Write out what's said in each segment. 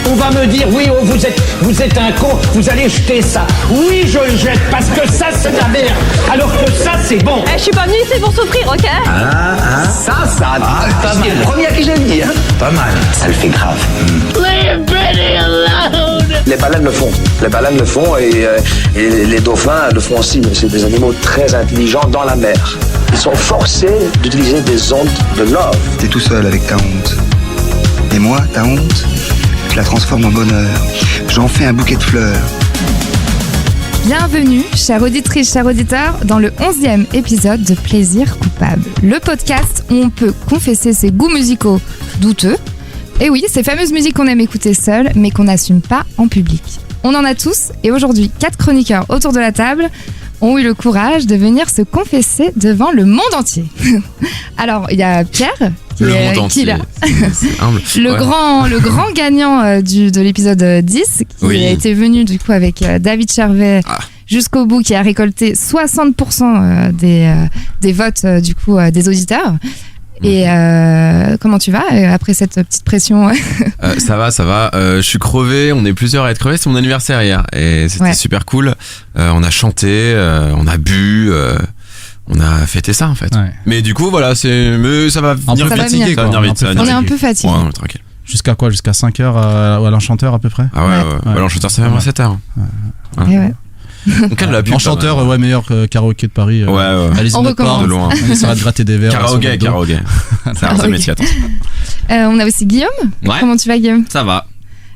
On va me dire, oui, oh, vous êtes un con, vous allez jeter ça. Oui, je le jette, parce que ça, c'est de la merde. Alors que ça, c'est bon. Je suis pas venue ici pour souffrir, ok? C'est le premier à qui j'ai dit, hein. Pas mal. Ça le fait grave. Les baleines le font. Les baleines le font et les dauphins le font aussi. C'est des animaux très intelligents dans la mer. Ils sont forcés d'utiliser des ondes de love. T'es tout seul avec ta honte. Et moi, ta honte, je la transforme en bonheur. J'en fais un bouquet de fleurs. Bienvenue, chères auditrices, chers auditeurs, dans le 11e épisode de Plaisir coupable. Le podcast où on peut confesser ses goûts musicaux douteux. Et oui, ces fameuses musiques qu'on aime écouter seul, mais qu'on n'assume pas en public. On en a tous, et aujourd'hui, 4 chroniqueurs autour de la table ont eu le courage de venir se confesser devant le monde entier. Alors, il y a Pierre, qui est là. C'est humble. Le grand gagnant de l'épisode 10, qui a été venu du coup avec David Charvet jusqu'au bout, qui a récolté 60% des votes du coup des auditeurs. Et comment tu vas après cette petite pression? Ça va. Je suis crevé, on est plusieurs à être crevés. C'est mon anniversaire hier et c'était super cool. On a chanté, on a bu, on a fêté ça en fait. Ouais. Mais du coup, voilà, mais ça va venir fatigué. Ça va venir vite. On est un peu fatigué. Ouais, tranquille. Jusqu'à quoi? Jusqu'à 5h à l'Enchanteur à peu près? Ah ouais. À l'Enchanteur, ça va à 7h. Ouais. Donc, de la pub, Enchanteur, meilleur karaoké de Paris. Ouais. Allez-y, on recommande. De loin. On essaiera de gratter des verres. Karaoké. Ça métier, attends. On a aussi Guillaume. Ouais. Comment tu vas, Guillaume? Ça va.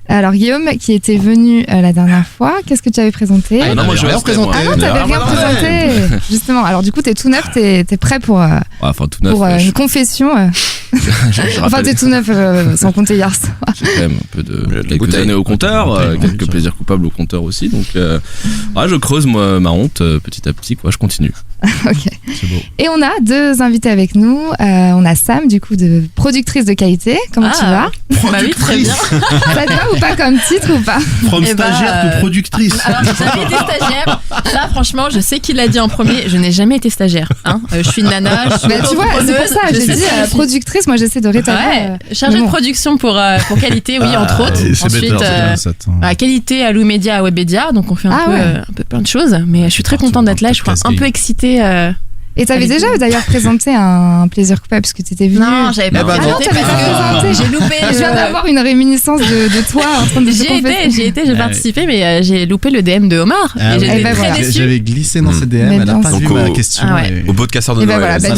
Alors Guillaume, qui était venu la dernière fois, qu'est-ce que tu avais présenté? Non, moi je vais rien présenter. Ah non, t'avais rien présenté. Justement. Alors du coup, t'es tout neuf, t'es prêt pour tout neuf, pour une confession. Enfin, t'es tout neuf, sans compter hier soir. J'ai quand même un peu de quelques années au compteur, quelques plaisirs coupables au compteur aussi. Donc, je creuse ma honte petit à petit. Je continue. Ok. C'est beau. Et on a 2 invités avec nous. On a Sam, du coup, de productrice de qualité. Comment tu vas? Bah oui, très bien. Ça te va ou pas comme titre ou pas? From stagiaire to productrice. Alors, j'ai jamais été stagiaire. Là, franchement, je sais qui l'a dit en premier. Je n'ai jamais été stagiaire. Je suis une nana. Tu vois, c'est pour ça. J'ai dit productrice. Moi, j'essaie de rétablir. Chargée de production pour qualité, oui, entre autres. Ensuite, qualité à Louis Média, à Webedia. Donc, on fait un peu plein de choses. Mais je suis très contente d'être là. Je suis un peu excitée. Et t'avais déjà d'ailleurs présenté un plaisir coupable parce que t'étais venue. Non, j'avais pas présenté. J'ai loupé. Je viens d'avoir une réminiscence de toi en train de J'ai participé, mais j'ai loupé le DM de Omar. Et j'étais très déçue. J'avais glissé dans ses DM, elle a pas vu ma question. Au podcasteur de Noël. Du coup,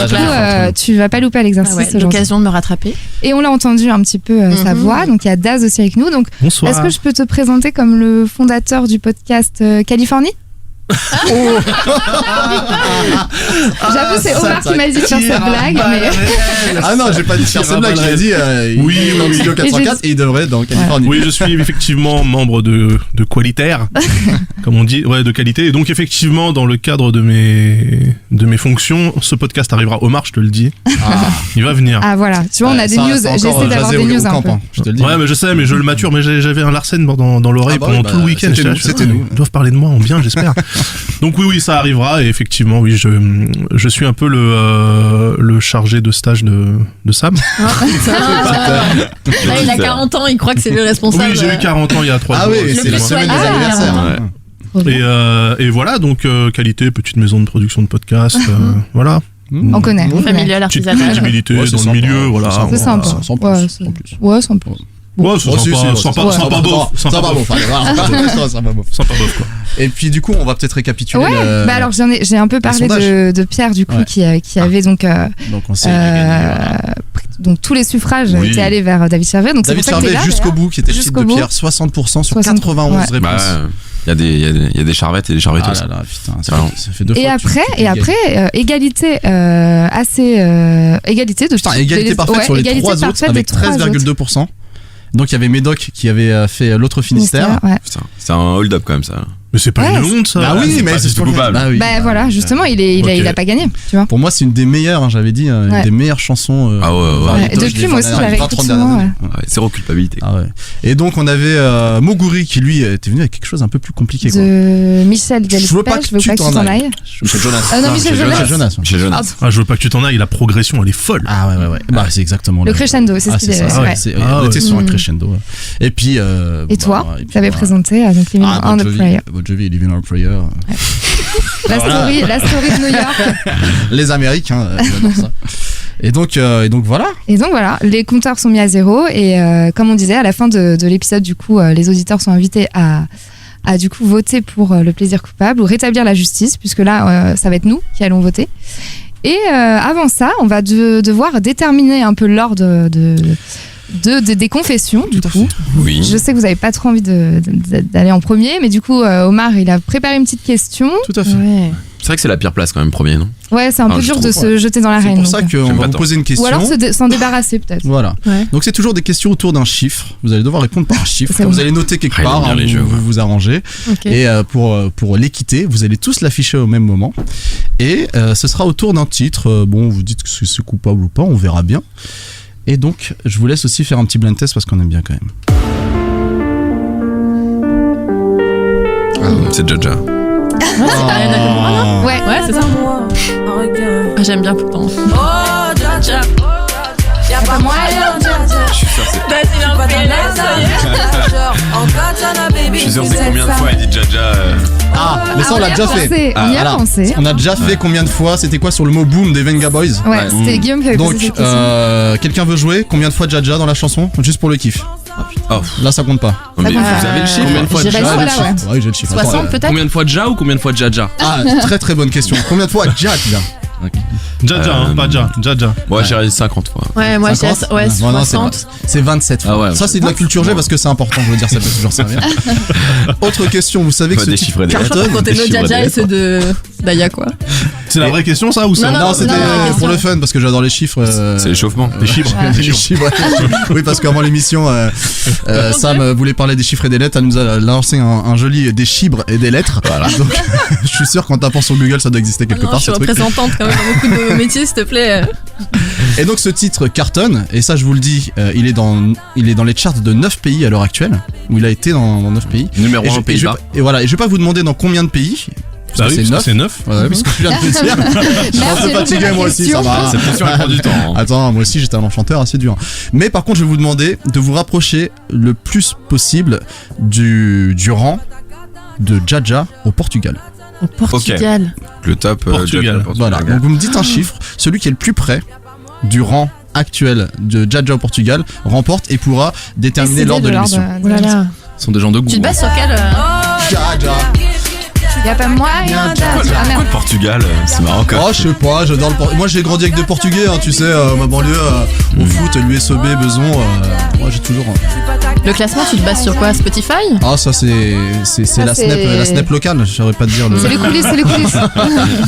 tu vas pas louper l'exercice aujourd'hui. L'occasion de me rattraper. Et on l'a entendu un petit peu sa voix. Donc il y a Daz aussi avec nous. Donc bonsoir. Est-ce que je peux te présenter comme le fondateur du podcast Californie? J'avoue, c'est Omar qui m'a dit de faire cette blague. Ah non, j'ai pas dit de faire cette blague, j'ai dit oui, dans le studio 404 et il devrait être dans Californie. Oui, je suis effectivement membre de Qualitaire, comme on dit, de qualité. Et donc effectivement, dans le cadre de mes fonctions, ce podcast arrivera. Omar, je te le dis. Il va venir. Ah voilà, tu vois, on a des news. J'essaie d'avoir des news un peu. Je te le dis. Ouais, mais je sais, mais je le mature. Mais j'avais un Larsen dans l'oreille pendant tout le week-end. C'était nous. Ils doivent parler de moi en bien, j'espère. Donc oui, ça arrivera. Et effectivement, oui, je suis un peu le chargé de stage de Sam. Là, il a 40 ans, il croit que c'est le responsable. Oui, j'ai eu 40 ans il y a 3 jours. Ah oui, c'est la semaine des anniversaires. Et voilà, donc qualité, petite maison de production de podcast, voilà. On connaît. Familial, Petite artisanal. visibilité dans le milieu, voilà. C'est sympa. Sans plus. Ouais, sans plus. Ouais, c'est sympa bof. Sympa bof, quoi. Et puis du coup, on va peut-être récapituler. Ouais, alors j'ai un peu parlé de Pierre du coup qui avait donc on s'est donc tous les suffrages étaient allés vers David Charvet. Donc David Charvet jusqu'au bout, qui était le titre de Pierre, 60% sur 91 réponses. Il y a des charvettes et des charvetteuses. Ah là là, putain, ça fait 2 fois. Et après, égalité égalité parfaite sur les 3 autres avec 13,2%. Donc il y avait Médoc qui avait fait l'autre Finistère. C'est un hold-up quand même ça. Mais c'est pas une honte ça. Bah oui, mais c'est coupable. Bah voilà, justement, il a pas gagné, tu vois. Pour moi, c'est une des meilleures, j'avais dit, une des meilleures chansons. Depuis, moi aussi, je la réécoute souvent. Zéro culpabilité. Et donc, on avait Moguri qui, lui, était venu avec quelque chose un peu plus compliqué. De Michel Delpech, je veux pas que tu t'en ailles. Michel Jonas. Non, Michel Jonas. Je veux pas que tu t'en ailles, la progression, elle est folle. Ah ouais. Bah, c'est exactement le crescendo, c'est ce qu'il est. On était sur un crescendo. Et puis. Et toi, tu avais présenté Living on the Prayer. Bon Jovi, Living on a Prayer. La story de New York. Les Américains, j'adore ça. Et donc voilà. Et donc voilà, les compteurs sont mis à 0 et comme on disait, à la fin de l'épisode, du coup, les auditeurs sont invités à du coup voter pour le plaisir coupable ou rétablir la justice, puisque là, ça va être nous qui allons voter. Et avant ça, on va devoir déterminer un peu l'ordre des confessions, du coup. Oui. Je sais que vous n'avez pas trop envie d'aller en premier, mais du coup, Omar, il a préparé une petite question. Tout à fait. Ouais. C'est vrai que c'est la pire place quand même, premier, non? Ouais, c'est un peu dur de se jeter dans l'arène. C'est pour ça qu'on va vous poser une question. Ou alors s'en débarrasser, peut-être. Voilà. Ouais. Donc, c'est toujours des questions autour d'un chiffre. Vous allez devoir répondre par un chiffre. Vous allez noter quelque part, vous arrangez. Okay. Et pour l'équité, vous allez tous l'afficher au même moment. Et ce sera autour d'un titre. Bon, vous dites que c'est coupable ou pas, on verra bien. Et donc, je vous laisse aussi faire un petit blind test parce qu'on aime bien quand même. C'est Jaja. Ouais, c'est ça. J'aime bien pourtant. Oh, Jaja. Y'a pas moyen, Jaja. Je suis sûr, Je suis sûr, c'est combien de fois elle dit Jaja. Mais ça, on l'a déjà fait. On y a pensé. On a déjà fait combien de fois? C'était quoi sur le mot boom des Venga Boys? Ouais, c'était Guillaume qui avait posé cette question. Donc, quelqu'un veut jouer? Combien de fois Jaja dans la chanson? Juste pour le kiff. Là, ça compte pas. Mais vous avez le chiffre? Combien de fois Jaja? Oui, j'ai le chiffre. 60 peut-être? Combien de fois Ja ou combien de fois Jaja? Très très bonne question. Combien de fois Jaja? Jaja, pas Jaja. Moi, j'ai dit 50 fois. Ouais, moi, j'ai 60. C'est 27 fois. Ça, c'est de la culture G parce que c'est important, je veux dire, ça peut toujours servir. Autre question, vous savez que ce titre cartonne. Quand t'es nos Jaja et ceux de Daya, quoi. C'est la vraie question, ça, ou ça? Non, c'était pour le fun parce que j'adore les chiffres. C'est l'échauffement. Les chiffres. Oui, parce qu'avant l'émission, Sam voulait parler des chiffres et des lettres. Elle nous a lancé un joli des chiffres et des lettres. Voilà. Donc, je suis sûr qu'en tapant sur Google, ça doit exister quelque part. Je suis représentante quand même dans beaucoup de métiers, s'il te plaît. Et donc, ce titre cartonne, et ça, je vous le dis, il est dans les charts de 9 pays à l'heure actuelle, où il a été dans 9 pays. Numéro 1 Pays-Bas. Et voilà, et je vais pas vous demander dans combien de pays. Bah oui, c'est 9. Ouais, parce que je viens de te dire. Je suis un peu fatigué, moi aussi, ça va. Cette question, elle prend du temps. Attends, moi aussi, j'étais un enchanteur assez dur. Mais par contre, je vais vous demander de vous rapprocher le plus possible du rang de Jaja au Portugal. Au Portugal. Le top Portugal. Voilà, donc vous me dites un chiffre. Celui qui est le plus près du rang actuel de Jaja au Portugal remporte et pourra déterminer l'ordre de l'émission. Voilà. Ce sont des gens de goût. Tu te bases sur quel Jaja. Y'a pas moyen. Pourquoi le Portugal? C'est marrant quand même. Oh, je sais pas, j'adore le Portugal. Moi, j'ai grandi avec des Portugais, hein, tu sais, ma banlieue, au foot, l'USOB, Beson. Moi, j'ai toujours. Le classement, tu te bases sur quoi? Spotify? Ah, ça, c'est la Snap locale, je saurais pas te dire. C'est les coulisses.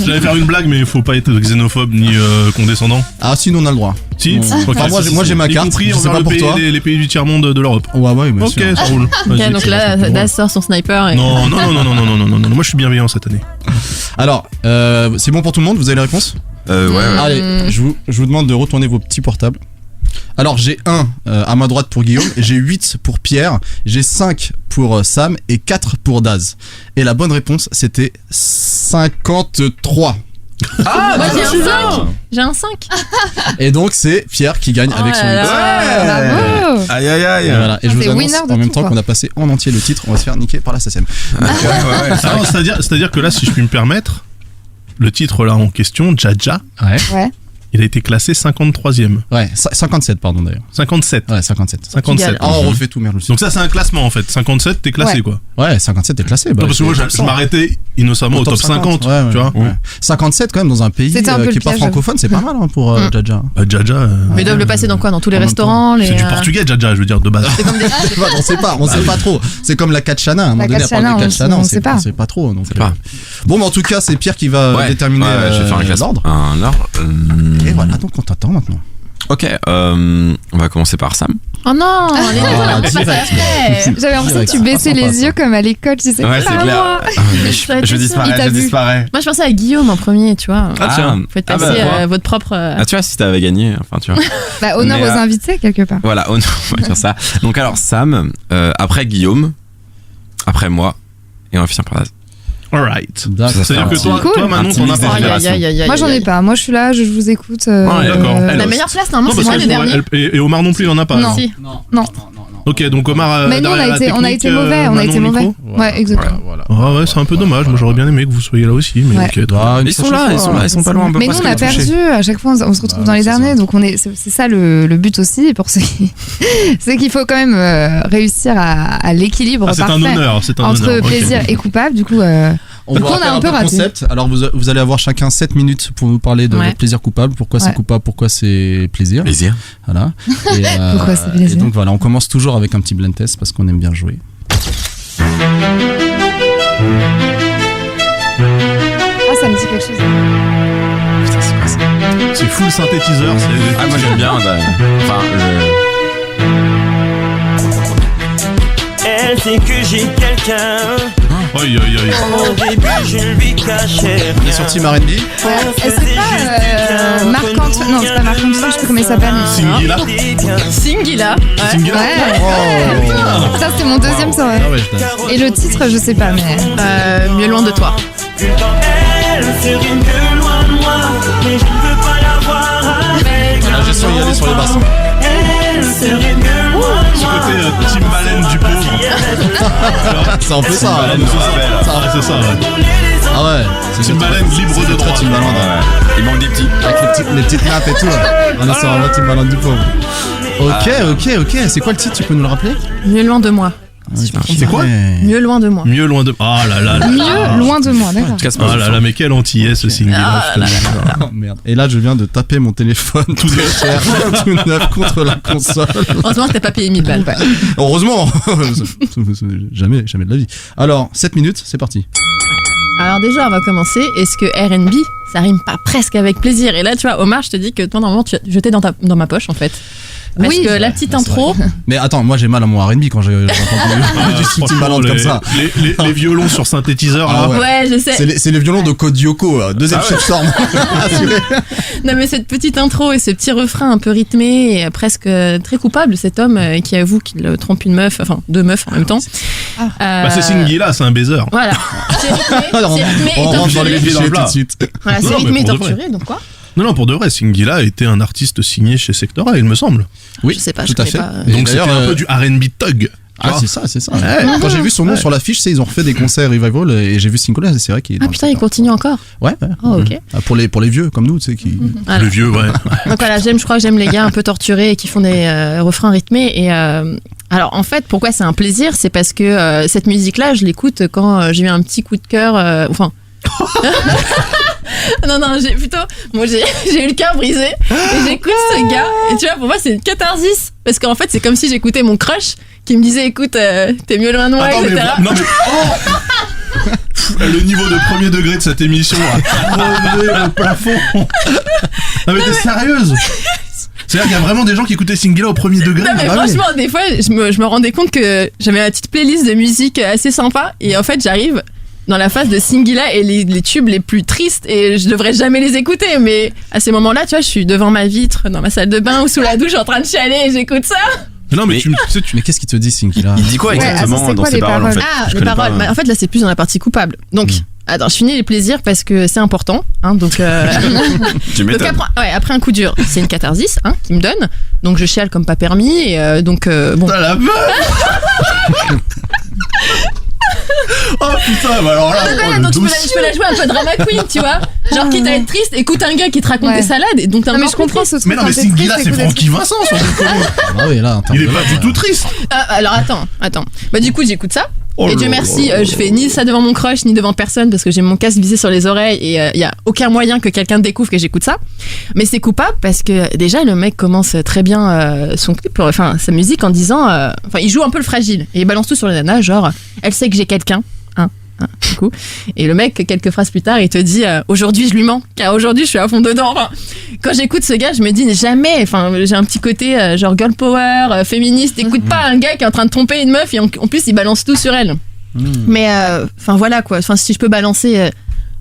J'allais faire une blague, mais il faut pas être xénophobe ni condescendant. Ah, si, nous, on a le droit. Si, enfin, moi, j'ai ma carte. Compris, je sais pas pour toi. Les pays du tiers-monde de l'Europe. Ouais, bien sûr. Ok, ça roule. Ok, donc là, Das sort son sniper. Non. Moi, je suis bienveillant cette année. Alors, c'est bon pour tout le monde? Vous avez les réponses? Ouais. Allez, je vous demande de retourner vos petits portables. Alors, j'ai 1 à ma droite pour Guillaume, j'ai 8 pour Pierre, j'ai 5 pour Sam et 4 pour Daz. Et la bonne réponse, c'était 53. Ah, moi j'ai un 5. Et donc c'est Pierre qui gagne avec son 8. Bravo. Aïe. Voilà. Et je vous annonce en même temps qu'on a passé en entier le titre, on va se faire niquer par la SACEM. C'est-à-dire que là, si je puis me permettre, le titre là en question, Jaja, il a été classé 53e. Ouais, 57 pardon d'ailleurs. 57. Ouais, 57. Ah, on refait tout, merde. Donc ça c'est un classement en fait. 57 t'es classé quoi. Ouais, 57 t'es classé. Non, parce que moi je m'arrêtais innocemment au top 50. Tu vois. 57 quand même dans un pays qui est pas francophone, c'est pas mal pour Jaja. Jaja. Mais ils doivent le passer dans quoi? Dans tous les restaurants? C'est du portugais Jaja, je veux dire de base. On sait pas trop. C'est comme la Katchana. À un moment donné, à part de Katchana, on sait pas trop. Bon, mais en tout cas, c'est Pierre qui va déterminer l'ordre. Un ordre. Et voilà, donc on t'attend maintenant. Ok, on va commencer par Sam. Oh non, les deux, on passe après. J'avais l'impression que tu baissais les yeux comme à l'école, tu sais. Ouais, c'est clair. Je disparais. Moi, je pensais à Guillaume en premier, tu vois. Ah, tiens. Faites passer votre propre. Ah, tu vois, si t'avais gagné, enfin, tu vois. Bah, honneur aux invités, quelque part. Voilà, honneur, on va dire ça. Donc, alors, Sam, après Guillaume, après moi, et on va finir par Naz. Alright. C'est-à-dire que toi Manon, t'en as pas. Moi, j'en ai pas. Moi, je suis là, je vous écoute. D'accord. La meilleure place, normalement, c'est moi le dernier. Et Omar non plus, il en a pas. Non. Ok, donc Omar. Mais nous, on a été mauvais. Ouais, exactement. Ah ouais, c'est un peu dommage. Moi, j'aurais bien aimé que vous soyez là aussi. Mais ok. Ils sont là, ils sont pas loin. Mais nous, on a perdu. À chaque fois, on se retrouve dans les derniers. Donc, c'est ça le but aussi. Pour ceux qui. C'est qu'il faut quand même réussir à l'équilibre parfait. C'est un honneur. Entre plaisir et coupable. Du coup. On a un peu raté. Concept. Alors vous allez avoir chacun 7 minutes pour nous parler de votre plaisir coupable. Pourquoi c'est coupable, pourquoi c'est plaisir. Voilà. Pourquoi c'est plaisir. Et donc voilà, on commence toujours avec un petit blind test parce qu'on aime bien jouer. Ah, ça me dit quelque chose. Putain, c'est quoi ça? C'est full synthétiseur. Ah, moi j'aime bien. Elle sait que j'ai quelqu'un. Aïe. Au début, je lui cachais. On est sur Team R&B. C'est pas Marc-Antoine. Non, c'est pas Marc-Antoine, je sais plus comment il s'appelle. Singila. Ouais. Ça, c'est mon deuxième soirée. Et le titre, je sais pas, mais. Mieux loin de toi. Elle serait mieux loin de moi, mais je ne peux pas la voir avec. Là, j'ai su y aller sur les bassins. Elle serait mieux loin de Ce moi. côté Timbaland du pauvre. C'est un peu ça. C'est ça. Ah ouais. C'est Timbaland libre de droit. Timbaland. Il manque des petits. Avec les petites nappes et tout. On est sur un Timbaland du pauvre. Ok. C'est quoi le titre? Tu peux nous le rappeler? Mieux loin de moi. C'est quoi? Mieux loin de moi. Mieux loin de. Ah là là. Mieux loin de moi, d'accord. Ah là là, mais quel antillais ce single. Oh, merde. Et là, je viens de taper mon téléphone tout cher, tout neuf contre la console. Heureusement que t'as pas payé 1000 balles. Heureusement. Jamais de la vie. Alors, 7 minutes, c'est parti. Alors déjà, on va commencer. Est-ce que R&B, ça rime pas presque avec plaisir? Et là, tu vois, Omar, je te dis que toi, normalement, tu as jeté dans ma poche, en fait. Parce que la petite intro. Mais attends, moi j'ai mal à mon R&B quand j'entends du Timbaland comme ça. Les violons sur synthétiseur là. Ouais, je sais. C'est les violons de Kodioko, deuxième shitstorm. Non mais cette petite intro et ce petit refrain un peu rythmé et presque très coupable, cet homme qui avoue qu'il trompe une meuf, enfin deux meufs en même temps. C'est Singila, c'est un baiser. Voilà. C'est rythmé et torturé. Tout de suite. Voilà, c'est rythmé et torturé, donc quoi? Non, pour de vrai, Singila était un artiste signé chez Sectora, il me semble. Oui, je sais pas, tout à fait. Donc c'était un peu du R&B thug. Ah, c'est ça. Ouais. Quand j'ai vu son nom sur l'affiche, ils ont refait des concerts revival et j'ai vu Singula, c'est vrai qu'il est. Ah putain, il continue encore. Ouais. Oh, ok. Pour les vieux comme nous, tu sais qui. Voilà. Le vieux, ouais. Donc voilà, je crois que j'aime les gars un peu torturés et qui font des refrains rythmés et alors en fait, pourquoi c'est un plaisir, c'est parce que cette musique-là, je l'écoute quand j'ai eu un petit coup de cœur, enfin. Non, j'ai eu le cœur brisé et j'écoute ce gars et tu vois, pour moi c'est une catharsis parce qu'en fait c'est comme si j'écoutais mon crush qui me disait écoute t'es mieux loin de moi. Attends, etc. Le niveau de premier degré de cette émission a relevé le plafond. Non mais t'es sérieuse? C'est-à-dire qu'il y a vraiment des gens qui écoutaient Singila au premier degré. Non mais franchement, des fois je me rendais compte que j'avais ma petite playlist de musique assez sympa et en fait j'arrive dans la phase de Singila et les tubes les plus tristes et je devrais jamais les écouter, mais à ces moments-là, tu vois, je suis devant ma vitre dans ma salle de bain ou sous la douche en train de chialer et j'écoute ça. Non mais mais qu'est-ce qu'il te dit Singila? Il dit quoi exactement dans ses paroles en fait? Ah, les paroles. En fait là c'est plus dans la partie coupable. Donc attends, je finis les plaisirs parce que c'est important, hein, donc après un coup dur, c'est une catharsis, hein, qui me donne. Donc je chiale comme pas permis et donc bon. T'as la meuf. Oh putain, bah alors là, donc je peux la jouer un peu drama queen, tu vois. Genre quitte à être triste, écoute un gars qui te raconte des salades et donc t'as un peu. Mais je comprends ce truc. Mais non, mais Singila, c'est Francky Vincent, son il est pas du tout triste. Alors attends. Bah du coup j'écoute ça. Et Dieu merci, je fais ni ça devant mon crush ni devant personne parce que j'ai mon casque visé sur les oreilles et il y a aucun moyen que quelqu'un découvre que j'écoute ça. Mais c'est coupable parce que déjà le mec commence très bien son clip, enfin sa musique en disant, il joue un peu le fragile et il balance tout sur les nanas, genre elle sait que j'ai quelqu'un, hein, Du coup. Et le mec, quelques phrases plus tard, il te dit aujourd'hui je lui mens, car aujourd'hui je suis à fond dedans. Enfin, quand j'écoute ce gars, je me dis jamais. Enfin, j'ai un petit côté genre girl power, féministe. Écoute pas un gars qui est en train de tromper une meuf et en plus il balance tout sur elle. Mais enfin voilà quoi. Enfin, si je peux balancer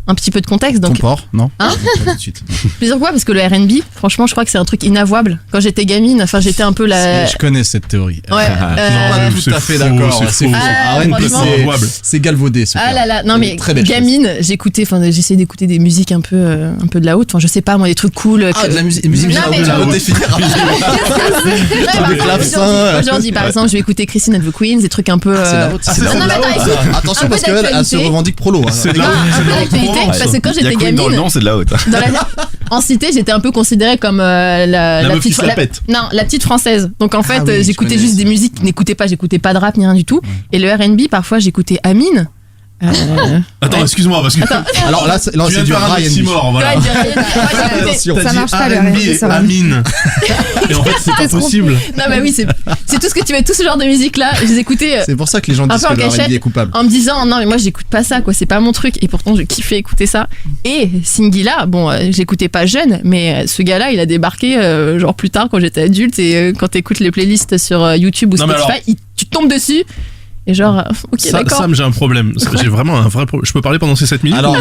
un petit peu de contexte. Donc... Ton port, non Hein Pas tout de suite. Plusieurs fois, parce que le R&B, franchement, je crois que c'est un truc inavouable. Quand j'étais gamine, enfin, j'étais un peu la... Je connais cette théorie. Ouais. Pas tout à fait d'accord. C'est faux. C'est galvaudé. Ah là là, non mais gamine, j'essayais d'écouter des musiques un peu de la haute. Enfin, je sais pas, moi, des trucs cool. Ah, de la musique de la haute. Des clavecins. Aujourd'hui, par exemple, je vais écouter Christine and the Queens, des trucs un peu. C'est la haute. Attention, parce qu'elle se revendique prolo. C'est de la haute. Parce que quand j'étais gamine, dans le nom, c'est de la haute. En cité, j'étais un peu considérée comme la petite la petite française. Donc en fait, j'écoutais juste des musiques, j'écoutais pas de rap ni rien du tout. Et le R&B, parfois, j'écoutais Amine. Attends, excuse-moi, parce que. Alors là, c'est du Ryan. Voilà. Ça marche pas le R&B. Amine. Et en fait, c'est pas possible. Non, mais oui, c'est tout ce que tu veux, tout ce genre de musique-là. Je les écoutais. C'est pour ça que les gens disent que le R&B est coupable. En me disant, non, mais moi, j'écoute pas ça, quoi. C'est pas mon truc. Et pourtant, je kiffais écouter ça. Et Singila, bon, j'écoutais pas jeune, mais ce gars-là, il a débarqué, genre plus tard, quand j'étais adulte. Et quand t'écoutes les playlists sur YouTube ou Spotify, tu tombes dessus. Et genre, ok, d'accord. Sam, j'ai un problème. J'ai vraiment un vrai problème. Je peux parler pendant ces 7 minutes? Alors,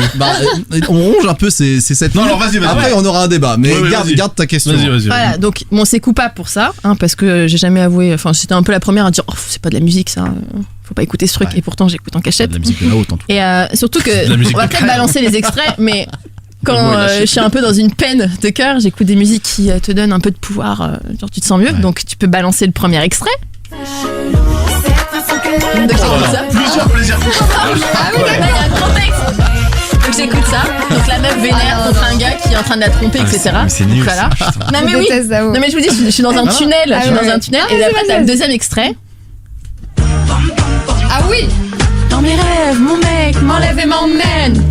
on ronge un peu ces 7 minutes. Non, alors vas-y. Après, on aura un débat. Mais garde ta question. Vas-y. Voilà, donc, bon, c'est coupable pour ça, hein, parce que j'ai jamais avoué. Enfin, j'étais un peu la première à dire, oh, c'est pas de la musique, ça. Faut pas écouter ce truc. Et pourtant, j'écoute en cachette. De la musique de la haute, en tout cas. Et surtout que, on va peut-être balancer les extraits, mais. Quand je suis un peu dans une peine de cœur, j'écoute des musiques qui te donnent un peu de pouvoir, genre tu te sens mieux. Donc, tu peux balancer le premier extrait. Donc j'écoute ça. Plusieurs plaisirs. Ah oui, il y a un contexte. Donc j'écoute ça. Donc la meuf vénère contre un gars qui est en train de la tromper, etc. C'est nul. Voilà. Non mais oui. Non mais je vous dis, je suis dans un tunnel. Je suis dans un tunnel. Et après t'as le deuxième extrait. Ah oui. Dans mes rêves, mon mec m'enlève et m'emmène.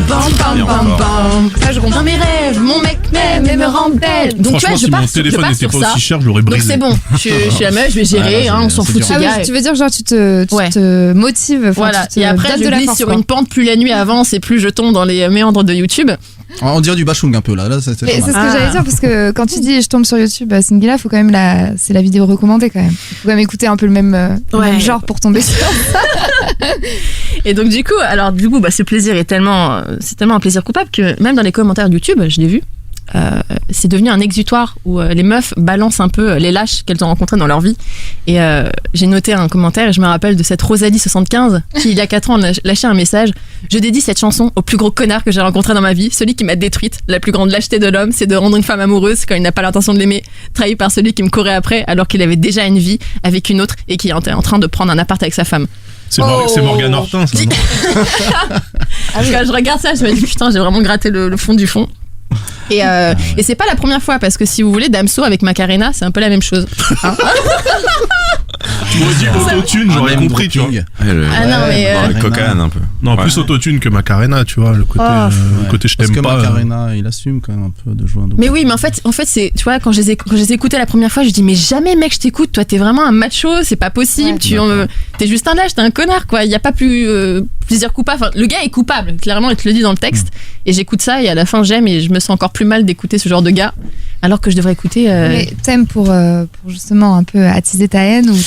Ça, je comprends. Dans mes rêves, mon mec m'aime et me rend belle. Donc tu vois, je pars sur ça. Si mon téléphone n'était pas aussi cher, je l'aurais brisé. Donc c'est bon. Je suis la meuf, je vais gérer. On s'en fout de ce gars. Tu veux dire genre tu te motives. Voilà. Et après, je glisse sur une pente. Plus la nuit avance et plus je tombe dans les méandres de YouTube. On dirait du bachung un peu là. C'est ce que j'allais dire parce que quand tu dis je tombe sur YouTube, Singila, faut quand même c'est la vidéo recommandée quand même. Faut quand même écouter un peu le même genre pour tomber sur ça. Et donc du coup, ce plaisir c'est tellement un plaisir coupable que même dans les commentaires YouTube, je l'ai vu. C'est devenu un exutoire où les meufs balancent un peu les lâches qu'elles ont rencontrés dans leur vie. Et j'ai noté un commentaire et je me rappelle de cette Rosalie75 qui, il y a 4 ans, a lâché un message. Je dédie cette chanson au plus gros connard que j'ai rencontré dans ma vie, celui qui m'a détruite. La plus grande lâcheté de l'homme, c'est de rendre une femme amoureuse quand il n'a pas l'intention de l'aimer, trahi par celui qui me courait après alors qu'il avait déjà une vie avec une autre et qui est en train de prendre un appart avec sa femme. C'est Morgane Hortin, ça, non? Quand je regarde ça, je me dis putain, j'ai vraiment gratté le fond du fond. Et c'est pas la première fois parce que si vous voulez, Damso avec Macarena, c'est un peu la même chose. Hein? Tu m'aurais dit autotune, j'aurais compris, tu vois. Non mais cocaïne un peu. Non, plus autotune que Macarena, tu vois, le côté je t'aime pas. Parce que Macarena, il assume quand même un peu de jouer un double. Mais oui, mais en fait, c'est, tu vois, quand je les ai écoutés la première fois, je dis mais jamais mec, je t'écoute, toi t'es vraiment un macho, c'est pas possible, t'es juste un lâche, t'es un connard quoi, il y a pas plus plaisir coupable. Enfin, le gars est coupable, clairement, il te le dit dans le texte. Et j'écoute ça et à la fin j'aime et je me sens encore plus mal d'écouter ce genre de gars alors que je devrais écouter. Mais t'aimes pour justement un peu attiser ta haine ou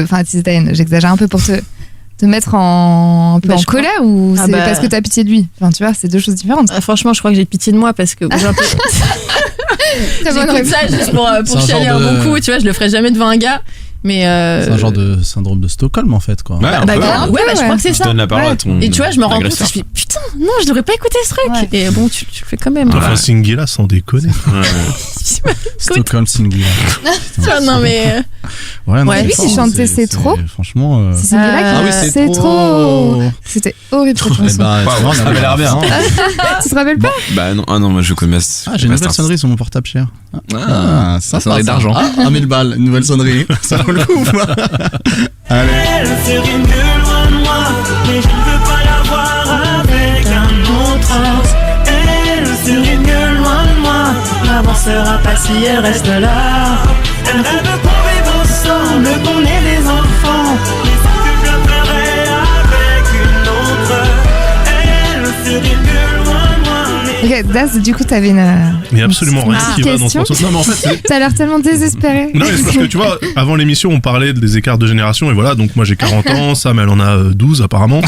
enfin attiser ta haine, j'exagère un peu pour te mettre un peu en colère ou c'est parce que t'as pitié de lui? Enfin tu vois, c'est deux choses différentes. Franchement, je crois que j'ai pitié de moi parce que j'ai un peu... J'écoute ça juste pour chialer un bon coup, tu vois, je le ferai jamais devant un gars. Mais c'est un genre de syndrome de Stockholm en fait quoi. Je crois que c'est ça. Tu donnes la parole à ton et tu vois, je me rends compte, je fais putain, non, je devrais pas écouter ce truc. Et bon, tu le fais quand même. Enfin, Singila, sans déconner. Stockholm Singila. Non mais lui qui chantait c'est trop. Franchement c'est Singila qui c'est trop. C'était horrible cette chanson. Ça avait l'air bien. Tu te rappelles pas? Bah non, moi je connais. J'ai une nouvelle sonnerie sur mon portable cher. Ça sonnerie d'argent. 1000 balles, une nouvelle sonnerie. Ça vaut le coup. Allez. Elle serait mieux loin de moi, mais je ne veux pas la voir avec un autre. Elle serait mieux loin de moi, n'avancera pas si elle reste là. Elle rêve qu'on vive ensemble, qu'on ait des enfants, mais c'est que je le ferai avec une autre. Daz, du coup, t'avais une. Mais absolument rien qui va dans ce sens. Non, mais en fait, t'as l'air tellement désespéré. Non, mais c'est parce que tu vois, avant l'émission, on parlait des écarts de génération, et voilà, donc moi j'ai 40 ans, Sam elle en a 12 apparemment.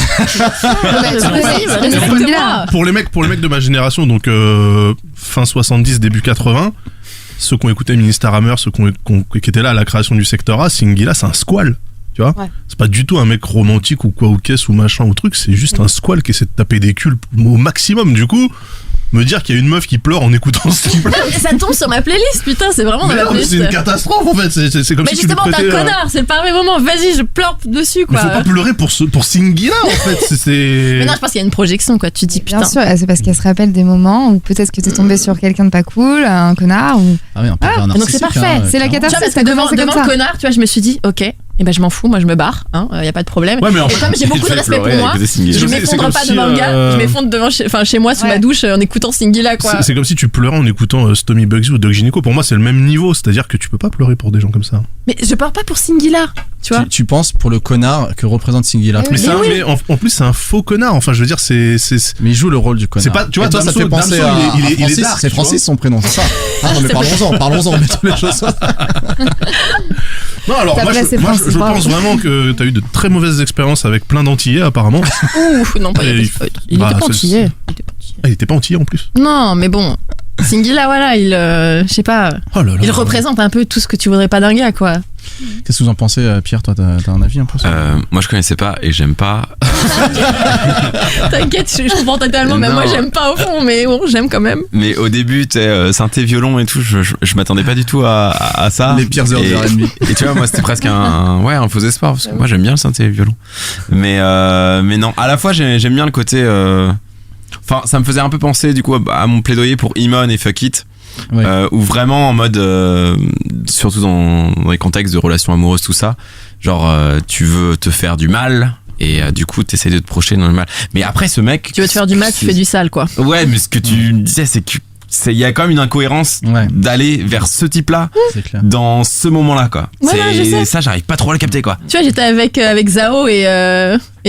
Pour les mecs de ma génération, donc fin 70, début 80, ceux qui ont écouté Minister Hammer, ceux qui étaient là à la création du secteur A, Singila, c'est un squal. Tu vois, c'est pas du tout un mec romantique ou quoi ou qu'est-ce ou machin ou truc, c'est juste un squal qui essaie de taper des culs au maximum. Du coup, me dire qu'il y a une meuf qui pleure en écoutant ce truc. Ça tombe sur ma playlist, putain, c'est vraiment dans ma playlist. C'est une catastrophe en fait. C'est comme mais si justement, tu t'es un connard, c'est le parfait moment. Vas-y, je pleure dessus quoi. Mais faut pas pleurer pour Singila en fait. Mais non, je pense qu'il y a une projection quoi. Tu dis putain. Bien sûr, c'est parce qu'elle se rappelle des moments où peut-être que t'es tombé sur quelqu'un de pas cool, un connard ou. Ah oui, un peu donc c'est parfait. C'est la catastrophe. Ça devant comme ça. connard, tu vois, je me suis dit, ok. Et ben je m'en fous, moi je me barre, y a pas de problème. Ouais, mais et comme j'ai beaucoup de respect pour moi, je m'effondre pas devant le gars, je m'effondre devant chez moi sous ma douche en écoutant Singila quoi. C'est comme si tu pleurais en écoutant Stomy Bugsy ou Doc Gynéco. Pour moi c'est le même niveau, c'est-à-dire que tu peux pas pleurer pour des gens comme ça. Mais je pleure pas pour Singila, tu vois. Tu penses pour le connard que représente Singila. Mais en plus c'est un faux connard. Enfin je veux dire c'est. Mais il joue le rôle du connard. C'est pas, tu vois, toi ça fait penser à Francis. C'est Francis son prénom, c'est ça. Non mais parlons-en, mettons les choses. Non alors moi je pense vraiment que t'as eu de très mauvaises expériences avec plein d'antillais apparemment. Ouh non pas il était pas antillais. Il était pas antillais en plus. Non mais bon. Singila voilà il je sais pas. Il représente un peu tout ce que tu voudrais pas d'un gars quoi. Qu'est-ce que vous en pensez Pierre, toi t'as un avis un peu moi je connaissais pas et j'aime pas. T'inquiète, je comprends totalement, mais moi j'aime pas au fond, mais bon j'aime quand même. Mais au début t'es synthé violon et tout, je m'attendais pas du tout à ça. Les pires heures de R&B. Et tu vois moi c'était presque un faux espoir parce que moi j'aime bien le synthé violon. Mais non, à la fois j'aime bien le côté enfin ça me faisait un peu penser du coup à mon plaidoyer pour Iman et Fuck It. Ouais. Ou vraiment en mode surtout dans les contextes de relations amoureuses tout ça genre tu veux te faire du mal et du coup t'essayes de te projeter dans le mal mais après ce mec tu veux te faire du mal tu fais du sale quoi. Ouais mais ce que tu disais c'est que il y a quand même une incohérence d'aller vers ce type-là dans ce moment-là quoi. Voilà, ça j'arrive pas trop à le capter quoi. Tu vois j'étais avec Zao et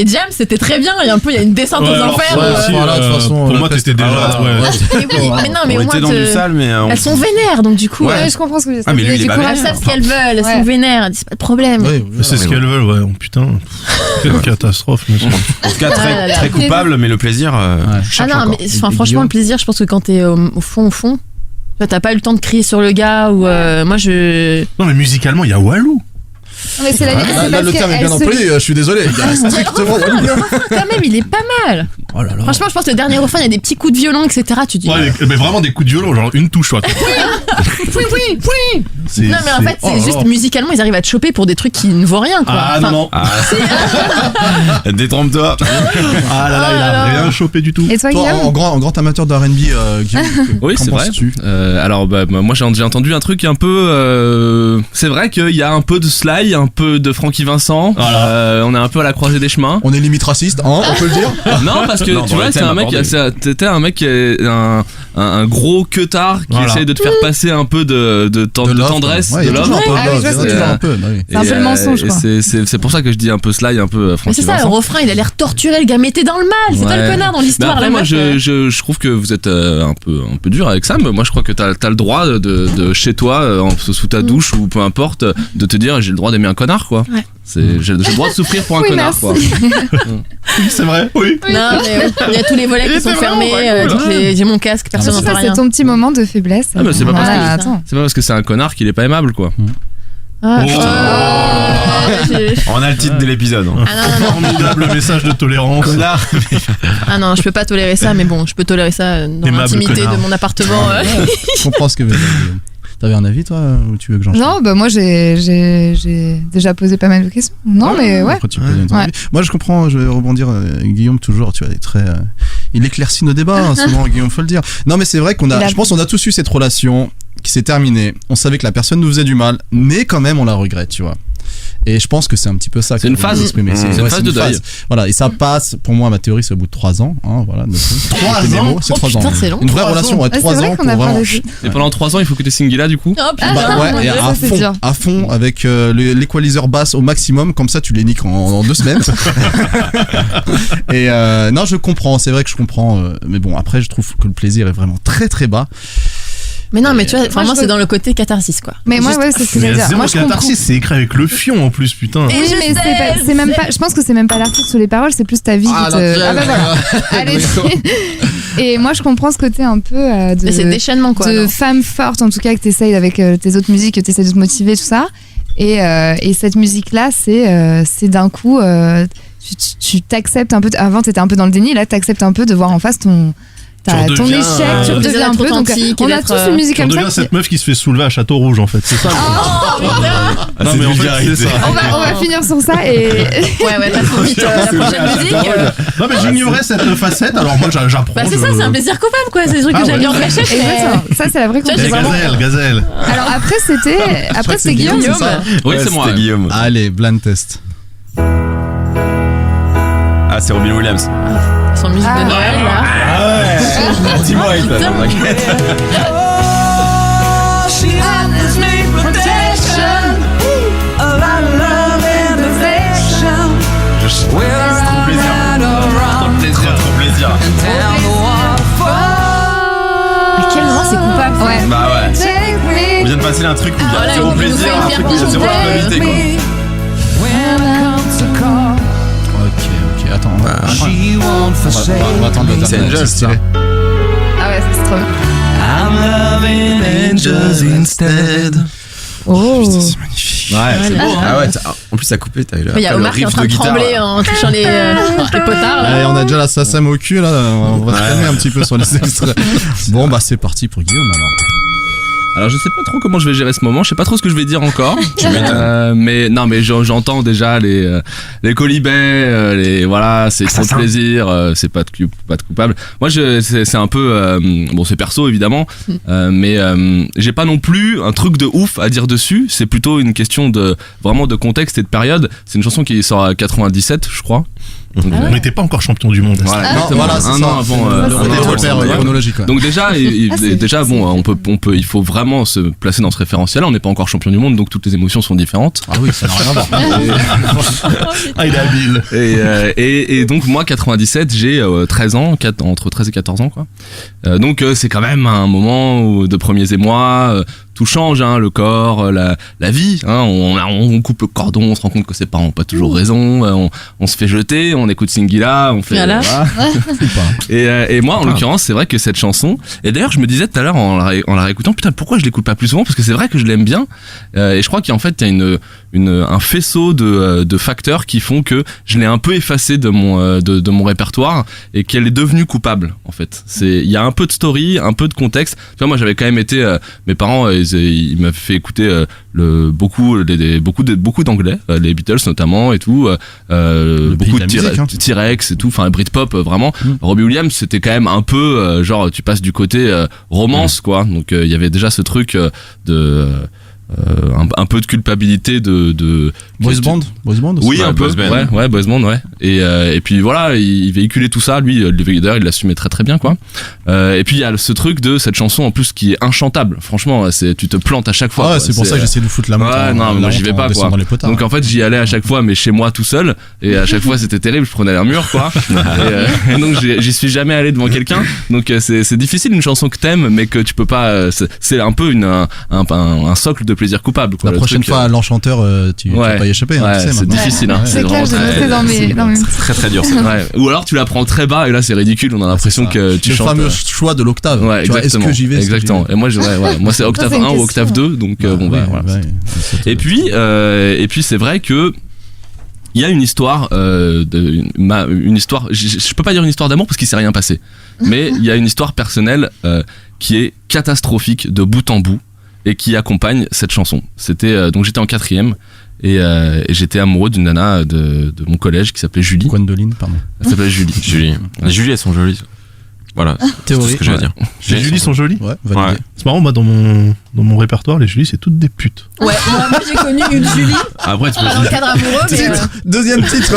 Jam c'était très bien il y a une descente aux enfers. Voilà, de toute façon, pour moi t'étais déjà mais non mais au moins dans du sale mais elles sont vénères donc du coup je comprends ce que vous dites. Mais lui, du coup elles savent ce qu'elles veulent elles sont vénères elles disent pas de problème. C'est ce qu'elles veulent oh putain quelle catastrophe. En tout cas très coupable mais le plaisir non mais franchement le plaisir je pense que quand t'es au fond t'as pas eu le temps de crier sur le gars ou moi je. Non mais musicalement il y a Walou. Mais c'est là le terme est bien employé, je suis désolé. Il y a strictement Walou. Le refrain quand même il est pas mal. Oh là là. Franchement je pense que le dernier refrain il y a des petits coups de violon etc. Tu dis. Ouais mais vraiment des coups de violon genre une touche toi. Oui. Non mais en fait c'est juste musicalement ils arrivent à te choper pour des trucs qui ne vaut rien quoi. Ah non. Détrompe-toi. Ah là il a rien chopé du tout. Et toi Guillaume en grand amateur de R&B Guillaume. Oui c'est vrai. Alors moi j'ai entendu un truc un peu c'est vrai qu'il y a un peu de Sly, un peu de Francky Vincent. On est un peu à la croisée des chemins. On est limite raciste on peut le dire. Non parce que tu vois t'étais un mec qui est un gros queutard qui essaye de te faire passer un peu de tendresse de l'homme. C'est un peu le mensonge quoi. C'est pour ça que je dis un peu Sly, un peu Francky Vincent. Mais c'est ça le refrain il a l'air torturé le gars mettez dans le mal c'est toi le connard dans l'histoire. Après moi je trouve que vous êtes un peu dur avec ça mais moi je crois que t'as le droit de chez toi sous ta douche ou peu importe de te dire j'ai le droit d'aimer un connard quoi. J'ai le droit de souffrir pour un connard quoi. C'est vrai. Oui. Non mais il y a tous les volets qui sont fermés j'ai mon casque personne n'entend rien. C'est ton petit moment de faiblesse. Mais c'est pas parce que c'est un connard qu'il est pas aimable quoi. On a le titre de l'épisode. Formidable message de tolérance. Ah non, je peux pas tolérer ça, mais bon, je peux tolérer ça dans l'intimité de mon appartement. Je comprends ce que vous avez dit. T'avais un avis toi ou tu veux que j'en change? Non, bah moi j'ai déjà posé pas mal de questions. Non mais ouais. Moi je comprends, je vais rebondir. Guillaume toujours, tu vois, il éclaircit nos débats souvent. Guillaume, faut le dire. Non mais c'est vrai je pense qu'on a tous eu cette relation qui s'est terminée. On savait que la personne nous faisait du mal, mais quand même on la regrette, tu vois. Et je pense que c'est un petit peu ça. C'est une phase. C'est une phase de deuil. Voilà, et ça passe, pour moi, ma théorie, c'est au bout de 3 ans. Hein, voilà, 3 ans. C'est 3 ans. Putain, c'est long. Une vraie relation, 3 ans pour vraiment. Et pendant 3 ans, il faut que tu Singila du coup. Ouais, et à fond, avec l'équaliseur basse au maximum, comme ça tu les niques en 2 semaines. Et non, je comprends, c'est vrai que je comprends, mais bon, après je trouve que le plaisir est vraiment très très bas. Mais non, mais tu vois, vraiment, c'est dans le côté catharsis, quoi. Mais moi, ouais, c'est ce que j'allais dire. Moi, catharsis, c'est écrit avec le fion en plus, putain. Oui, mais c'est même pas. Je pense que c'est même pas l'artiste ou les paroles, c'est plus ta vie. Ah bah voilà. Allez. Et moi, je comprends ce côté un peu c'est déchaînement, quoi. De femme forte, en tout cas, que t'essayes avec tes autres musiques, que t'essayes de te motiver, tout ça. Et cette musique-là, c'est d'un coup, tu t'acceptes un peu. Avant, t'étais un peu dans le déni. Là, t'acceptes un peu de voir en face ton échec, tu redeviens un peu. Donc, on a tous une musique comme ça. Tu redeviens cette meuf qui se fait soulever à Château Rouge, en fait. C'est ça. Non, mais en fait, c'est ça. On va finir sur ça et. Ouais, pas trop vite. La prochaine musique. Non, mais j'ignorais cette facette, alors moi, j'apprends. Bah, c'est ça, c'est un plaisir coupable, quoi. C'est des trucs que j'avais en cachette. Ça, c'est la vraie conclusion. Gazelle. Alors, après, c'était Guillaume. Oui, c'est moi. C'était Guillaume. Allez, blind test. Ah, c'est Robin Williams. Son musique de Noël, là. Ah ouais. Dis-moi, t'inquiète. Trop plaisir. À quel moment c'est coupable? Ouais. Bah ouais. On vient de passer un truc où il y a zéro plaisir, un truc où il y a zéro culpabilité, quoi. Ok, attends. On va attendre le C'est dernier. Angel, ça. Ah ouais, c'est trop bien. I'm loving angels instead. Oh. C'est magnifique. Ouais, c'est beau. Ah Ouais, en plus, ça a coupé. T'as eu Il y a Omar qui est en train de trembler en touchant les potards. Allez, on a déjà la SACEM au cul, là. On va se calmer un petit peu sur les extraits. Bon, bah, c'est parti pour Guillaume, alors. Alors je sais pas trop comment je vais gérer ce moment, je sais pas trop ce que je vais dire encore. Mais non, mais j'entends déjà les colibets, les voilà, c'est trop de plaisir, c'est pas de coupable. Moi c'est un peu bon, c'est perso évidemment, mais j'ai pas non plus un truc de ouf à dire dessus, c'est plutôt une question de vraiment de contexte et de période. C'est une chanson qui sort à 97, je crois. Donc, on n'était pas encore champion du monde. Voilà, voilà, c'est un ça. an avant le chronologique. Ouais. Donc déjà, bon, on peut, il faut vraiment se placer dans ce référentiel. On n'est pas encore champion du monde, donc toutes les émotions sont différentes. Ah oui, ça n'a rien à voir. Ah, il est habile. Et donc moi, 97, j'ai 13 ans, entre 13 et 14 ans, quoi. Donc c'est quand même un moment de premiers émois. Tout change, hein, le corps, la vie. Hein, on coupe le cordon, on se rend compte que ses parents n'ont pas toujours raison. On se fait jeter, on écoute Singila, on fait. Voilà. Et moi, en l'occurrence, c'est vrai que cette chanson. Et d'ailleurs, je me disais tout à l'heure en la réécoutant, putain, pourquoi je l'écoute pas plus souvent? Parce que c'est vrai que je l'aime bien. Et je crois qu'en fait, il y a un faisceau de facteurs qui font que je l'ai un peu effacée de mon répertoire et qu'elle est devenue coupable. En fait, il y a un peu de story, un peu de contexte. Tu vois, moi, j'avais quand même été, mes parents, ils m'avaient fait écouter beaucoup d'anglais, les Beatles notamment et tout, beaucoup de T-Rex et tout, enfin Britpop vraiment. Robbie Williams, c'était quand même un peu genre tu passes du côté romance quoi. Donc il y avait déjà ce truc de un peu de culpabilité de Boys Band aussi. Oui, un peu. Ouais, Boys Band, ouais. Et puis voilà, il véhiculait tout ça, lui, d'ailleurs, il l'assumait très très bien, quoi. Et puis il y a ce truc de cette chanson en plus qui est inchantable. Franchement, tu te plantes à chaque fois. Ah ouais, c'est pour ça que j'essaie de foutre la main. Ouais, non, moi j'y vais pas, quoi. Donc en fait, j'y allais à chaque fois, mais chez moi tout seul. Et à chaque fois, c'était terrible, je prenais l'air mur, quoi. Et donc j'y suis jamais allé devant quelqu'un. Donc c'est difficile une chanson que t'aimes, mais que tu peux pas. C'est un peu un socle de plaisir coupable, quoi. La prochaine fois à l'enchanteur, tu vas pas y échapper. Ouais, c'est difficile. Hein. C'est clair, j'ai noté dans mes très très dur. Ouais. Ou alors tu la prends très bas et là c'est ridicule. On a l'impression que tu chantes. Le fameux choix de l'octave. Ouais, tu vois, est-ce que j'y vais? Exactement. Et moi, moi c'est octave 1 ou octave 2. Donc bon bah voilà. Et puis c'est vrai que il y a une histoire, une histoire. Je peux pas dire une histoire d'amour parce qu'il s'est rien passé. Mais il y a une histoire personnelle qui est catastrophique de bout en bout et qui accompagne cette chanson. C'était donc j'étais en 4e et j'étais amoureux d'une nana de mon collège qui s'appelait Julie. Gwendoline, pardon. Elle s'appelait Julie. Julie, elles sont jolies. Voilà, Théorie. c'est ce que j'allais dire. Les Julie sont jolies. Ouais, validé. C'est marrant, moi dans mon répertoire, les Julie c'est toutes des putes. Ouais, moi j'ai connu une Julie Après, tu peux dans le cadre amoureux, mais. Deuxième titre.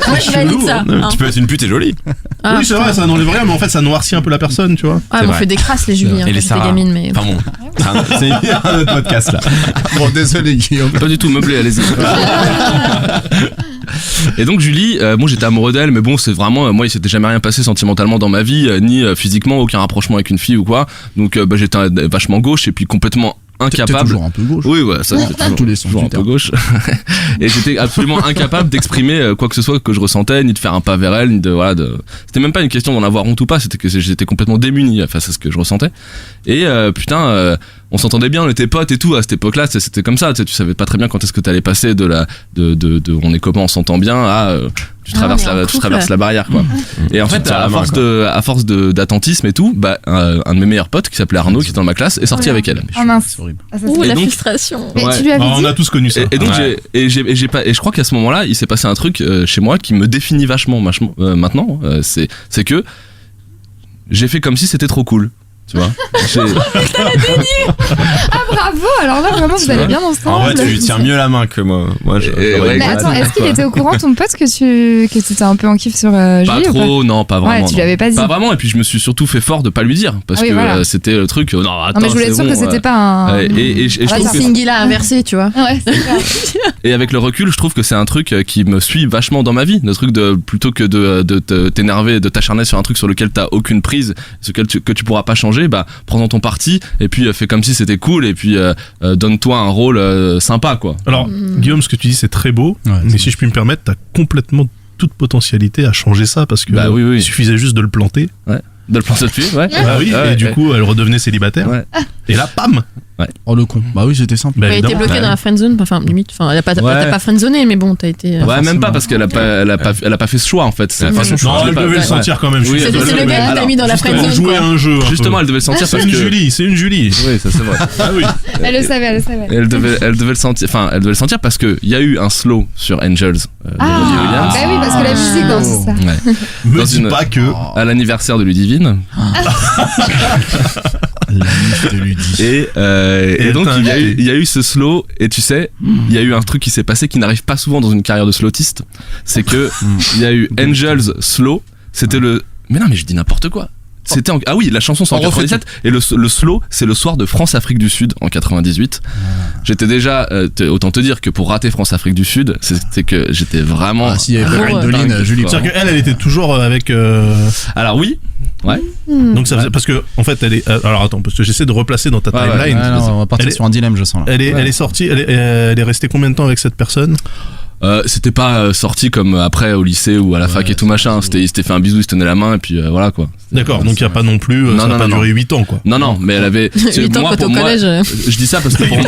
Moi je valide ça. hein. Tu peux être une pute et jolie. Ah, oui, c'est vrai, ça n'enlève rien, mais en fait ça noircit un peu la personne, tu vois. Ah, on fait des crasses les Julie, hein, Et les quand j'étais Sarah. gamine, mais. Enfin bon, c'est un autre podcast là. Bon, désolé Guillaume. Pas du tout meublé, allez-y. Et donc Julie, moi j'étais amoureux d'elle, mais bon c'est vraiment, moi il s'était jamais rien passé sentimentalement dans ma vie, ni physiquement, aucun rapprochement avec une fille ou quoi. Donc j'étais vachement gauche et puis complètement incapable. T'es toujours un peu gauche. Oui, ouais, ça c'est Tous les sens toujours du un peu terme. gauche. Et j'étais absolument incapable d'exprimer quoi que ce soit que je ressentais, ni de faire un pas vers elle, ni de voilà. C'était même pas une question d'en avoir honte ou pas, c'était que j'étais complètement démuni face à ce que je ressentais. Et on s'entendait bien, on était potes et tout à cette époque-là, c'était comme ça, tu savais pas très bien quand est-ce que t'allais passer de on est copains, on s'entend bien à tu traverses la barrière quoi. Et en fait à force d'attentisme et tout, un de mes meilleurs potes qui s'appelait Arnaud qui était dans ma classe est sorti avec elle. Oh mince. C'est horrible. Ah, ça, Ouh, c'est- la donc- frustration. Mais Ouais. tu lui avais On dit a tous connu ça. Et donc Ouais. je crois qu'à ce moment-là, il s'est passé un truc chez moi qui me définit vachement maintenant. C'est que j'ai fait comme si c'était trop cool. Tu vois. Ah bravo, alors là vraiment vous allez bien ensemble. En vrai, tu lui tiens mieux la main que moi. Moi, Mais attends, est-ce qu'il était au courant ton pote que tu étais un peu en kiff sur Pas Julie ou trop, non, pas vraiment. Ouais, tu lui non. avais pas dit. Pas vraiment, et puis je me suis surtout fait fort de pas lui dire parce Oui, que voilà. c'était le truc. Non, attends, Non mais je voulais être c'est sûre bon, que c'était pas un. et je Ah, trouve d'accord. que Singila inversé, tu vois. Ouais, c'est clair. et avec le recul, je trouve que c'est un truc qui me suit vachement dans ma vie. Le truc de plutôt que de t'énerver, de t'acharner sur un truc sur lequel t'as aucune prise, que tu pourras pas changer, prends dans ton parti et puis fais comme si c'était cool et puis donne-toi un rôle sympa quoi. Alors, Guillaume, ce que tu dis, c'est très beau, Ouais, mais c'est si je puis me permettre, t'as complètement toute potentialité à changer ça parce que Oui. il suffisait juste de le planter. De le planter dessus, ouais. Ah oui, Ouais, et du ouais. coup, elle redevenait célibataire. Ouais. Et là, pam. Oh le con. Bah oui, c'était simple. Bah, Elle a été évidemment. bloquée dans la friendzone, enfin limite, enfin t'as pas friendzoné, mais bon, t'as été. Ouais, même pas parce qu'elle a pas fait ce choix en fait. C'est pas son choix. Non, Je l'ai elle pas- devait le ouais. sentir quand même. je suis Oui, C'est désolé, le mais gars qui t'a alors, mis dans la justement, friendzone. jouer à quoi. un jeu. un Justement, peu. elle devait le sentir C'est parce une que. Julie, c'est une Julie. Oui, ça c'est vrai. Ah oui. Elle le savait, elle le savait. Elle devait le sentir. Enfin, elle devait le sentir parce que il y a eu un slow sur Angels de Ah, Robbie Williams. bah oui, parce que la musique dans tout ça. Ouais. Me Dans dis une- pas que. À l'anniversaire de Ludivine. La niche de Ludie. Et donc t'a il y a eu ce slow et tu sais, il y a eu un truc qui s'est passé qui n'arrive pas souvent dans une carrière de slowtiste, c'est que il y a eu Angels slow, c'était le mais non mais je dis n'importe quoi. C'était ah oui, la chanson c'est en On refait 97 et le slow c'est le soir de France-Afrique du Sud en 98. J'étais déjà autant te dire que pour rater France-Afrique du Sud, c'était que j'étais vraiment Ah, s'il y avait pas gros, Gwendoline, dingue, Julie. quoi. C'est-à-dire qu'elle, elle était toujours avec. Alors oui. Ouais. Donc ça faisait parce que en fait, elle est. Alors attends, parce que j'essaie de replacer dans ta Ouais, ouais. timeline. Ouais, non, on va partir Elle est- sur un dilemme, je sens là. Elle est sortie. Elle est restée combien de temps avec cette personne? C'était pas sorti comme après au lycée ou à la fac et tout machin. Il s'était fait un bisou, il se tenait la main et puis voilà quoi. D'accord, donc il n'y a pas non plus. Non, ça a non, pas non, duré 8 ans quoi. Non, non, mais elle avait. 8 ans moi, quand t'es pour au moi, collège. je dis ça parce que pour moi,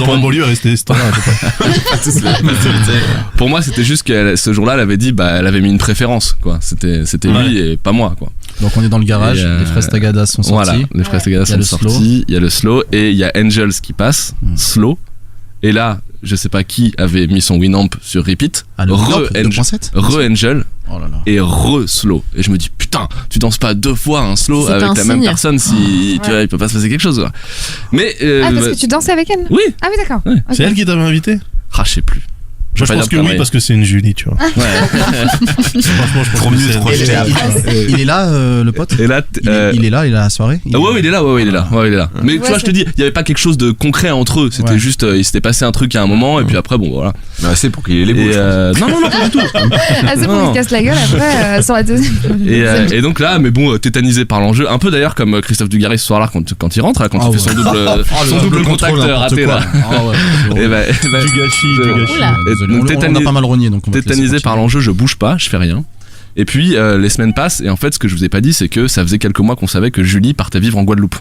Dans la banlieue, elle restait là à peu près. pour moi, c'était juste que ce jour-là, elle avait dit, elle avait mis une préférence, quoi. C'était Ouais. lui et pas moi, quoi. Donc on est dans le garage, Et, les fraises Tagada sont sorties. Voilà, les fraises Tagada Il y a sont le sorties, il y a le slow et il y a Angels qui passe, slow. Et là, je sais pas qui avait mis son Winamp sur repeat. Ah, le Winamp, Angel, 2.7 Angel Oh là là. et slow. Et je me dis putain, tu danses pas deux fois un slow C'était avec un la même signe. personne si tu vois, il peut pas se passer quelque chose. Quoi. Mais Ah, parce que tu dansais avec elle? oui, Ah oui, d'accord. Ouais. Ok. C'est elle qui t'avait invité? je sais plus. Moi, je vais pense pas que dire de oui, parce que c'est une Julie, tu vois. conneries. Ouais. Franchement, je pense que c'est Il est là, il est là, le pote. Et là, Il est là, il est à la soirée. Ah ouais, il est là, il est là. Ouais, il est là. Mais tu Ouais, vois, je te dis, il y avait pas quelque chose de concret entre eux. C'était Ouais. juste, il s'était passé un truc à un moment, et puis après, bon, voilà. Bah, c'est pour qu'il ait les Et, bouches. non, pas du tout. Ah, c'est pour Non. qu'il se casse la gueule après sur la deuxième. Et donc là, mais bon, tétanisé par l'enjeu, un peu d'ailleurs comme Christophe Dugarry ce soir-là quand il rentre, là, quand Ah il fait ouais. son double contact raté là. Ah ouais. Et bah, du gâchis, du gâchis. Oula. Et Désolé, donc, on a pas mal rogné, donc on va te laisser tétanisé par continuer. l'enjeu, je bouge pas, je fais rien. Et puis les semaines passent et en fait ce que je vous ai pas dit c'est que ça faisait quelques mois qu'on savait que Julie partait vivre en Guadeloupe.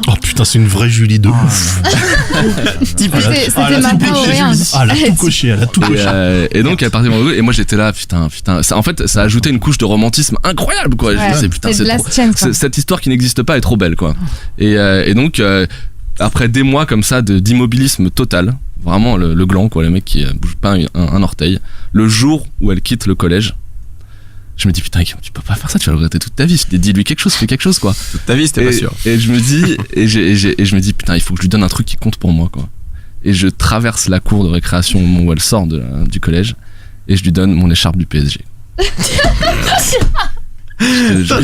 Oh putain, c'est une vraie Julie de ouf. C'était elle a tout maintenant ou coché, rien. Ah, elle a tout coché, elle a tout coché. Et donc elle partait en Guadeloupe et moi j'étais là putain ça, en fait ça a ajouté une couche de romantisme incroyable quoi. Je Ouais. disais, putain, C'est de c'est Last trop- Chance, quoi. cette histoire qui n'existe pas est trop belle quoi. Et donc après des mois comme ça d'immobilisme total, vraiment le gland quoi, le mec qui bouge pas un orteil, le jour où elle quitte le collège, Je me dis putain, tu peux pas faire ça, tu vas le regretter toute ta vie. Dis-lui quelque chose, fais quelque chose quoi. Toute ta vie, c'était pas sûr. Et je me dis, je me dis putain, il faut que je lui donne un truc qui compte pour moi quoi. Et je traverse la cour de récréation au moment où elle sort du collège et je lui donne mon écharpe du PSG. J'ai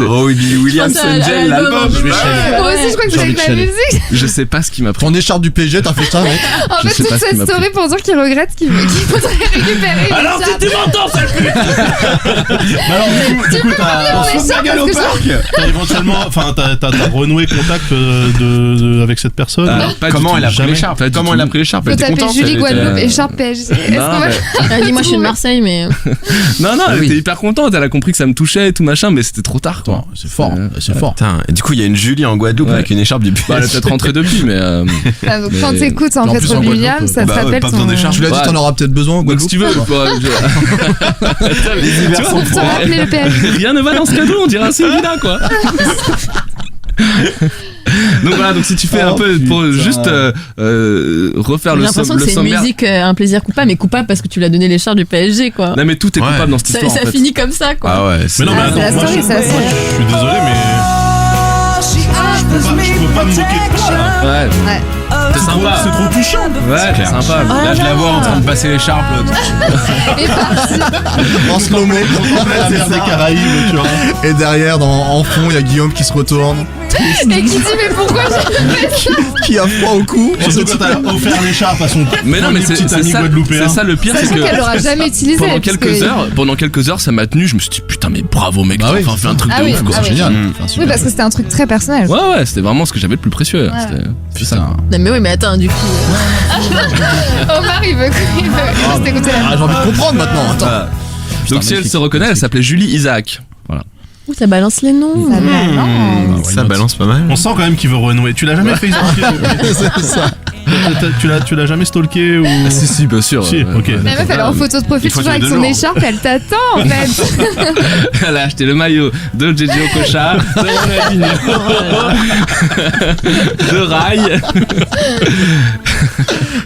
Robbie Williams Angel, l'album. Moi aussi, je crois que vous avez la musique. Je sais pas ce qui m'a pris. Ton écharpe du PSG, t'as fait ça, mec. En fait, toute cette story pour dire qu'il regrette qu'il faudrait récupérer. Alors, si tu m'entends, sale pute. Alors, du coup, t'as éventuellement, enfin, t'as renoué contact avec cette personne. Comment elle a pris l'écharpe? Comment elle a pris l'écharpe? Faut taper Julie Guadeloupe, écharpe PSG. Elle dit, moi, je suis de Marseille, mais. Non, elle était hyper contente. Elle a compris que ça me touchait. Tout machin, mais c'était trop tard quoi. C'est fort, c'est fort. Putain, et du coup il y a une Julie en Guadeloupe avec une écharpe du PSG. Elle est peut-être rentrée depuis, mais quand t'écoutes en fait Robbie Williams, ça te rappelle pas besoin d'écharpe. Tu l'as dit, t'en auras peut-être besoin en Guadeloupe. Si tu veux. Les hivers sont froids. Rien ne va dans ce cadeau, on dirait un Sylvina quoi. Donc voilà, donc si tu fais un peu pour juste refaire le sommaire. J'ai l'impression que c'est une musique, un plaisir coupable, mais coupable parce que tu l'as donné l'écharpe du PSG quoi. Non mais tout est coupable dans cette histoire. Ça finit comme ça quoi. Ah ouais. Mais non, mais attends, moi je suis désolé, mais je peux pas me moquer de toi là. Ouais. C'est sympa. C'est trop touchant. Ouais, c'est sympa. Là je la vois en train de passer l'écharpe. Et parti. En slow-mo, La mer des Caraïbes, tu vois. et derrière, en fond, il y a Guillaume qui se retourne, Et qui dit mais pourquoi j'ai fait ça? qui a froid au cou. Surtout quand t'as offert l'écharpe à son Mais non, mais c'est ça le pire, c'est Sachant qu'elle l'aura jamais utilisé. pendant quelques heures, ça m'a tenu. Je me suis dit putain, mais bravo mec, t'as enfin fait un truc de ouf quoi. C'est génial. Oui, parce que c'était un truc très personnel. Ouais, c'était vraiment ce que j'avais le plus précieux. C'est ça. Non, mais oui, mais attends, du coup. Omar, il veut juste écouter la Ah, j'ai envie de comprendre maintenant. Attends. Donc si elle se reconnaît, elle s'appelait Julie Isaac. Voilà. Ouh, ça balance les noms. Ça balance pas mal. On sent quand même qu'il veut renouer. Tu l'as jamais fait C'est ça. Tu l'as jamais stalké ou Si, bien sûr. Si, ok. La meuf, elle est en photo de profil toujours avec son écharpe, elle t'attend en fait. Elle a acheté le maillot de Jeji Okocha, de Ronaldinho, de Rai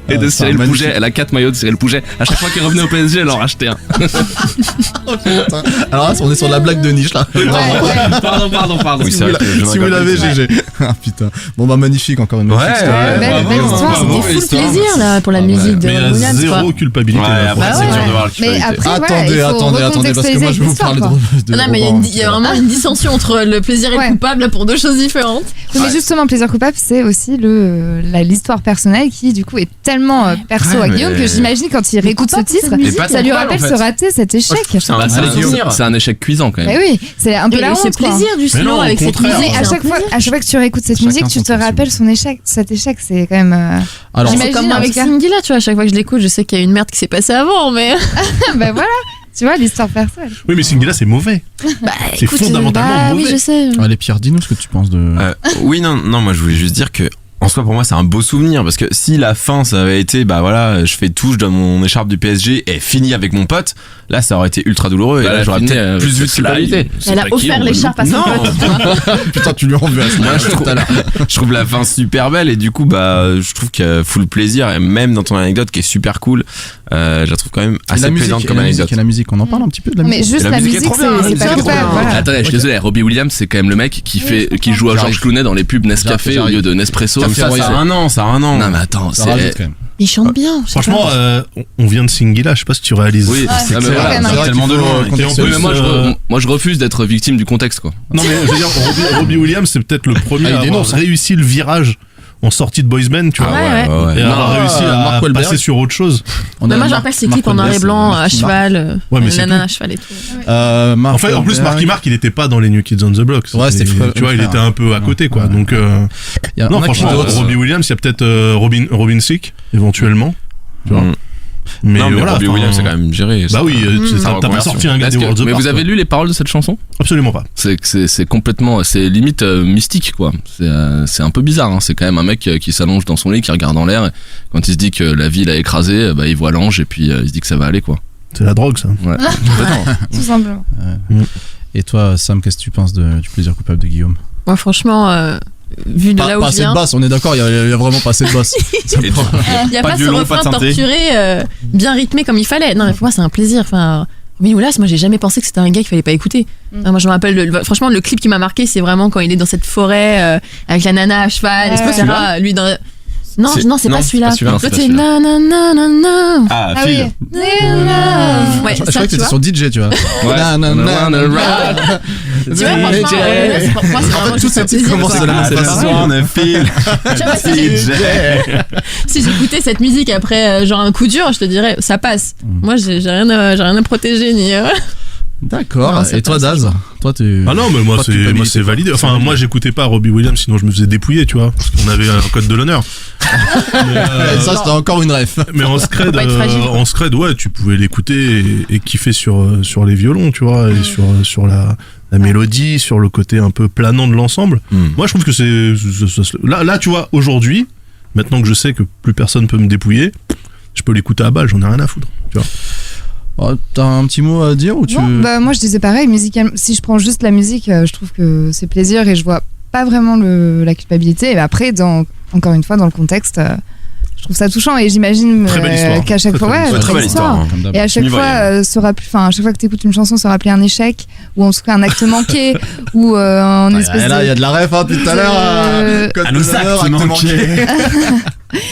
et de Cyril Pouget. Elle a 4 maillots de Cyril Pouget. À chaque fois qu'il revenait au PSG, elle en rachetait un. Alors là, on est sur la blague de niche là. Pardon. Oui, Si vous l'avez, GG. Ah putain. Bon bah magnifique encore une fois. Belle histoire. C'était full plaisir là pour la musique de Mais il y a Williams. zéro culpabilité. Après c'est dur de voir la Mais culpabilité. après, Attendez, parce que moi je vais vous parler de. Non, mais il y a vraiment une dissension entre le plaisir et le coupable là, pour deux choses différentes. Mais justement, plaisir coupable, c'est aussi l'histoire personnelle qui du coup est tellement perso à Guillaume que j'imagine quand il réécoute ce titre, ça lui rappelle ce raté, cet échec. C'est un échec cuisant quand même. Mais oui, c'est un peu la honte. C'est plaisir du slow avec cette musique. Mais à chaque fois que tu réécoutes cette musique, tu te rappelles cet échec, c'est quand même. Alors, c'est comme avec Cindy là, tu vois, à chaque fois que je l'écoute, je sais qu'il y a une merde qui s'est passée avant, mais. Bah voilà, tu vois l'histoire personnelle. Oui, mais Singila c'est mauvais. C'est fondamentalement mauvais. Oui, je sais. Allez Pierre, dis-nous ce que tu penses de. Oui, non, moi je voulais juste dire que en soi pour moi c'est un beau souvenir parce que si la fin ça avait été bah voilà je fais tout, je donne mon écharpe du PSG et fini avec mon pote, là ça aurait été ultra douloureux et là j'aurais peut-être plus vu de culpabilité. Elle a offert l'écharpe à son pote. Putain, tu lui en veux à ce moment je trouve la fin super belle et du coup bah je trouve qu'il y a full plaisir et même dans ton anecdote qui est super cool, je la trouve quand même assez plaisante comme anecdote. Et la musique, on en parle un petit peu de la musique. Mais juste la musique, c'est pas coupable. Attendez, je suis désolé, Robbie Williams c'est quand même le mec qui joue à Georges Clooney dans les pubs Nescafé au lieu de Nespresso. Ça a un an. Non mais attends, c'est. Il chante bien. Franchement, on vient de Singila, je sais pas si tu réalises. Oui, c'est tellement de loin. Moi je refuse d'être victime du contexte quoi. Non mais je veux dire, Robbie Williams c'est peut-être le premier à avoir réussi le virage en sortie de boys band, tu vois. Et on a réussi à passer sur autre chose. Moi je rappelle ces clips en noir et blanc à cheval, nana à cheval et tout. En fait, en plus Marky Mark il était pas dans les New Kids on the Block. Ouais, c'était tu vois, il était un peu à côté quoi. Donc non, franchement Robbie Williams, il y a peut-être Robin Thicke éventuellement, tu vois. Mais voilà, Robbie Williams c'est quand même géré. Bah oui, t'as pas sorti un gars des Worlds Apart. Mais vous avez lu les paroles de cette chanson? Absolument pas. C'est complètement, c'est limite mystique quoi. C'est un peu bizarre. Hein. C'est quand même un mec qui s'allonge dans son lit, qui regarde en l'air. Et quand il se dit que la vie l'a écrasé, bah il voit l'ange et puis il se dit que ça va aller quoi. C'est la drogue ça. Ouais. Tout simplement. Et toi, Sam, qu'est-ce que tu penses du plaisir coupable de Guillaume? Moi, franchement. Vu de là où je viens. Pas assez de basse, on est d'accord, il y a vraiment pas assez de basse. Il n'y a pas ce refrain torturé, bien rythmé comme il fallait. Non, mais pour moi, c'est un plaisir. Enfin, Robbie Williams, moi j'ai jamais pensé que c'était un gars qu'il fallait pas écouter. Moi je me rappelle, franchement le clip qui m'a marqué, c'est vraiment quand il est dans cette forêt avec la nana à cheval, etc. Lui dans... Non, c'est pas celui-là. L'autre c'est na na na na na. Ah, Phil. Oui. Ouais, je croyais que t'étais sur DJ, tu vois. Ouais. Tu vois, franchement, En fait, tout ce titre commence de la même façon. Phil. Si j'écoutais cette musique après genre un coup dur, je te dirais ça passe. Moi j'ai rien à protéger ni. D'accord. Non, Et toi, Daz, toi tu. Ah non, mais moi c'est validé. Enfin, moi j'écoutais pas Robbie Williams, sinon je me faisais dépouiller, tu vois, parce qu'on avait un code de l'honneur. Ça c'était encore une ref. Mais en scred, ouais, tu pouvais l'écouter et kiffer sur les violons, tu vois, et sur la mélodie, sur le côté un peu planant de l'ensemble. Moi je trouve que c'est là tu vois, aujourd'hui, maintenant que je sais que plus personne peut me dépouiller, je peux l'écouter à balle, j'en ai rien à foutre, tu vois. Oh, t'as un petit mot à dire ou tu... Non, moi je disais pareil, musicalement, si je prends juste la musique, je trouve que c'est plaisir et je vois pas vraiment la culpabilité. Et après, encore une fois, dans le contexte, je trouve ça touchant et j'imagine qu'à chaque fois, très belle histoire. Et à chaque fois, à chaque fois que t'écoutes une chanson, ça rappelle un échec ou en tout cas un acte manqué ou en espèce de... Là, il y a de la ref depuis tout à l'heure. À nos actes manqués.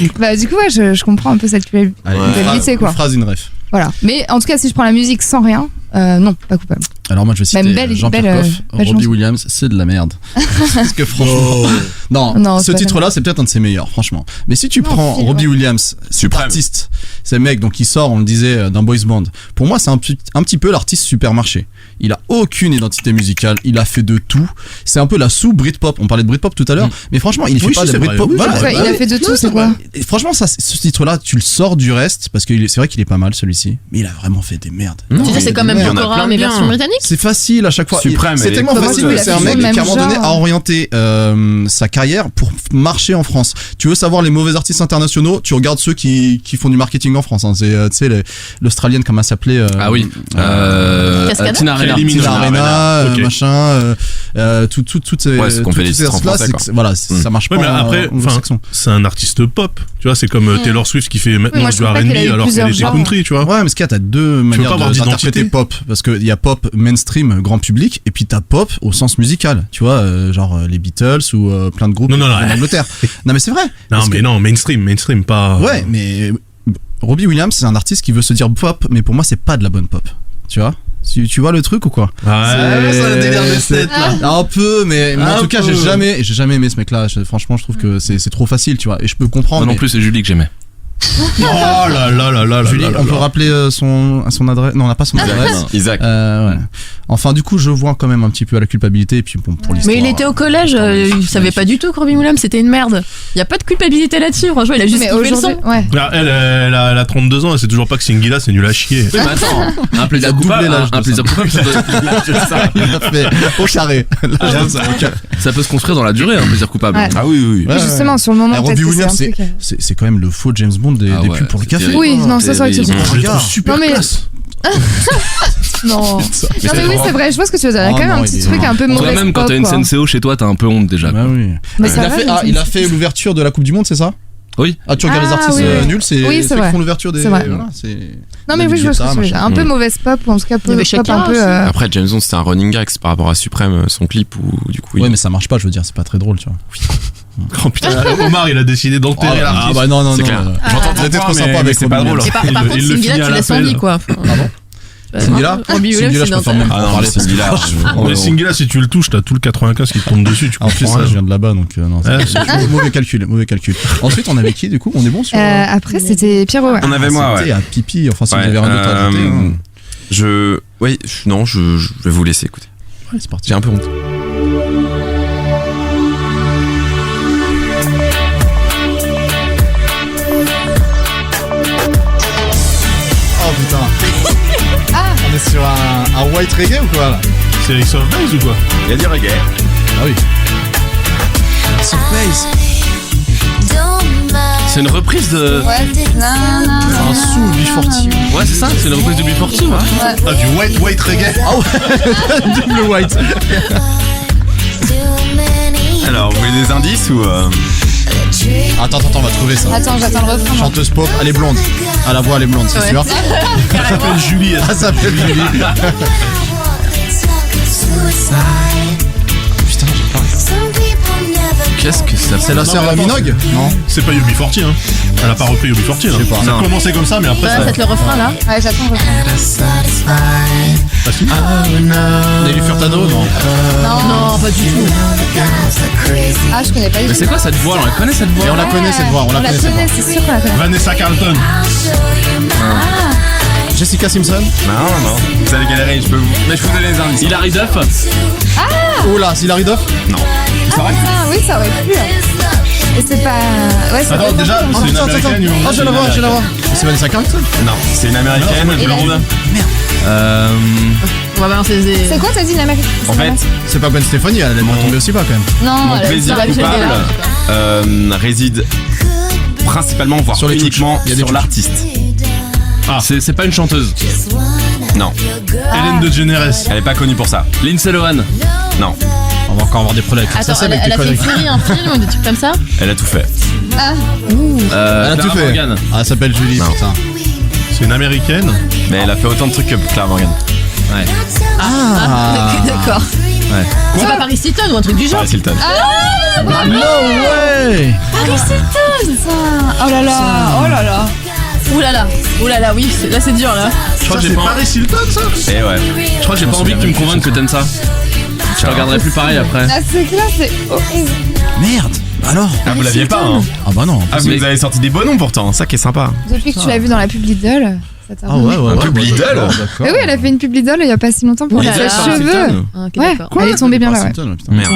Du coup, ouais, je comprends un peu cette culpabilité, quoi. Une phrase, une ref. Voilà. Mais en tout cas, si je prends la musique sans rien, non, pas coupable. Alors moi je vais citer Jean-Pierre Coff, Robbie Williams, c'est de la merde. Parce que franchement, non, ce titre-là c'est peut-être un de ses meilleurs, franchement. Mais si tu prends Robbie Williams, super artiste, c'est le mec donc il sort, on le disait, d'un boys band. Pour moi c'est un petit peu l'artiste supermarché. Il a aucune identité musicale, il a fait de tout. C'est un peu la sous-Britpop. On parlait de Britpop tout à l'heure, mais franchement il fait pas de Britpop. Il a fait de tout, c'est quoi? Franchement ce titre-là, tu le sors du reste parce que c'est vrai qu'il est pas mal celui-ci, mais il a vraiment fait des merdes. C'est quand même Pokora mais version britannique. C'est facile à chaque fois. C'est tellement Bah, facile. C'est un mec qui à un moment donné a orienté sa carrière pour marcher en France. Tu veux savoir les mauvais artistes internationaux, tu regardes ceux qui font du marketing en France. Hein. C'est tu sais l'Australienne comment elle s'appelait Ah oui. Tina Arena, machin. Toutes ces là, voilà, ça marche pas. Mais après, c'est un artiste pop. Tu vois, c'est comme Taylor Swift qui fait maintenant du R&B alors qu'elle était country, tu vois. Ouais, mais ce qu'il y a, t'as deux manières d'interpréter pop, parce que il y a pop mainstream grand public et puis t'as pop au sens musical, tu vois, genre les Beatles ou plein de groupes en Angleterre. Non mais c'est vrai. Non, mainstream pas. Ouais, mais Robbie Williams c'est un artiste qui veut se dire pop, mais pour moi c'est pas de la bonne pop, tu vois. Tu vois le truc ou quoi? Ouais, c'est le délire des sets là. Un peu, mais en tout cas j'ai jamais aimé ce mec là. Franchement je trouve que c'est trop facile, tu vois, et je peux comprendre. Moi non plus, c'est Julie que j'aimais. Oh là là. Julie, on peut rappeler son adresse? Non, on n'a pas son adresse. Isaac. Ouais. Enfin, du coup, je vois quand même un petit peu la culpabilité et puis bon, pour l'histoire. Mais il était au collège, il savait pas du tout que Robbie Williams c'était une merde. Il y a pas de culpabilité là-dessus, franchement, il a juste kiffé le son. Ouais. Elle a 32 ans, elle sait toujours pas que Singila c'est nul à chier. Oui, mais attends, un plaisir coupable, il a fait au carré. Ça peut se construire dans la durée, un plaisir coupable. Ah oui. Justement, sur le moment, Robbie Williams, c'est quand même le faux James Bond des pubs pour le café. Oui, non, ça c'est vrai que c'est super classe. Non, mais oui, c'est vrai, je vois ce que tu veux dire. Il y a quand même un petit truc un peu mauvais. Toi-même, quand t'as une Senseo chez toi, t'as un peu honte déjà. Bah oui. Il a fait l'ouverture de la Coupe du Monde, c'est ça? Oui. Ah, tu regardes les artistes nuls, c'est oui, c'est vrai. Qui font l'ouverture des. C'est vrai. Non, mais oui, je vois ce que tu veux dire. Un peu mauvaise pop, ou en tout cas pop un peu. Après, James Bond, c'était un running gag par rapport à Suprême, son clip, où du coup. Ouais, mais ça marche pas, je veux dire, c'est pas très drôle, tu vois. Oh putain, Omar il a décidé d'enterrer l'artiste. Ah bah non, c'est clair. J'entends être trop sympa avec c'est pas drôle. Et par contre, Singila, tu laisses en vie, quoi. Singila, je préfère même pas parler Singila. Mais Singila, si tu le touches, t'as tout le 95 qui te tombe dessus. En plus, je viens de là-bas, donc non. Mauvais calcul. Ensuite, on avait qui du coup? On est bon sur. Après, c'était Pierrot. On avait moi, ouais. C'était à Pipi. Enfin, si vous avez rien d'autre à ajouter. Je vais vous laisser écouter. Ouais, c'est parti. J'ai un peu honte. Oh putain. On est sur un white reggae ou quoi là? C'est Ace of Base ou quoi? Il y a du reggae. Ah oui. Surprise. C'est une reprise de. Ouais, un sous B40. Ouais, c'est ça, c'est une reprise de B40. Ouais. Ah, du white reggae. Ah ouais. Double white. Alors, vous voulez des indices ou Attends, on va trouver ça. Attends, j'attends le refrain. Chanteuse pop, elle est blonde. À la voix, elle est blonde, c'est sûr. Elle s'appelle Julie. Elle s'appelle Julie. Putain, j'ai pas. Qu'est-ce que ça C'est la sœur Minogue? Non. C'est pas UB40, hein. Elle a pas repris UB40. Je sais pas. Ça a commencé comme ça, mais après ça. C'est le refrain là. Ouais, j'attends le refrain. Nelly Furtado? Non. Non, pas du tout. Ah, je connais pas du tout. Mais c'est quoi cette voix? On la connaît cette voix? Mais on la connaît cette voix, On la connaît, c'est sûr qu'on la connaît. Vanessa Carlton. Jessica Simpson? Non. Vous allez galérer, je peux vous. Mais je vous donne les indices. Hilary Duff? Oh là, c'est Hilary Duff? Non. Ah, oui, ça aurait pu. Et c'est pas. Ouais, c'est Attends, déjà, c'est une américaine. Ah, je la vois. C'est Vanessa Carlton? Non, c'est une américaine. Blonde. On va balancer des. C'est quoi, t'as dit, l'américaine? En fait, C'est pas Gwen Stefani, elle est tombée aussi pas quand même. Non, mon plaisir coupable réside principalement, voire Sur les uniquement touches. Il y a des sur touches. l'artiste. Ah, c'est pas une chanteuse. Non, Hélène DeGeneres. elle est pas connue pour ça. Lindsay Lohan? Non, On va encore avoir des problèmes avec ça. Attends, C'est avec elle tes a fait une conneries. série, un film ou des trucs comme ça? elle a tout fait. Elle a tout Clara fait. Morgan. Ah, elle s'appelle Julie, Non. putain. C'est une américaine. Mais elle a fait autant de trucs que Clara Morgan. Ouais. D'accord. Ouais. C'est pas Paris Hilton ou un truc du genre? Paris Hilton. No way! Paris Hilton! Putain. Oh là là. Ouh là là, oui, là c'est dur là. Je crois que C'est j'ai pas. Paris Hilton, ça. Et ouais. Je crois que j'ai pas envie que tu me convainques que t'aimes ça. Je regarderai plus pareil après. Ah, c'est clair, c'est horrible. Merde! Alors? Ah, vous l'aviez pas, hein? Ah bah non. Ah, vous nous avez sorti des bons noms pourtant, ça qui est sympa. Depuis que tu l'as vu dans la pub Lidl, ça t'a Ah ouais. Un pub Lidl? D'accord. Mais oui, elle a fait une pub Lidl il y a pas si longtemps pour Lidl, les Paris cheveux. Hilton. Ok, Ouais, d'accord. elle est tombée bien là, ouais. Merde.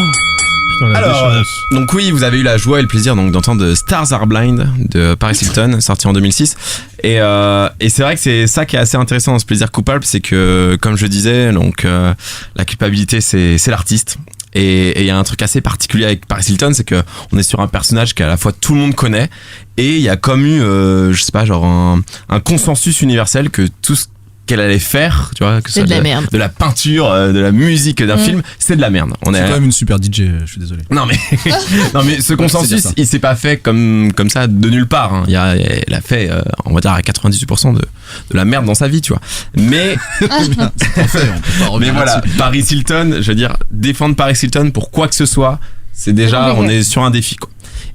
Putain, la Alors, déchéance. donc oui, vous avez eu la joie et le plaisir donc d'entendre Stars Are Blind de Paris Hilton, sorti en 2006. Et c'est vrai que c'est ça qui est assez intéressant dans ce plaisir coupable, c'est que, comme je disais, donc la culpabilité c'est l'artiste. Et il y a un truc assez particulier avec Paris Hilton, c'est que on est sur un personnage qu'à la fois tout le monde connaît, et il y a comme eu, je sais pas, genre un consensus universel que tout ce qu'elle allait faire, tu vois, que ce C'est soit de la merde. de la peinture, de la musique, d'un film, c'est de la merde. On C'est est quand même une super DJ, je suis désolé. non mais ce C'est consensus, ça. il s'est pas fait comme ça de nulle part. Hein. Elle a fait, on va dire à 98% de la merde dans sa vie, tu vois. Mais mais voilà, Paris Hilton, je veux dire, défendre Paris Hilton pour quoi que ce soit, c'est déjà, on est sur un défi, quoi.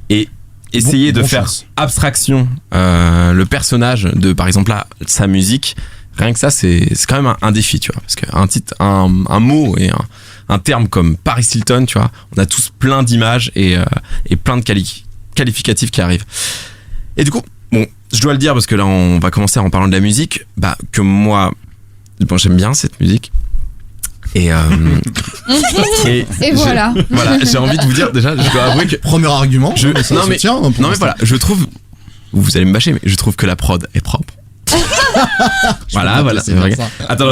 Et essayer de faire abstraction le personnage de, par exemple là, sa musique. Rien que ça, c'est quand même un défi, tu vois, parce qu'un titre, un mot et un terme comme Paris Hilton, tu vois, on a tous plein d'images et plein de qualificatifs qui arrivent. Et du coup, bon, je dois le dire parce que là, on va commencer en parlant de la musique, bah que moi, bon, j'aime bien cette musique. Et voilà. Voilà, j'ai envie de vous dire déjà, je dois avouer que premier argument. non mais voilà, je trouve, vous allez me bâcher, mais je trouve que la prod est propre. Voilà, c'est vrai. Attends.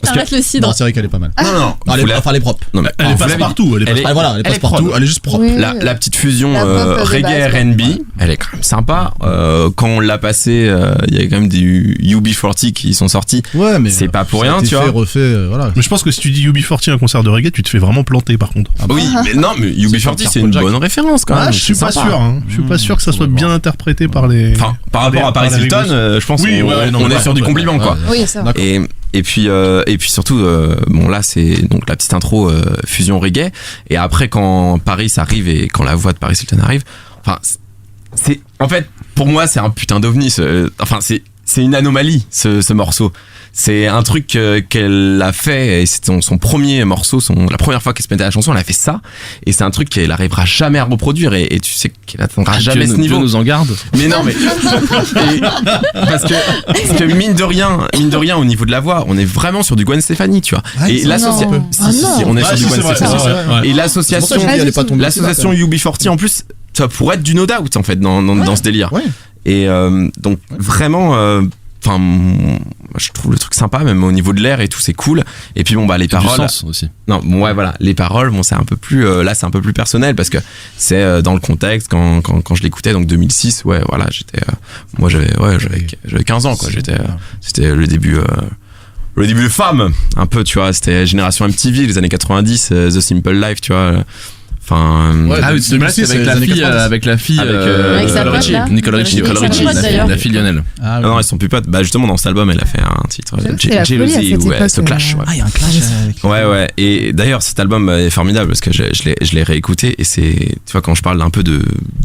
Parce Arrête le cidre. Non, c'est vrai qu'elle est pas mal. Non. Elle est propre. Non, mais Elle est passe partout. Elle est passe partout. Elle est juste propre. Oui. La petite fusion La pop de reggae base, R&B, elle est quand même sympa. Quand on l'a passé, il y a quand même des UB40 qui sont sortis. Ouais, mais c'est pas pour ça a rien, été tu fait, vois. refait, voilà. Mais je pense que si tu dis UB40 un concert de reggae, tu te fais vraiment planter par contre. Oui, mais non, mais UB40 c'est une bonne référence quand même. Ah, je suis c'est pas sympa. sûr. Hein. Je suis pas sûr que ça soit bien interprété par les. Enfin, par rapport à Paris Hilton, je pense Oui, ouais, non, on est ouais, sur du ouais, compliment, quoi. Oui, c'est vrai. Et puis surtout, bon là c'est donc la petite intro fusion reggae. Et après quand Paris arrive et quand la voix de Paris Hilton arrive, enfin c'est en fait pour moi c'est un putain d'ovni. Enfin c'est une anomalie ce morceau. C'est un truc qu'elle a fait et c'est son premier morceau, la première fois qu'elle se mettait à la chanson, elle a fait ça et c'est un truc qu'elle arrivera jamais à reproduire et tu sais qu'elle atteindra jamais ce niveau. Dieu nous en garde. Mais non mais parce que mine de rien au niveau de la voix, on est vraiment sur du Gwen Stefani, tu vois. Ouais, et l'association si, on est sur du Gwen Stefani. Et l'association UB40 en plus, ça pourrait être du No Doubt en fait dans ce délire. Ouais. Et donc vraiment enfin je trouve le truc sympa même au niveau de l'air et tout, c'est cool. Et puis bon bah les paroles du sens aussi. Non, bon ouais voilà, les paroles bon c'est un peu plus là c'est un peu plus personnel parce que c'est dans le contexte quand je l'écoutais donc 2006, ouais voilà, j'étais moi j'avais 15 ans quoi, c'était le début de Femme un peu, tu vois, c'était génération MTV les années 90, The Simple Life, tu vois. Enfin, ah oui, c'est avec la fille avec sa pote, là. Nicole Richie, la fille Lionel. Ah non, ils sont plus potes. Bah justement dans cet album, elle a fait un titre Jealousy, ouais, ce clash. Ah, il y a un clash. Ouais. Et d'ailleurs, cet album est formidable parce que je l'ai réécouté et c'est, tu vois, quand je parle un peu de.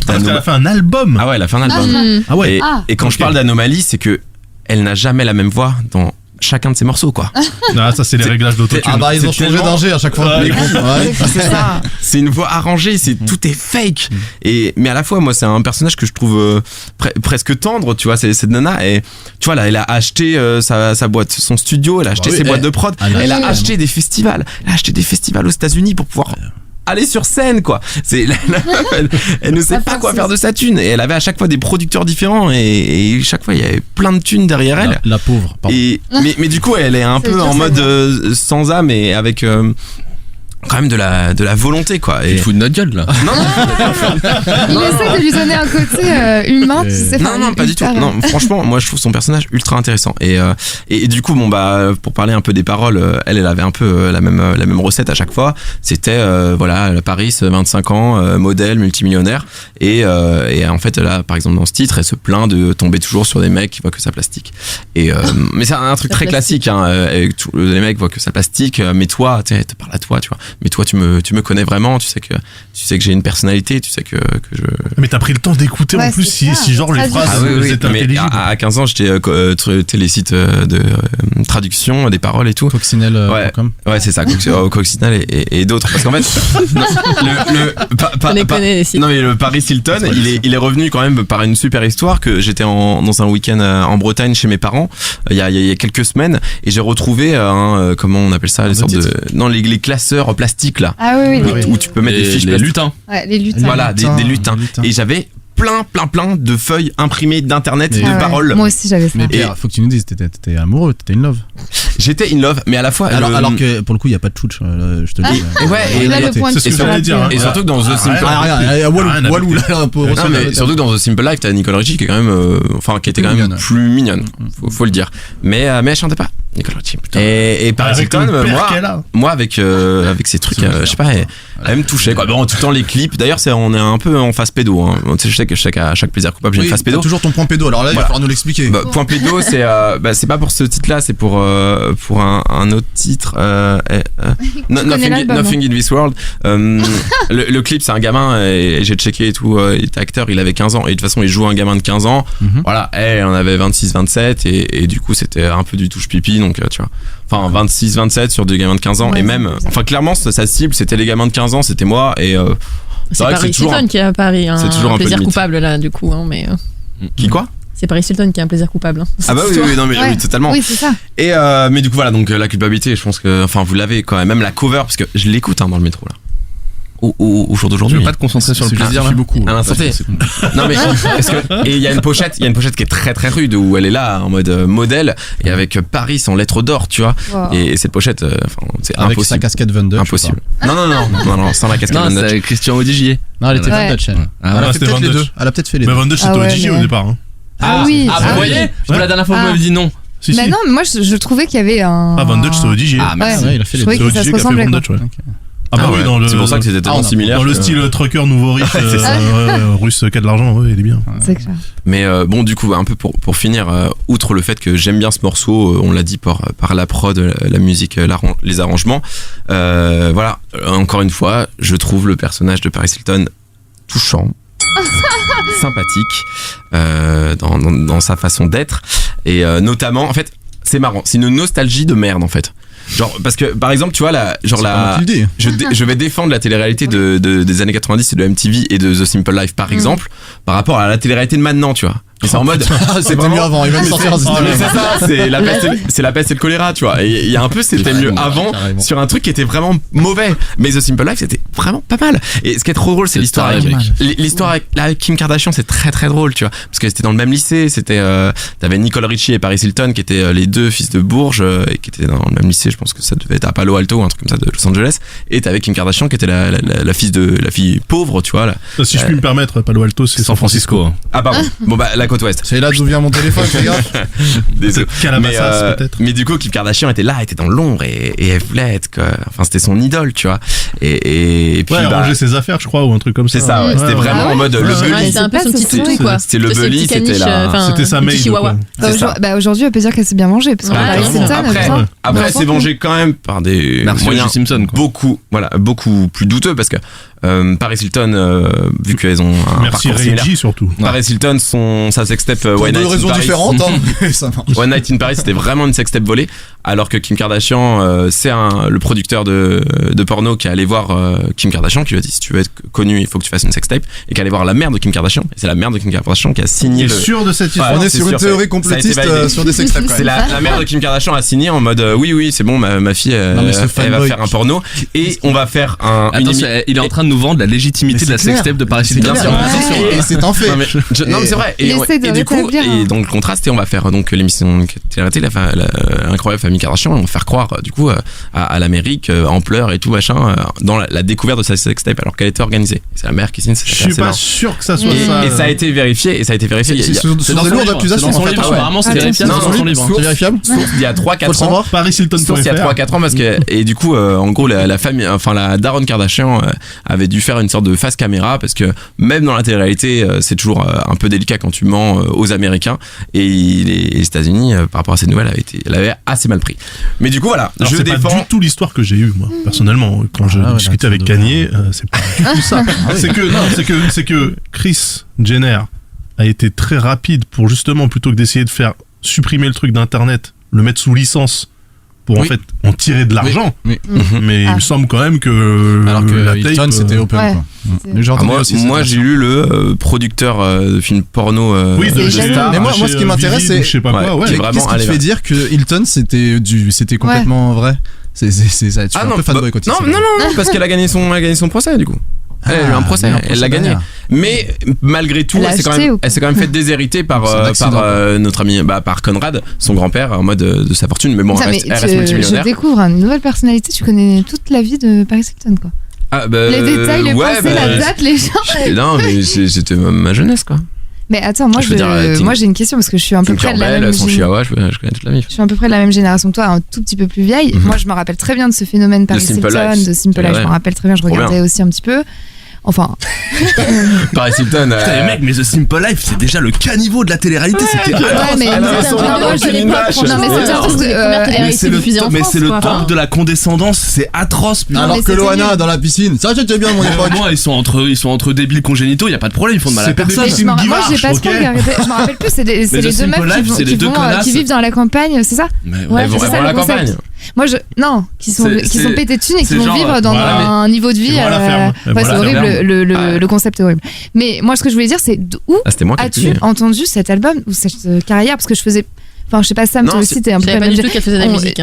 Elle a fait un album. Ah ouais, elle a fait un album. Ah ouais. Et quand je parle d'anomalie, c'est que elle n'a jamais la même voix dans chacun de ses morceaux, quoi. Ah, ça c'est les réglages d'autotune. Ah bah ils ont changé d'ingé à chaque fois. Ouais, c'est ça. C'est une voix arrangée, tout est fake. Mais à la fois, moi, c'est un personnage que je trouve presque tendre, tu vois, cette nana. Et tu vois, là, elle a acheté sa boîte, son studio, elle a acheté ses boîtes de prod, elle a acheté des festivals. Elle a acheté des festivals aux États-Unis pour pouvoir aller sur scène, quoi. Elle ne sait pas quoi faire de sa thune, et elle avait à chaque fois des producteurs différents, et chaque fois il y avait plein de thunes derrière elle. La pauvre. Pardon. Mais du coup elle est un peu en mode sans âme et avec quand même de la volonté, quoi. Tu te fous de notre gueule là. Non. Il essaie de lui donner un côté humain, tu sais. Non, pas du tout. Non, franchement, moi je trouve son personnage ultra intéressant. Et du coup, bon bah pour parler un peu des paroles, elle avait un peu la même recette à chaque fois. C'était voilà, Paris, 25 ans, modèle, multimillionnaire. Et en fait là, par exemple dans ce titre, elle se plaint de tomber toujours sur des mecs qui voient que ça plastique. Mais c'est un truc très classique. Les mecs voient que ça plastique. Mais toi, tu te parles à toi, tu vois. Mais toi, tu me connais vraiment, tu sais que j'ai une personnalité, tu sais que je. Mais t'as pris le temps d'écouter en plus si genre les phrases étaient intelligibles. À 15 ans, j'étais les sites de traduction des paroles et tout. Coccinelle.com. Ouais, c'est ça, Coccinelle et d'autres. Parce qu'en fait, le Paris Hilton, il est revenu quand même par une super histoire que j'étais dans un week-end en Bretagne chez mes parents il y a quelques semaines et j'ai retrouvé comment on appelle ça, les sortes de les classeurs plastiques là. Ah oui. Où tu peux mettre des fiches les lutins. Ouais, les lutins. Voilà, des lutins. Et j'avais plein de feuilles imprimées d'internet de paroles. Moi aussi j'avais ça. Mais Pierre, faut que tu nous dises, t'étais amoureux, t'étais in love. J'étais in love, mais à la fois. Alors que pour le coup, il n'y a pas de chouch, je te le dis. C'est ce que j'allais dire. Et surtout que dans The Simple Life. Walou, là, un peu. Non, mais surtout que dans The Simple Life, t'as Nicole Richie qui est quand même. Qui était quand même plus mignonne, faut le dire. Mais elle chantait pas, Nicole Richie. Et Paris Hilton, moi, avec ces trucs, je sais pas, elle me touchait, quoi. Bon, tout le temps, les clips. D'ailleurs, on est un peu en phase pédo. Tu sais, je sais que à chaque plaisir coupable, j'ai une phase pédo. Toujours ton point pédo. Alors là, il va falloir nous l'expliquer. Point pédo, c'est pas pour ce titre-là, c'est pour un autre titre. Nothing in this world. Le clip, c'est un gamin et j'ai checké et tout. Il était acteur, il avait 15 ans et de toute façon, il joue un gamin de 15 ans. Voilà, elle en avait 26, 27 et du coup, c'était un peu du touche pipi, donc tu vois. Enfin, 26, 27 sur des gamins de 15 ans et même. Enfin, clairement, sa cible, c'était les gamins de 15 ans, c'était moi et. C'est Paris Hilton qui est à Paris. C'est toujours un plaisir coupable là, du coup. Mais qui quoi? C'est Paris Hilton qui a un plaisir coupable. Ah bah oui, non mais oui, totalement. Oui, c'est ça. Et mais du coup voilà, donc la culpabilité, je pense que, enfin, vous l'avez quand même la cover parce que je l'écoute dans le métro là. Au jour d'aujourd'hui. Je veux pas te concentrer sur le plaisir là. Beaucoup. À l'instant T. Non mais parce que et il y a une pochette qui est très très rude où elle est là en mode modèle et avec Paris en lettres d'or, tu vois. Wow. Et cette pochette, c'est avec impossible. sa casquette Van Dutch. Impossible. Non, sans la casquette Van Dutch. C'est Christian Audigier. Non, elle était Van Dutch. Elle a fait peut-être les deux. Elle a peut-être fait les deux. Mais Van Dutch c'était Audigier au départ. Ah oui. Ah vous voyez, la dernière fois vous m'avez dit non. Mais non, mais moi je trouvais qu'il y avait un. Ah, Van Dutch c'est Audigier. Ah merci. Il a fait les deux. Je trouvais que ça se ressemblait. Ah bah oui, c'est pour ça que c'était tellement similaire. Dans le style trucker nouveau riche, russe qui a de l'argent, il est bien. C'est clair. Mais bon, du coup, un peu pour finir, outre le fait que j'aime bien ce morceau, on l'a dit par la prod, la musique, les arrangements, voilà, encore une fois, je trouve le personnage de Paris Hilton touchant, sympathique dans sa façon d'être, et notamment, en fait, c'est marrant, c'est une nostalgie de merde, en fait. Genre, parce que par exemple, tu vois, je vais défendre la télé-réalité des années 90 et de MTV et de The Simple Life par exemple, par rapport à la télé-réalité de maintenant, tu vois. Et c'est en mode. C'est mieux avant, il va nous sortir. C'est la peste et le choléra, tu vois. Et il y a un peu, c'était mieux avant sur un truc qui était vraiment mauvais. Mais The Simple Life, c'était vraiment pas mal. Et ce qui est trop drôle, c'est l'histoire avec Kim Kardashian, c'est très très drôle, tu vois. Parce que c'était dans le même lycée, t'avais Nicole Richie et Paris Hilton qui étaient les deux fils de Bourges et qui étaient dans le même lycée, je pense que ça devait être à Palo Alto ou un truc comme ça de Los Angeles. Et t'avais Kim Kardashian qui était la fille pauvre, tu vois. Si je puis me permettre, Palo Alto, c'est San Francisco. Ah pardon. Bon bah la côte ouest. C'est là d'où vient mon téléphone, fais gaffe. Désolé. Calabasas, peut-être. Mais du coup, Kim Kardashian était là, était dans l'ombre et elle voulait être quoi. Enfin, c'était son idole, tu vois. Et puis ranger ses affaires, je crois, ou un truc comme ça. C'est ça. Ouais. C'était vraiment en mode le bully. C'était un peu son petit toutou, quoi. C'était le bully, c'était là. C'était sa maid. Aujourd'hui, on peut dire qu'elle s'est bien mangée parce que Paris Hilton. Après, elle s'est vengée quand même par des moyens Simpson, beaucoup plus douteux parce que Paris Hilton, vu qu'elles ont un Merci parcours similaire, surtout. Paris Hilton, sa sextape One Night in Paris. Pour deux raisons différentes, hein. Ça marche. One Night in Paris, c'était vraiment une sextape volée, alors que Kim Kardashian, c'est le producteur de porno qui est allé voir Kim Kardashian, qui lui a dit si tu veux être connu, il faut que tu fasses une sextape, et qui est allé voir la mère de Kim Kardashian, et c'est la mère de Kim Kardashian qui a signé. T'es sûr de cette histoire? On est sur une théorie complotiste sur des sextapes. C'est la mère de Kim Kardashian a signé en mode oui, c'est bon, ma fille, elle va faire un porno, et on va faire un. Attention, il est en train de nous vendre la légitimité de la sextape de Paris Hilton. Et c'est un fait. Non, mais c'est vrai. Et du coup, et donc le contraste, et on va faire donc l'émission Incroyable Famille Kardashian, et on va faire croire du coup à l'Amérique en pleurs et tout machin dans la découverte de sa sextape alors qu'elle était organisée. C'est la mère qui signe. Je suis pas sûr que ça soit ça. Et ça a été vérifié. C'est dans des lourdes accusations. Apparemment, c'est vérifiable. C'est vérifiable. Il y a 3-4 ans. Paris Hilton. Il y a 3-4 ans parce que et du coup en gros la famille, enfin la daronne Kardashian avait dû faire une sorte de face caméra parce que même dans la télé-réalité c'est toujours un peu délicat quand tu mens aux Américains, et les États-Unis par rapport à cette nouvelle elle avait assez mal pris. Mais du coup voilà, alors, je défends. C'est pas du tout l'histoire que j'ai eue moi personnellement quand je discutais avec Kanye, c'est pas du tout ça. C'est que Kris Jenner a été très rapide pour justement, plutôt que d'essayer de faire supprimer le truc d'internet, le mettre sous licence pour en fait en tirer de l'argent. Mais il me semble quand même que alors que la Hilton c'était open quoi. Moi j'ai lu le producteur de film porno de Star. Mais moi ce qui m'intéresse c'est qu'est-ce qui te fait dire que Hilton c'était complètement vrai? C'est ça, tu es un peu fanboy quand non, parce qu'elle a gagné son procès du coup. Elle a eu un procès, elle l'a gagné. Mais malgré tout, elle s'est quand même fait déshériter par notre ami, par Conrad, son grand-père, en mode de sa fortune. Mais bon, elle reste multimillionnaire. Je découvre une nouvelle personnalité, tu connais toute la vie de Paris Hilton, quoi. Les détails, les procès, la date, les gens. Non, mais c'était ma jeunesse, quoi. Mais attends, moi j'ai une question parce que je suis un peu près de la même Je suis un peu près de la même génération que toi, un tout petit peu plus vieille. Moi je me rappelle très bien de ce phénomène Paris Hilton, de Simple Life, je me rappelle très bien, je regardais aussi un petit peu. Enfin. Paris Hilton. Putain, les mecs, mais The Simple Life, c'est déjà le caniveau de la télé-réalité. C'était mais c'est le top de la condescendance. C'est atroce. Alors que Loana dans la piscine, ça j'étais bien mon époque. Moi, ils sont entre débiles congénitaux, il y a pas de problème, ils font de mal à personne. Moi, j'ai pas trop regardé. Je me rappelle plus. C'est les deux meufs qui vivent dans la campagne, c'est ça? Ouais, c'est ça le concept. Moi, qui sont pétés de thunes et qui vont vivre dans un niveau de vie. C'est horrible. Le concept est horrible. Mais moi, ce que je voulais dire, c'est où as-tu entendu cet album ou cette carrière? Parce que je faisais. Enfin, je sais pas, Sam, toi aussi, t'es un peu. Je savais pas du tout qu'elle faisait de la musique.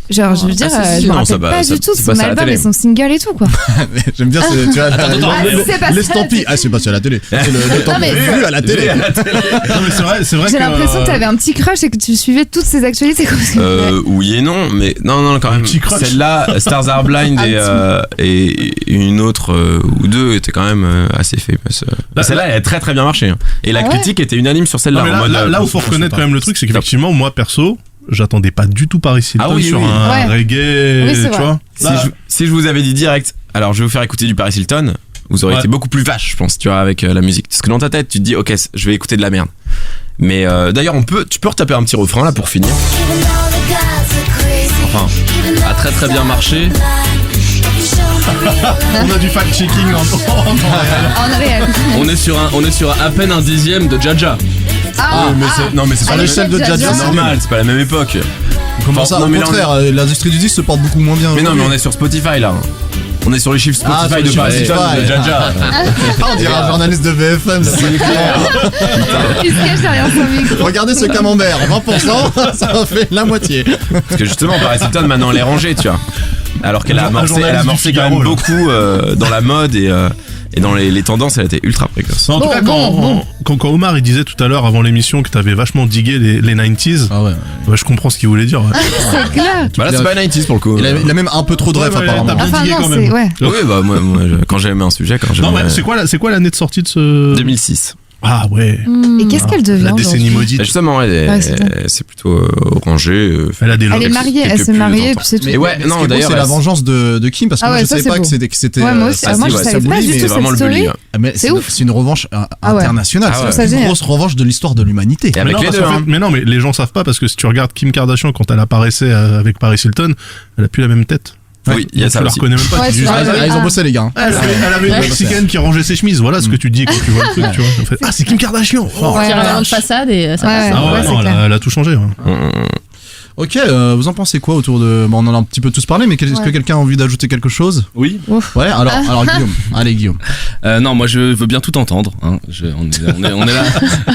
Genre, je veux dire, je me rappelle pas du tout son album et son single et tout, quoi. J'aime bien tu vois, l'estampille. Ah, c'est pas sur la télé. C'est le temps vu à la télé. Non, mais c'est vrai. J'ai l'impression que t'avais un petit crush et que tu suivais toutes ces actualités. Oui et non, mais non, quand même. Celle-là, Stars Are Blind et une autre ou deux étaient quand même assez famous. Celle-là, elle a très très bien marché. Et la critique était unanime sur celle-là. Là où faut reconnaître quand même le truc, c'est qu'effectivement, moi perso, j'attendais pas du tout Paris Hilton sur un reggae, tu vois. Si je vous avais dit direct, alors je vais vous faire écouter du Paris Hilton, vous auriez été beaucoup plus vache, je pense, tu vois, avec la musique. Parce que dans ta tête, tu te dis, ok, je vais écouter de la merde. Mais d'ailleurs, tu peux retaper un petit refrain là pour finir. Enfin, a très très bien marché. On a du fact-checking en réel. On est sur à peine un dixième de Jaja. Mais c'est pas l'échelle de Jaja, c'est normal, c'est pas la même époque. Comment ça? Au contraire, l'industrie du disque se porte beaucoup moins bien. Mais non, mais on est sur Spotify là. On est sur les chiffres Spotify de Paris Hilton de Jaja. On dirait un journaliste de BFM, c'est clair. Il se cache derrière son micro. Regardez ce camembert, 20%, ça fait la moitié. Parce que justement, Paris Hilton maintenant elle est rangée, tu vois. Alors qu'elle a amorcé quand même beaucoup dans la mode et dans les tendances, elle était ultra précoce. En tout cas, quand Omar il disait tout à l'heure avant l'émission que t'avais vachement digué les 90s, je comprends ce qu'il voulait dire. C'est clair. Bah là, c'est pas 90s pour le coup. Il a même un peu trop de rêve apparemment. T'as bien digué quand même. Oui, bah moi quand j'aime un sujet, c'est quoi l'année de sortie de ce 2006. Ah ouais. Et qu'est-ce qu'elle devient La décennie maudite. Justement, c'est plutôt orangé. Elle a des Elle est mariée, elle s'est mariée, puis c'est tout. Mais ouais, non, d'ailleurs, c'est la vengeance de Kim parce que moi je savais pas que c'était. Ouais, moi aussi. Moi je savais pas du tout cette story. C'est ouf. C'est une revanche internationale. C'est une grosse revanche de l'histoire de l'humanité. Mais non, mais les gens savent pas parce que si tu regardes Kim Kardashian quand elle apparaissait avec Paris Hilton, elle a plus la même tête. Oui, il y a ça. Tu la reconnais même pas. Ils ont bossé les gars. Elle avait une mexicaine qui rangeait ses chemises. Voilà ce que tu dis quand tu vois le truc. Tu vois. En fait, c'est Kim Kardashian. Qui revient de façade et ça passe. Non, elle a tout changé. Ok, vous en pensez quoi autour de... Bon, on en a un petit peu tous parlé, mais est-ce que quelqu'un a envie d'ajouter quelque chose? Oui. Ouais, alors Guillaume. Allez, Guillaume. Non, moi je veux bien tout entendre. Hein.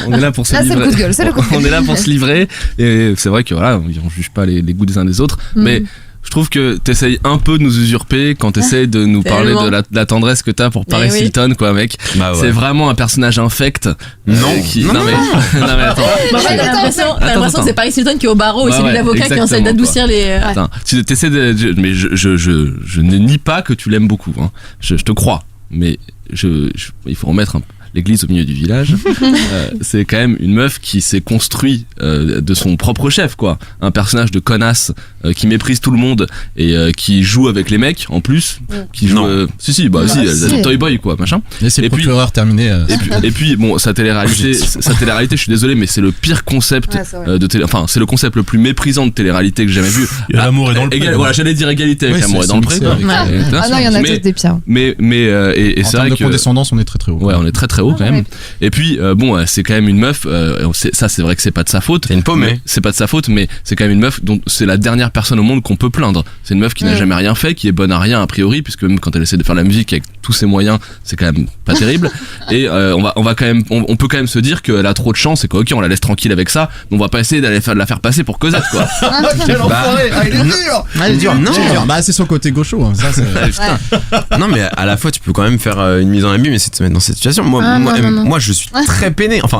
On est là pour se livrer. C'est le coup de gueule, c'est le coup de gueule. On est là pour se livrer. Et c'est vrai que voilà, on juge pas les goûts des uns des autres. Mais je trouve que t'essayes un peu de nous usurper quand t'essayes de nous parler de la tendresse que t'as pour Paris Hilton, quoi, mec. Bah ouais. C'est vraiment un personnage infect. Non, mais attends. T'as l'impression que c'est Paris Hilton qui est au barreau et c'est lui l'avocat qui essaie d'adoucir les. Attends, tu t'essaies mais je ne nie pas que tu l'aimes beaucoup. Hein. Je te crois, mais il faut remettre l'église au milieu du village. C'est quand même une meuf qui s'est construit de son propre chef, quoi. Un personnage de connasse qui méprise tout le monde et qui joue avec les mecs en plus. Qui joue. Si, elle a Toy Boy, quoi, machin. Laissez le procureur terminer. Et puis, bon, sa télé-réalité, je suis désolé, mais c'est le pire concept de télé. Enfin, c'est le concept le plus méprisant de télé-réalité que j'ai jamais vu. Et l'amour est dans le pré. Voilà, j'allais dire égalité avec l'amour est dans le pré. Ah non, il y en a tous des pires. Mais c'est vrai que. En termes de condescendance, on est très très haut. Ouais, on est très très haut quand même. Et puis bon, c'est quand même une meuf. Ça, c'est vrai que c'est pas de sa faute. C'est une paumée. C'est pas de sa faute, mais c'est quand même une meuf dont c'est la dernière personne au monde qu'on peut plaindre. C'est une meuf qui n'a jamais rien fait, qui est bonne à rien a priori, puisque même quand elle essaie de faire la musique avec tous ses moyens, c'est quand même pas terrible. Et on va quand même, on peut quand même se dire qu'elle a trop de chance et que ok, on la laisse tranquille avec ça, mais on va pas essayer de la faire passer pour Cosette, quoi. Quel enfoiré. Il est dur. Non. Bah c'est son côté gaucho. Hein. Ça, non, mais à la fois tu peux quand même faire une mise en abîme, mais c'est de se mettre dans cette situation. Moi je suis très peiné. Enfin,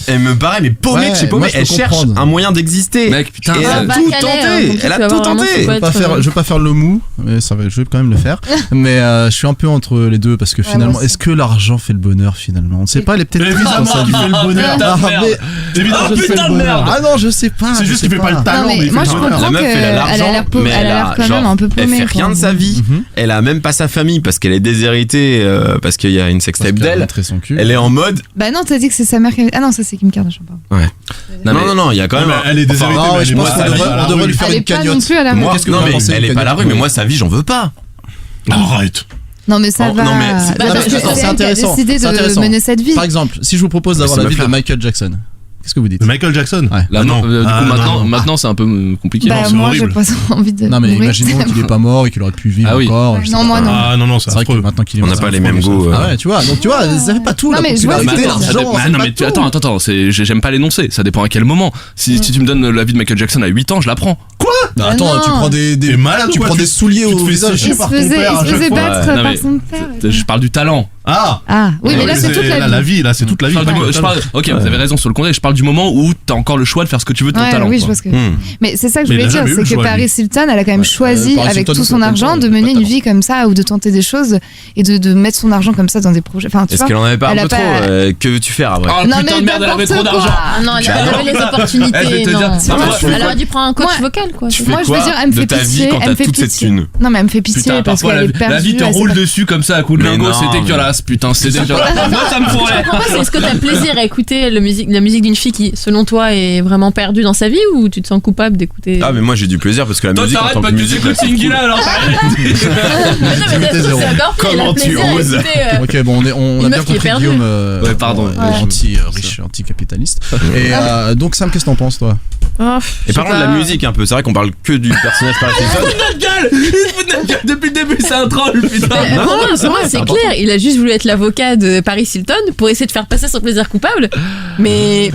elle me paraît mais paumée de chez paumée. Elle cherche un moyen d'exister. Mec, putain, et elle a tout tenté. Elle a tout tenté. Je vais pas faire le mou, mais je vais quand même le faire. Mais je suis un peu entre les deux parce que finalement, est-ce que l'argent fait le bonheur finalement? On ne sait pas. Elle est peut-être évidemment qui fait le bonheur. Putain de merde. Ah non, je sais pas. C'est juste qu'il fait pas le talent. Moi je comprends qu'elle a l'air quand même un peu paumée. Elle fait rien de sa vie. Elle a même pas sa famille parce qu'elle est déshéritée parce qu'il y a une sextape d'elle. Elle est en mode. Bah non, t'as dit que c'est sa mère qui. Ah non, ça c'est Kim Kardashian. Ouais. Non, il y a quand même. Elle est déshéritée. Je pense qu'on devrait lui faire une cagnotte. Moi, non mais elle est pas à la rue, mais moi sa vie j'en veux pas. Arrête. Non mais ça va. Non, mais c'est intéressant. Décidé de mener cette vie. Par exemple, si je vous propose d'avoir la vie de Michael Jackson, qu'est-ce que vous dites? Michael Jackson? Ouais. Là, non. Du coup, maintenant, c'est un peu compliqué. Bah, moi, j'ai pas envie de. Non, mais imaginons qu'il est pas mort et qu'il aurait pu vivre encore. Non, moi, non. Ah, non, c'est vrai que maintenant qu'il est mort. On n'a pas les mêmes goûts. Ah ouais, tu vois. Donc, tu vois, ça fait pas tout. Non, mais je vois. Non, mais attends, j'aime pas l'énoncer. Ça dépend à quel moment. Si tu me donnes la vie de Michael Jackson à 8 ans, je la prends. Quoi? Attends, tu prends tu prends des souliers au visage. Il se faisait battre par son père. Je parle du talent. Ah, oui, mais là, c'est toute la vie. Là, c'est toute la vie. Ok, vous avez raison sur le contexte. Je parle du moment où t'as encore le choix de faire ce que tu veux de ton talent. Oui, je pense que. Mais c'est ça que je voulais dire, c'est que Paris Hilton, elle a quand même choisi, avec tout son argent, de mener une vie comme ça ou de tenter des choses et de mettre son argent comme ça dans des projets. Est-ce qu'elle en avait pas un peu trop? Que veux-tu faire après? Oh putain de merde, elle avait trop d'argent. Non, elle a pas levé les opportunités. Elle aurait dû prendre un coach vocal, quoi. Moi, je veux dire, elle me fait pitié. Elle me fait pitié. Non, mais elle me fait pitié parce qu'elle est perdue. La vie te roule dessus comme ça à coup de lingot, c'est dégueulasse. Putain, c'est dégueulasse. Moi, ça me pourrait. Est-ce que t'as plaisir à écouter la musique d'une fille qui, selon toi, est vraiment perdue dans sa vie ou tu te sens coupable d'écouter? Ah, mais moi j'ai du plaisir parce que la musique en tant que musique. Toi, t'arrêtes pas de Singila alors. Comment tu oses? Ok, bon, on a bien compris Guillaume. Ouais, pardon. Riche, anticapitaliste. Et donc, Sam, qu'est-ce que t'en penses, toi? Et parlons de la musique un peu. C'est vrai qu'on parle que du personnage Paris Hilton. Il fout notre gueule depuis le début, c'est un troll, putain. Pour moi, c'est clair. Il a juste voulu être l'avocat de Paris Hilton pour essayer de faire passer son plaisir coupable. Mais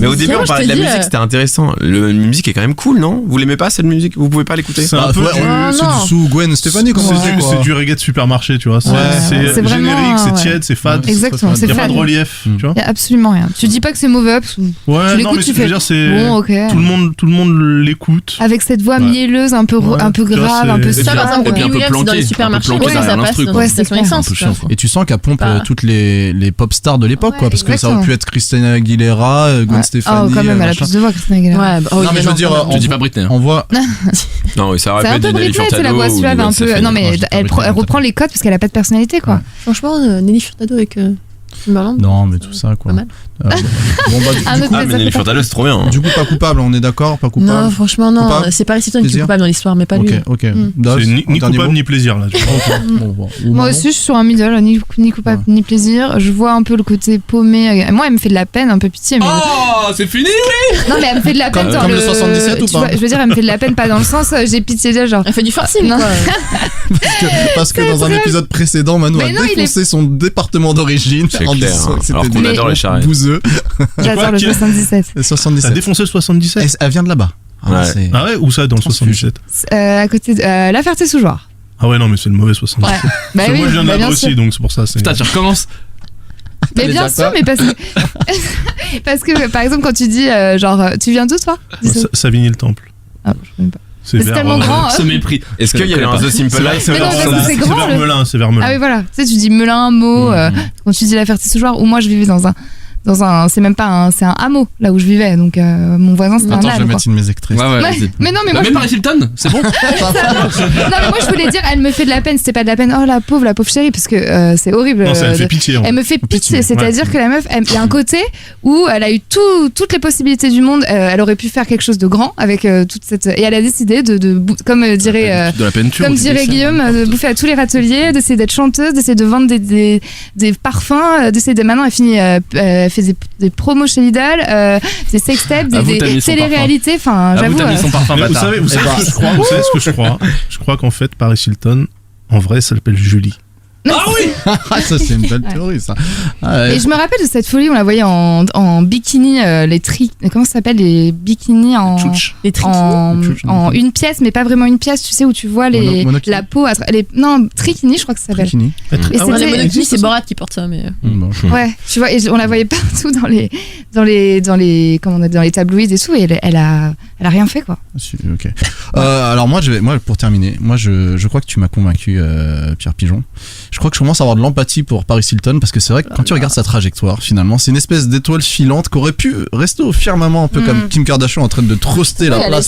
au début, on parlait de la musique, c'était intéressant. La musique est quand même cool, non? Vous l'aimez pas cette musique? Vous pouvez pas l'écouter? C'est un peu c'est sous Gwen Stefani, comment c'est du reggae de supermarché, tu vois. C'est générique, c'est tiède, c'est fade. Exactement, il y a pas de relief, tu vois. Il y a absolument rien. Tu dis pas que c'est mauvais parce que tu l'écoutes, tu fais. Bon, ok. Tout le monde l'écoute. Avec cette voix mielleuse, un peu grave, un peu ça, par exemple, Robbie Williams dans les supermarchés, ça passe dans Station Essence. Et tu sens qu'elle pompe toutes les pop stars de l'époque, quoi, parce que ça aurait pu être Christina Aguilera, Gwen Stefani. Oh, quand même, elle a plus de voix, Christina Aguilera. Non, mais je veux dire, tu dis pas Britney. On voit. Non, oui, ça aurait pu être Nelly Furtado. C'est la voix suave un peu. Non, mais elle reprend les codes parce qu'elle a pas de personnalité, quoi. Franchement, Nelly Furtado avec Timbaland. Non, mais tout ça, quoi. Pas mal. Mais Nelly Furtado, c'est trop bien. Du coup, pas coupable, on est d'accord, pas coupable. Non, franchement, non. Coupable. C'est Paris Hilton qui est coupable dans l'histoire, mais pas lui. Ok. C'est ni coupable ni plaisir, là. Moi aussi, je suis sur un middle, ni coupable ni plaisir. Je vois un peu le côté paumé. Moi, elle me fait de la peine, un peu pitié. Mais... Oh, c'est fini, oui. Non, mais elle me fait de la peine comme le 77 ou pas? Je veux dire, elle me fait de la peine, pas dans le sens j'ai pitié d'elle, genre. Elle fait du forcing, quoi. Parce que dans un épisode précédent, Manu a défoncé son département d'origine en disant que alors qu'on adore les charrettes. bouseux. J'adore le 77. Le 77. T'as défoncé le 77? Et elle vient de là-bas. Ah ouais, où ça dans le 77? À côté de La Ferté-sous-Jouarre. Ah ouais, non, mais c'est le mauvais 77. Ouais. Bah Parce que oui, moi je viens de là bien aussi, sûr. donc c'est pour ça. Putain, tu recommences. Mais bien sûr, mais parce que par exemple quand tu dis genre tu viens d'où toi? Savigny-le-Temple. Ah, je connais pas. C'est tellement grand. Ce mépris. Est-ce qu'il y a un The Simple Life? C'est vers Melun, c'est vers Melun. Ah oui voilà, tu sais tu dis Melun, Meaux, quand tu dis La Ferté-sous-Jouarre, où moi je vivais dans un c'est même pas c'est un hameau là où je vivais, donc mon voisin c'était un Attends, âne. je vais mettre une de mes extraits. Ouais. Mais non, mais moi. Mais Paris Hilton, c'est bon. Non, mais moi je voulais dire, elle me fait de la peine, c'était pas de la peine, oh la pauvre chérie, parce que c'est horrible. Non, ça me fait pitié. Elle me fait pitié, c'est-à-dire que la meuf, il y a un côté où elle a eu toutes les possibilités du monde, elle aurait pu faire quelque chose de grand avec toute cette. Et elle a décidé comme dirait Guillaume, de bouffer à tous les râteliers, d'essayer d'être chanteuse, d'essayer de vendre des parfums, d'essayer de. Maintenant, elle fait des promos chez Lidl, des sextapes, des téléréalités, enfin, j'avoue. Son parfum vous savez ce que je crois? Vous savez ce que je crois? Je crois qu'en fait, Paris Hilton, en vrai, ça s'appelle Julie. Ah oui. Ça c'est une belle théorie ça. Et je me rappelle de cette folie, on la voyait en bikini, comment ça s'appelle, les bikinis en une pièce, mais pas vraiment une pièce, tu sais, où tu vois la peau, non, trikini je crois que ça s'appelle. Les monokini, c'est Borat qui porte ça, mais. Ouais, tu vois, et on la voyait partout dans les tabloïds et tout, et elle a rien fait, quoi. Ok. Alors moi pour terminer, je crois que tu m'as convaincu, Pierre Pigeon. Je crois que je commence à avoir de l'empathie pour Paris Hilton, parce que c'est vrai que quand tu regardes sa trajectoire, finalement, c'est une espèce d'étoile filante qui aurait pu rester au firmament, un peu comme Kim Kardashian en train de truster la place.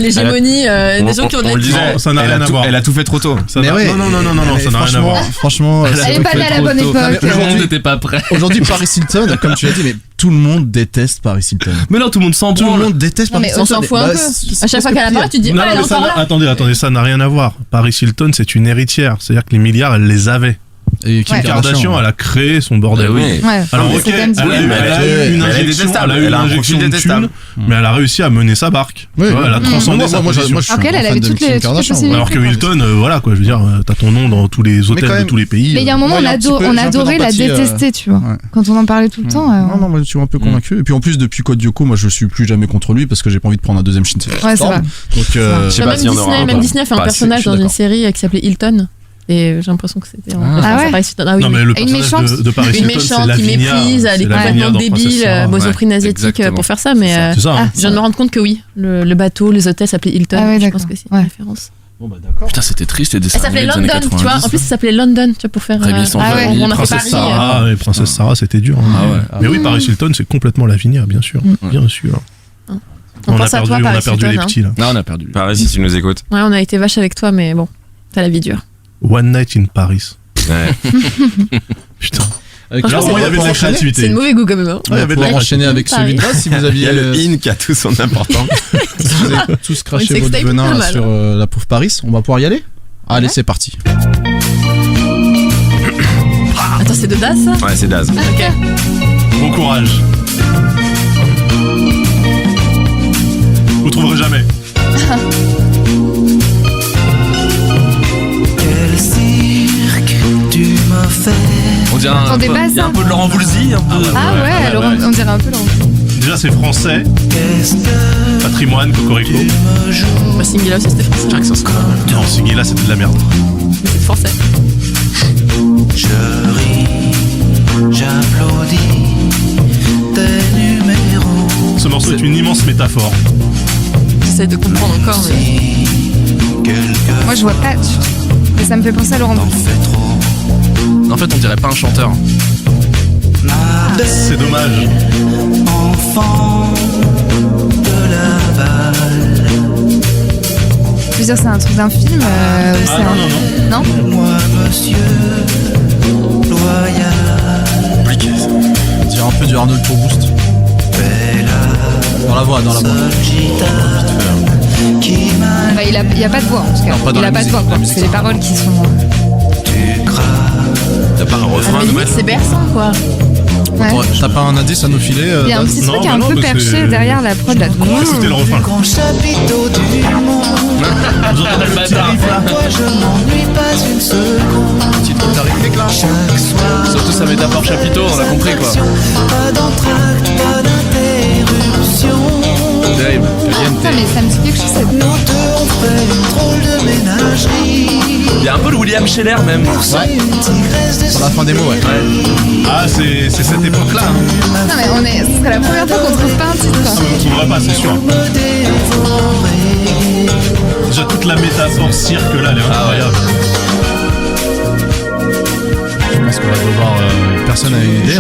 L'hégémonie des gens qui ont des ça n'a rien à voir. Elle a tout fait trop tôt. Non, ça n'a rien à voir. Franchement, elle est pas née à la bonne époque. Le monde n'était pas prêt. Aujourd'hui, Paris Hilton, comme tu l'as dit, mais tout le monde déteste Paris Hilton. Mais non, tout le monde s'en branle. Tout le monde déteste Paris Hilton. On s'en fout un peu. À chaque fois qu'elle apparaît, tu te dis, elle est encore là. Attendez, ça n'a rien à voir. Paris Hilton, c'est une héritière. C'est-à-dire que les milliards, elle les avait. Et Kim Kardashian, elle a créé son bordel. Oui. Alors ok, elle a eu une injection de thunes, mais elle a réussi à mener sa barque. Elle a transcendé sa position. Elle avait toutes les possibilités. Alors que Hilton, voilà quoi, je veux dire, t'as ton nom dans tous les hôtels de tous les pays. Mais il y a un moment, on adorait la détester, tu vois. Quand on en parlait tout le temps. Non, moi je suis un peu convaincu. Et puis en plus, depuis Code Lyoko, moi je suis plus jamais contre lui parce que j'ai pas envie de prendre un deuxième Shin. Ouais, c'est vrai. Donc, je sais pas s'il y en aura. Même Disney a fait un personnage dans une série qui s'appelait Hilton. Et j'ai l'impression que c'était ouais. Non mais le personnage de Paris Hilton, c'est la qui méprise, elle est complètement débile, ils ont pris une asiatique pour faire ça, mais je viens de me rendre compte que oui, le bateau, les hôtels s'appelaient Hilton, je pense que c'est une référence. Bon bah d'accord. Putain, c'était triste les dessins. Elle s'appelait London, tu vois, en plus ça s'appelait London, tu vois, pour faire on a fait Paris. Ah ouais, Princesse Sarah, c'était dur. Mais oui, Paris Hilton, c'est complètement Lavinia, bien sûr. Bien sûr. On a perdu les petits là. Non, on a perdu. Paris, si tu nous écoutes. Ouais, on a été vache avec toi, mais bon, t'as la vie dure. One Night in Paris. Ouais. Putain. Il y avait de la créativité. C'est le mauvais goût quand même. Il y avait de enchaîner avec celui de là si vous aviez. Il y a le in qui a tout son importance. Si vous avez tous craché votre venin sur la pauvre Paris, on va pouvoir y aller. Allez, c'est parti. Attends, c'est de Daz ça? Ouais, c'est Daz. Ok. Bon courage. Vous trouverez jamais. Quel cirque tu m'as fait. On dirait un peu de Laurent Voulzy. Ah ouais, on dirait un peu Laurent Voulzy. Déjà c'est français. Patrimoine, Cocorico. Singila aussi c'était français. Non, Singila c'était de la merde. C'est français. Je ris, j'applaudis tes numéros. Ce morceau est une immense métaphore. J'essaie de comprendre encore, mais... Moi je vois pas, mais ça me fait penser à Laurent Voulzy. En fait, on dirait pas un chanteur. C'est dommage. Enfant de Laval. Je veux dire, c'est un truc d'un film ou c'est un... Non. Moi, monsieur loyal. Compliqué ça. On dirait un peu du Arnold pour Boost. Dans la voix. Bah, il a pas de voix en tout cas. Non, pas dans il la a pas de musique, voix, quoi. la musique, C'est les paroles qui sont. T'as pas un refrain à nous mettre? C'est berçant quoi. Ouais. T'as pas un indice à nous filer Il y a un petit Non, truc bah un non, peu mais perché c'est- derrière la prod là. C'était le refrain. Grand chapiteau du monde. Vous entendez le petit riff là? Toi, je m'ennuie pas une seconde. Petite guitare rythmique là. Chaque soir. Surtout sa métaphore chapiteau, on a compris quoi. Pas d'entracte, pas d'interruption. Terrible. Ah, mais ça me dit quelque chose. Nous deux, on fait une drôle de ménagerie. Il y a un peu le William Scheller même. C'est une tigresse de Sur la fin des mots, ouais. Ah, c'est cette époque-là. Hein. Non, mais ce serait la première fois qu'on trouve pas un titre. Ah, on ne trouverait pas, c'est sûr. Déjà, toute la métaphore cirque là, elle est incroyable. Je pense qu'on va devoir. Personne n'a une idée.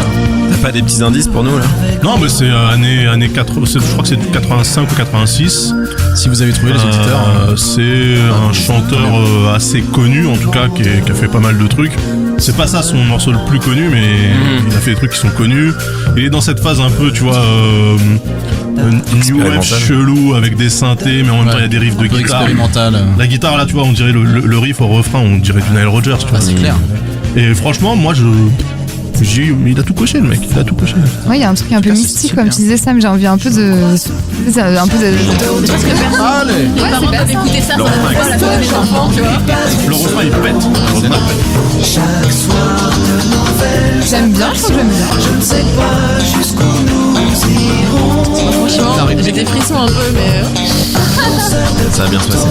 T'as pas des petits indices pour nous là? Non, mais c'est années 80, je crois que c'est 85 ou 86. Si vous avez trouvé les auditeurs. C'est un chanteur assez connu, en tout cas, qui a fait pas mal de trucs. C'est pas ça son morceau le plus connu, mais il a fait des trucs qui sont connus. Il est dans cette phase un peu, tu vois, new wave chelou avec des synthés, mais en même temps il y a des riffs de guitare. Expérimental. La guitare là, tu vois, on dirait le riff au refrain, on dirait du Nile Rodgers, tu vois. C'est clair. Et franchement, moi il a tout coché le mec, il a tout coché. Ouais, il y a un truc un peu mystique, comme tu disais Sam, j'ai envie un peu de. Un peu de. Allez. Les parents doivent écouter ça, ça la fois les enfants, tu vois. Le refrain il pète. Chaque soir de nouvelles. J'aime bien, je trouve que j'aime bien. Je ne sais pas jusqu'où nous irons. Franchement, j'ai des frissons un peu, mais. Ça va bien se passer.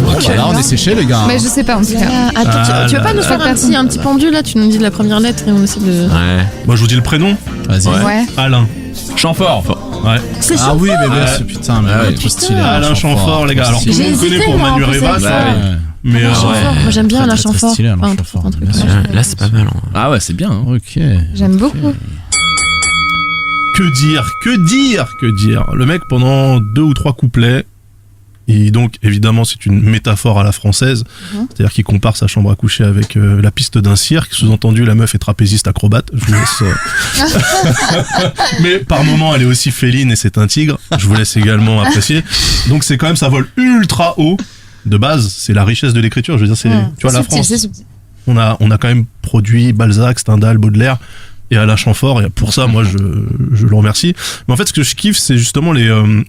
Ok, là on est séché les gars. Mais je sais pas en tout cas. Attends, tu veux pas nous faire un petit pendu là? Tu nous dis la première lettre et on essaie de. Ouais. Moi je vous dis le prénom. Vas-y. Ouais. Alain. Chamfort. Ouais. C'est Ah oui, mais bien sûr, putain, mais trop stylé. Alain Chamfort, les gars. Alors tout le J'ai monde connaît hésité, pour moi, en Manu plus, Reva, avec tu ça. vois. Mais Alain Chamfort. Moi j'aime bien Alain Très, très Chamfort. stylé, Alain Enfin, Chamfort, un truc bien comme sûr. ça. Là c'est pas mal. Hein. Ah ouais, c'est bien. Hein. Ok. J'aime beaucoup. Que dire. Le mec pendant 2 ou 3 couplets. Et donc évidemment c'est une métaphore à la française, c'est-à-dire qu'il compare sa chambre à coucher avec la piste d'un cirque, sous-entendu la meuf est trapéziste acrobate, je vous laisse mais par moment elle est aussi féline et c'est un tigre, je vous laisse également apprécier. Donc c'est quand même, ça vole ultra haut de base, c'est la richesse de l'écriture, je veux dire c'est tu vois la France, on a quand même produit Balzac, Stendhal, Baudelaire et Alain Chamfort, et pour ça moi je le remercie. Mais en fait ce que je kiffe c'est justement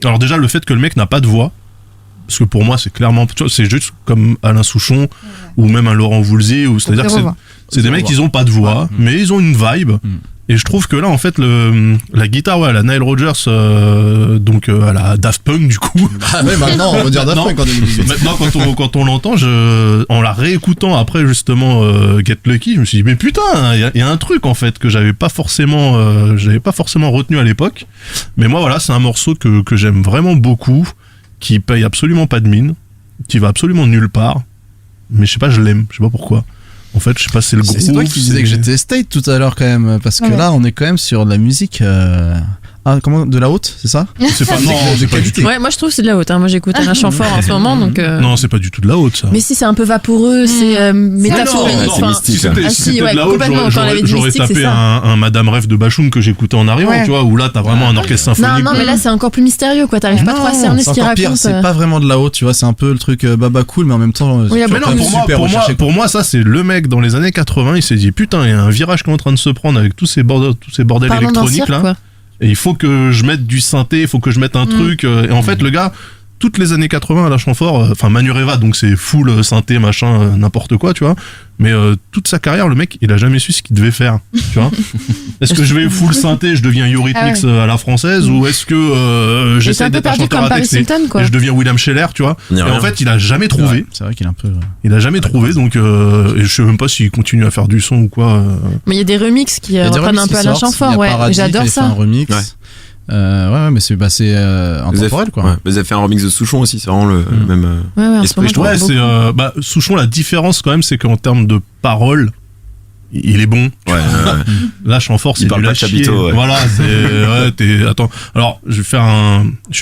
alors déjà le fait que le mec n'a pas de voix. Parce que pour moi, c'est clairement, c'est juste comme Alain Souchon ou même un Laurent Voulzy, ou c'est-à-dire que c'est des mecs qui ont pas de voix, mais ils ont une vibe. Et je trouve que là, en fait, la guitare, ouais, la Nile Rodgers, donc à la Daft Punk du coup. Ah ouais, maintenant on va dire Daft Punk en 2018. Maintenant, quand on l'entend, en la réécoutant après justement Get Lucky, je me suis dit mais putain, il y a un truc en fait que j'avais pas forcément retenu à l'époque. Mais moi voilà, c'est un morceau que j'aime vraiment beaucoup, qui paye absolument pas de mine, qui va absolument nulle part, mais je sais pas, je l'aime, je sais pas pourquoi. En fait, je sais pas, c'est le groupe. C'est toi qui disais que j'étais state tout à l'heure quand même, parce que là on est quand même sur de la musique. Comment, de la haute, c'est ça? C'est pas, non, de qualité. Ouais, moi je trouve que c'est de la haute. Hein. Moi j'écoute Alain Chamfort en ce moment, donc. Non, c'est pas du tout de la haute, ça. Mais si, c'est un peu vaporeux, c'est métaphorique. Non, Enfin, mystique. Si c'était ouais, de la haute, complètement, quand on avait dit j'aurais mystique, tapé c'est ça. un Madame Rêve de Bachoum que j'écoutais en arrivant, tu vois, où là t'as vraiment un orchestre Non, symphonique. non, mais là c'est encore plus mystérieux, quoi. T'arrives pas trop à cerner ce qu'il encore pire, raconte. c'est pas vraiment de la haute, tu vois, c'est un peu le truc baba cool, mais en même temps, Oui, tu mais vois, non, super recherché. pour moi, ça c'est le mec dans les années 80, il s'est dit putain, il y a un virage qui est en train de se prendre avec tous ces bordels Parlons d'un électroniques cirque, là. quoi. Et il faut que je mette du synthé, il faut que je mette un truc. Et en fait, le gars, toutes les années 80 à la Chamfort, enfin Manu Reva, donc c'est full synthé, machin, n'importe quoi, tu vois. Mais toute sa carrière, le mec, il a jamais su ce qu'il devait faire, tu vois. Est-ce que je vais full synthé, je deviens Eurythmics à la française, ou est-ce que j'essaie d'être un chanteur à texte et je deviens William Scheller, tu vois. Et en fait, il a jamais trouvé. C'est vrai qu'il est un peu. Il a jamais trouvé, donc et je sais même pas s'il continue à faire du son ou quoi. Mais il y a des remixes qui reprennent un peu Alain Chamfort, ouais. J'adore ça. Un remix. Ouais, mais c'est intemporel, quoi. Ouais. Vous avez fait un remix de Souchon aussi, c'est vraiment le même esprit, je trouve. Ouais, c'est Souchon, la différence quand même, c'est qu'en termes de paroles, il est bon. Ouais. Là, Chamfort, c'est parle nul pas à de chier. Chapiteau, ouais. Voilà, attends. Alors, je suis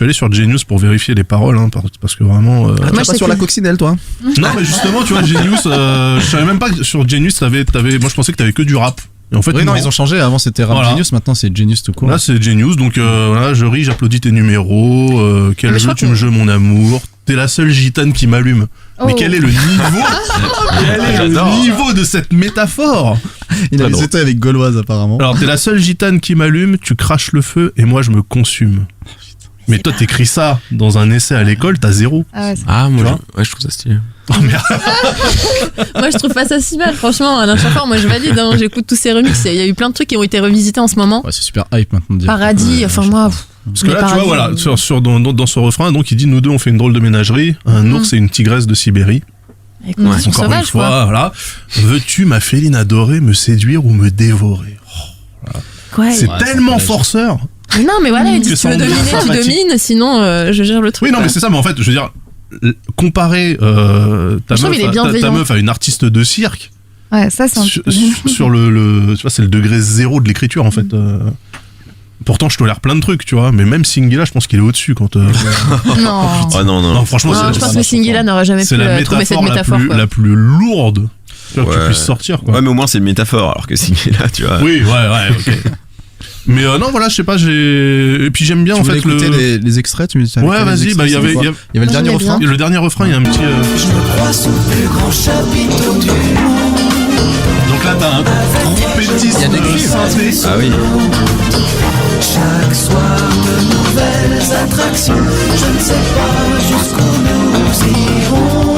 allé sur Genius pour vérifier les paroles, hein, parce que vraiment. Moi, t'es pas sur la coccinelle, toi. Non, mais justement, tu vois, Genius, je savais même pas que sur Genius, t'avais. Moi, je pensais que t'avais que du rap. Et en fait, oui, non, ils ont changé. Avant, c'était Rap Genius, maintenant, c'est Genius tout court. Là, c'est Genius, donc voilà, je ris, j'applaudis tes numéros. Quel jeu tu me joues, mon amour. T'es la seule gitane qui m'allume. Oh. Mais quel est le niveau niveau de cette métaphore? Il a hésité avec Gauloise, apparemment. Alors, t'es la seule gitane qui m'allume, tu craches le feu et moi, je me consume. Mais toi, t'écris ça dans un essai à l'école, t'as 0. Moi, je trouve ça stylé. Oh merde. Moi je trouve pas ça si mal, franchement. Alain Chamfort, moi je valide, hein. J'écoute tous ses remixes. Il y a eu plein de trucs qui ont été revisités en ce moment. Ouais, c'est super hype maintenant de dire. Paradis, enfin moi. Parce que là, tu vois, voilà, dans ce refrain, donc il dit nous deux on fait une drôle de ménagerie, un ours et une tigresse de Sibérie. Encore sauvage, une fois, voilà. Veux-tu, ma féline adorée, me séduire ou me dévorer? C'est tellement forceur. Non, mais voilà, il dit tu veux dominer, tu domines, sinon je gère le truc. Oui, non, mais c'est ça, mais en fait, je veux dire, comparer ta meuf à une artiste de cirque. Ouais, ça c'est sur le tu vois, c'est le degré 0 de l'écriture en fait. Pourtant je tolère plein de trucs, tu vois, mais même Singila, je pense qu'il est au-dessus quand Non. non, franchement, je pense que Singila n'aurait jamais pu trouver cette métaphore. La plus lourde que tu puisses sortir, quoi. Ouais, mais au moins c'est une métaphore alors que Singila, tu vois. Oui, ouais, OK. Mais non, voilà, je sais pas, et puis j'aime bien en fait les extraits, tu ouais, vas-y, il y avait le dernier refrain. Le dernier refrain, il y a un petit Je me crois sous le plus grand chapiteau du monde. Donc là, t'as un trompettiste de synthé. Ah oui. Chaque soir de nouvelles attractions. Je ne sais pas jusqu'où nous irons.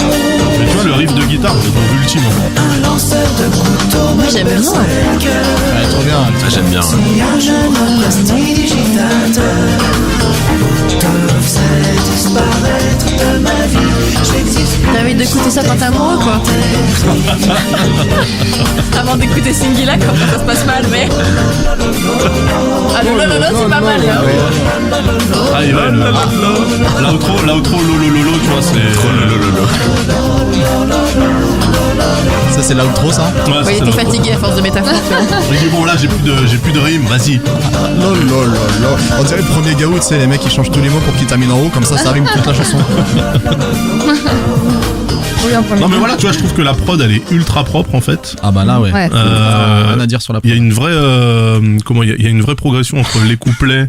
Mais tu vois, le riff de guitare, je le trouve ultime. Un lanceur de couteaux. Moi j'aime bien. Ouais, trop bien. J'aime bien. Si un jeune homme prestidigitateur devait disparaître de ma vie, j'existe. T'as envie d'écouter ça quand t'es amoureux, quoi. Avant d'écouter Singila, quand ça se passe mal, mais. Ah, le c'est pas mal. Ah, il va, l'outro, lolo, tu vois, c'est. Trop lolo. Ça, c'est l'outro, ça? Ouais, il était fatigué à force de métaphores. J'ai dit, bon, là, j'ai plus de rime, vas-y. On dirait le premier Gaou, tu sais, les mecs qui changent tous les mots pour qu'ils terminent en haut, comme ça rime toute la chanson. Non, mais voilà, tu vois, je trouve que la prod, elle est ultra propre, en fait. Ah, bah là, ouais. Rien à dire sur la prod. Il y a une vraie, il y a une vraie progression entre les couplets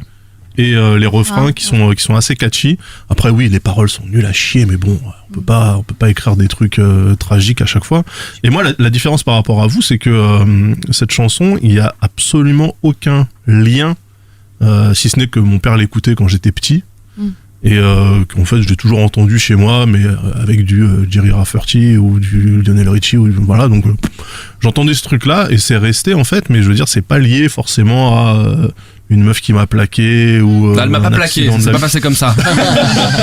et les refrains qui sont assez catchy. Après, oui, les paroles sont nulles à chier, mais bon, on peut pas écrire des trucs tragiques à chaque fois. Et moi, la différence par rapport à vous, c'est que cette chanson, il y a absolument aucun lien, si ce n'est que mon père l'écoutait quand j'étais petit. Et qu'en fait je l'ai toujours entendu chez moi, mais avec du Jerry Rafferty ou du Lionel Richie, ou voilà, donc j'entendais ce truc là et c'est resté en fait, mais je veux dire c'est pas lié forcément à une meuf qui m'a plaqué ou elle m'a pas plaqué, c'est pas passé comme ça.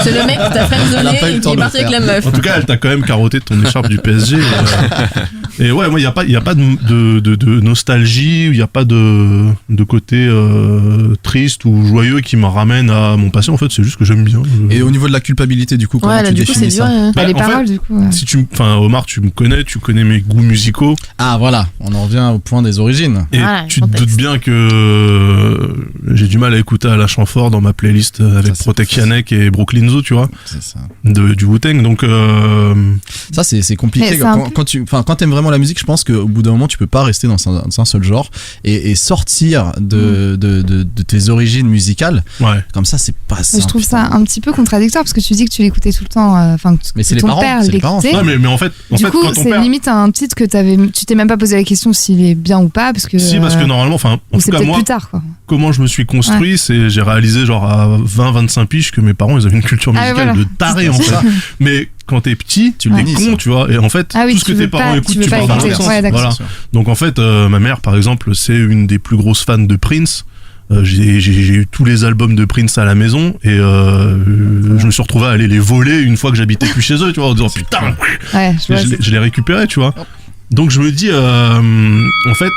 C'est le mec qui t'a friendzoné et qui est parti avec la meuf. En tout cas elle t'a quand même carotté de ton écharpe du PSG et ouais, moi il y a pas de nostalgie, il y a pas de côté triste ou joyeux qui me ramène à mon passé, en fait c'est juste que j'aime bien. Et au niveau de la culpabilité, du coup, comment tu définis ça? Les paroles, du coup. Si Omar, tu connais mes goûts musicaux. Ah voilà, on en revient au point des origines. Et tu te doutes bien que j'ai du mal à écouter Alain Chamfort dans ma playlist avec Protect Yannick et Brooklyn Zoo, tu vois. C'est ça. Du Wu-Tang, donc ça c'est compliqué quand t'aimes vraiment la musique. Je pense qu'au bout d'un moment tu peux pas rester dans un seul genre et sortir de tes origines musicales. Ouais. Comme ça c'est pas simple. Je trouve ça un petit peu contradictoire parce que tu dis que tu l'écoutais tout le temps, mais c'est ton père l'écoutait. Ouais, mais en fait du coup quand c'est limite un titre que tu t'es même pas posé la question s'il est bien ou pas, parce que parce que normalement, en tout cas moi, plus tard, quoi. Comment je me suis construit, c'est j'ai réalisé genre à 20-25 piges que mes parents ils avaient une culture musicale de taré en fait. Mais quand t'es petit, tu l'es con, tu vois, et en fait tout ce que tes parents écoutent, tu pars dans le sens. Voilà. Donc en fait, ma mère par exemple, c'est une des plus grosses fans de Prince. J'ai eu tous les albums de Prince à la maison et je me suis retrouvé à aller les voler une fois que j'habitais plus chez eux, tu vois, en disant putain, je les récupérais, tu vois. Donc je me dis, en fait,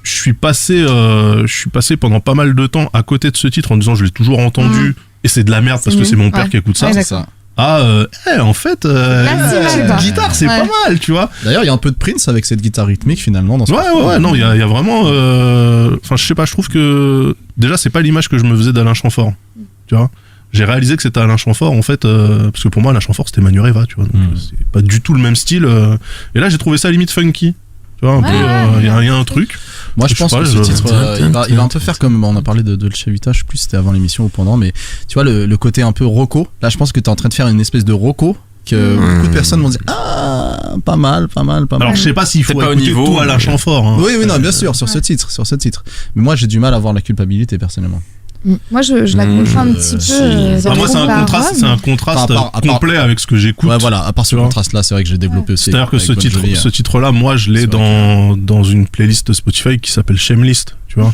je suis passé pendant pas mal de temps à côté de ce titre en disant je l'ai toujours entendu et c'est de la merde parce que c'est mon père qui écoute ça. Ouais, C'est ça. En fait, cette guitare, c'est pas mal, tu vois. D'ailleurs, il y a un peu de Prince avec cette guitare rythmique finalement dans ce Ouais, non, il y a vraiment. Enfin, je sais pas, je trouve que déjà, c'est pas l'image que je me faisais d'Alain Chamfort, tu vois. J'ai réalisé que c'était Alain Chamfort en fait, parce que pour moi, Alain Chamfort c'était Manureva, tu vois. Donc c'est pas du tout le même style. Et là, j'ai trouvé ça limite funky. Tu vois, un peu, il y a un truc. Moi, je pense que ce titre, il va un peu faire comme on a parlé de Dolce Vita, je sais plus si c'était avant l'émission ou pendant, mais tu vois, le côté un peu roco. Là, je pense que t'es en train de faire une espèce de roco que beaucoup de personnes vont dire pas mal. Alors, je sais pas s'il faut pas écouter tout Alain Chamfort. Hein. Oui, non, bien sûr, sur ce titre. Mais moi, j'ai du mal à voir la culpabilité personnellement. Moi, je la comprends un petit peu. Moi, c'est un contraste complet avec ce que j'écoute. Ouais, voilà, à part ce contraste-là, c'est vrai que j'ai développé aussi. C'est-à-dire que ce titre-là, moi, je l'ai dans une playlist Spotify qui s'appelle Shamelist, tu vois.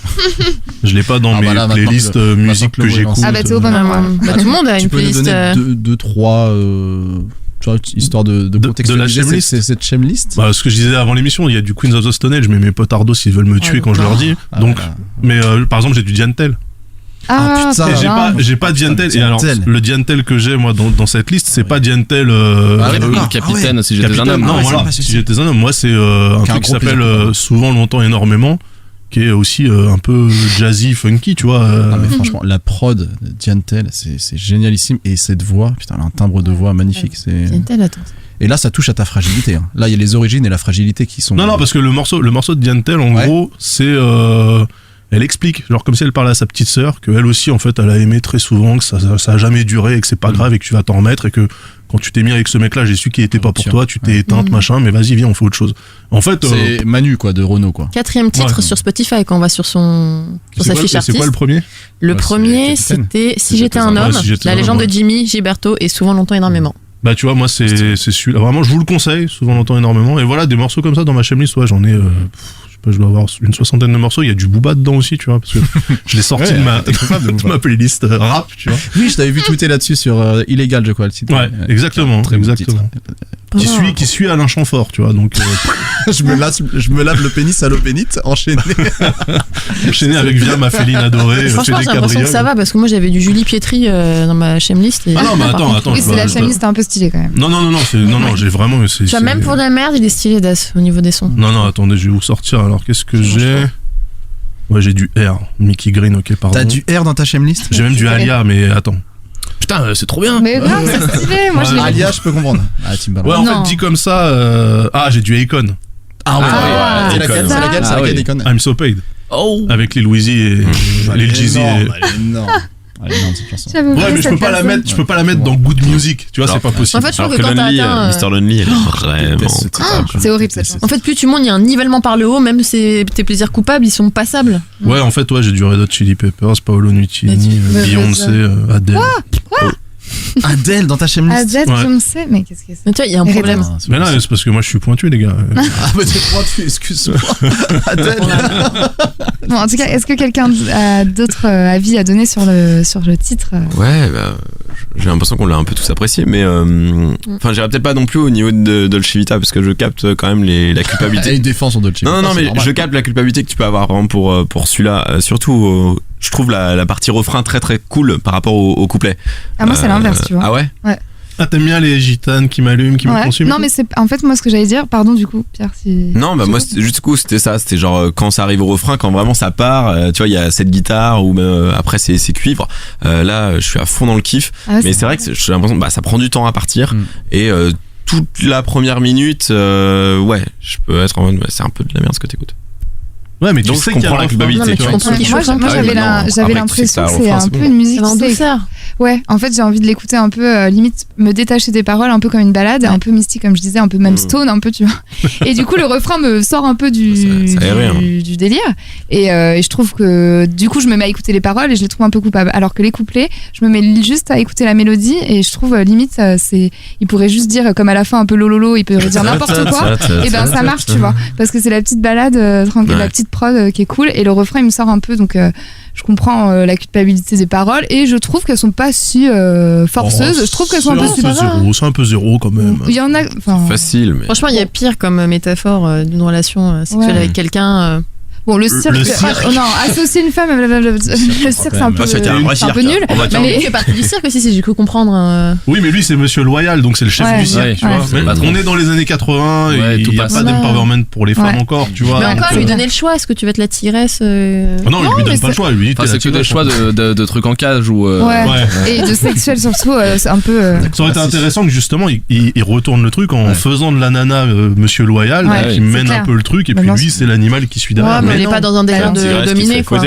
Je l'ai pas dans mes playlists musique que j'écoute. Ah bah, t'es au bon moment. Tout le monde a une playlist. Tu peux nous donner 2-3 histoire de contextualiser cette Shamelist. Ce que je disais avant l'émission, il y a du Queens of the Stone Age, mais mes potardos ils veulent me tuer quand je leur dis. Donc, mais par exemple, j'ai du Diantel. Ah putain, j'ai pas Diantel. Et alors, le Diantel que j'ai moi dans cette liste, c'est pas Diantel le capitaine si j'étais un homme. Non, voilà, si j'étais un homme, moi c'est un truc qui s'appelle Souvent, longtemps, énormément, qui est aussi un peu jazzy, funky, tu vois. Non, mais franchement, la prod de Diantel, c'est génialissime, et cette voix, putain, elle a un timbre de voix magnifique. Diantel, attends. Et là, ça touche à ta fragilité. Hein. Là, il y a les origines et la fragilité qui sont. Non, parce que le morceau de Diantel, en gros, c'est elle explique, genre comme si elle parlait à sa petite sœur, qu'elle aussi en fait elle a aimé très souvent, que ça a jamais duré et que c'est pas grave et que tu vas t'en remettre et que quand tu t'es mis avec ce mec là, j'ai su qu'il était pas pour toi, tu t'es éteinte machin, mais vas-y viens on fait autre chose. En fait c'est Manu quoi, de Renaud quoi. 4e titre sur Spotify quand on va sur sa fiche artiste. C'est quoi le premier? Le premier c'était Si j'étais un homme, la légende de Jimmy Gilberto et Souvent, longtemps, énormément. Bah tu vois moi c'est celui-là, vraiment je vous le conseille, Souvent, longtemps, énormément. Et voilà des morceaux comme ça dans ma chamelist, ouais j'en ai je dois avoir une 60aine de morceaux, il y a du Booba dedans aussi, tu vois, parce que je l'ai sorti de ma playlist rap, tu vois. Oui, je t'avais vu tweeter là-dessus sur Illégal, je crois, le titre. Ouais, exactement. Qui suit Alain Chamfort, tu vois, donc je me lave le pénis à l'opénite, enchaîné avec Via, ma féline adorée. Franchement, j'ai l'impression que ça va, parce que moi j'avais du Julie Pietri dans ma chamelist. Ah non, mais attends. Oui, c'est la chamelist un peu stylée quand même. Non, j'ai vraiment. Tu vois, même pour de la merde, il est stylé Das au niveau des sons. Non, attendez, je vais vous sortir. Alors, qu'est-ce que j'ai? Ouais, j'ai du R. Mickey Green, ok, pardon. T'as du R dans ta chamelist? J'ai même du Alia, mais attends. Putain, c'est trop bien. Mais grave, c'est stylé. Moi, je l'ai. Alia, je peux comprendre. Timbaland. Ouais, en fait, dit comme ça. J'ai du Akon. C'est laquelle Akon? I'm So Paid. Avec Lil Weezy et Lil Jeezy. Ouais, mais je peux pas la mettre dans Good Music, tu vois, c'est pas possible. En fait, je trouve que quand t'as atteint Mr. Lonely, elle est vraiment. C'est horrible cette chanson. En fait, plus tu montes, il y a un nivellement par le haut, même tes plaisirs coupables, ils sont passables. Ouais, en fait, j'ai du Red Hot Chili Peppers, Paolo Nutini, Beyoncé, Adele. Adele dans ta chamelist? Adele, Beyoncé, mais qu'est-ce que c'est? Mais tu vois, il y a un problème. Mais là, c'est parce que moi je suis pointu, les gars. Mais t'es pointu, excuse-moi. Adele. Bon, en tout cas, est-ce que quelqu'un a d'autres avis à donner sur le titre? Ouais, j'ai l'impression qu'on l'a un peu tous apprécié, mais enfin, j'irai peut-être pas non plus au niveau de Dolce Vita parce que je capte quand même la culpabilité. Et une défense en Dolce Vita. Non, mais je capte la culpabilité que tu peux avoir vraiment pour celui-là, surtout. Je trouve la partie refrain très très cool par rapport au couplet. Ah, moi c'est l'inverse, tu vois. Ah ouais? Ouais. Ah, t'aimes bien les gitanes qui m'allument, qui me consument? Non, mais c'est en fait moi ce que j'allais dire, pardon du coup, Pierre, si. Non, bah moi c'était ça, c'était genre quand ça arrive au refrain, quand vraiment ça part, tu vois, il y a cette guitare ou après c'est cuivre. Là, je suis à fond dans le kiff. Ah ouais, mais c'est vrai que j'ai l'impression ça prend du temps à partir et toute la première minute, je peux être en mode c'est un peu de la merde ce que t'écoutes. Ouais, mais donc tu sais je comprends la culpabilité. Moi j'avais l'impression que c'est un peu une musique en douceur. Ouais, en fait j'ai envie de l'écouter un peu, limite me détacher des paroles, un peu comme une balade, un peu mystique comme je disais, un peu même stone, un peu tu vois. Et du coup le refrain me sort un peu du délire. Et je trouve que du coup je me mets à écouter les paroles et je les trouve un peu coupables. Alors que les couplets, je me mets juste à écouter la mélodie et je trouve limite il pourrait juste dire comme à la fin un peu lololo, il peut dire n'importe quoi. Et ben ça marche tu vois, parce que c'est la petite balade tranquille, la petite prod qui est cool et le refrain il me sort un peu, donc je comprends la culpabilité des paroles et je trouve qu'elles sont pas si forceuses. Je trouve qu'elles sont un peu c'est un peu zéro quand même. Il y en a facile, mais franchement il y a pire comme métaphore d'une relation sexuelle avec quelqu'un. Bon, le cirque. Non, associer une femme, le cirque, c'est un peu, c'était un vrai cirque, nul. Mais il fait partie du cirque aussi, si j'ai cru comprendre. Oui, mais lui, c'est Monsieur Loyal, donc c'est le chef du cirque, tu vois. Mais on est dans les années 80 et il n'y a pas d'empowerment pour les femmes encore, tu vois. Mais encore, lui donner le choix, est-ce que tu veux être la tigresse Non, il lui donne pas le choix, lui. C'est que des choix de trucs en cage ou. Et de sexuel surtout, c'est un peu. Ça aurait été intéressant que justement, il retourne le truc en faisant de la nana Monsieur Loyal, qui mène un peu le truc, et puis lui, c'est l'animal qui suit derrière. Mais il est pas dans un délire de dominer, quoi.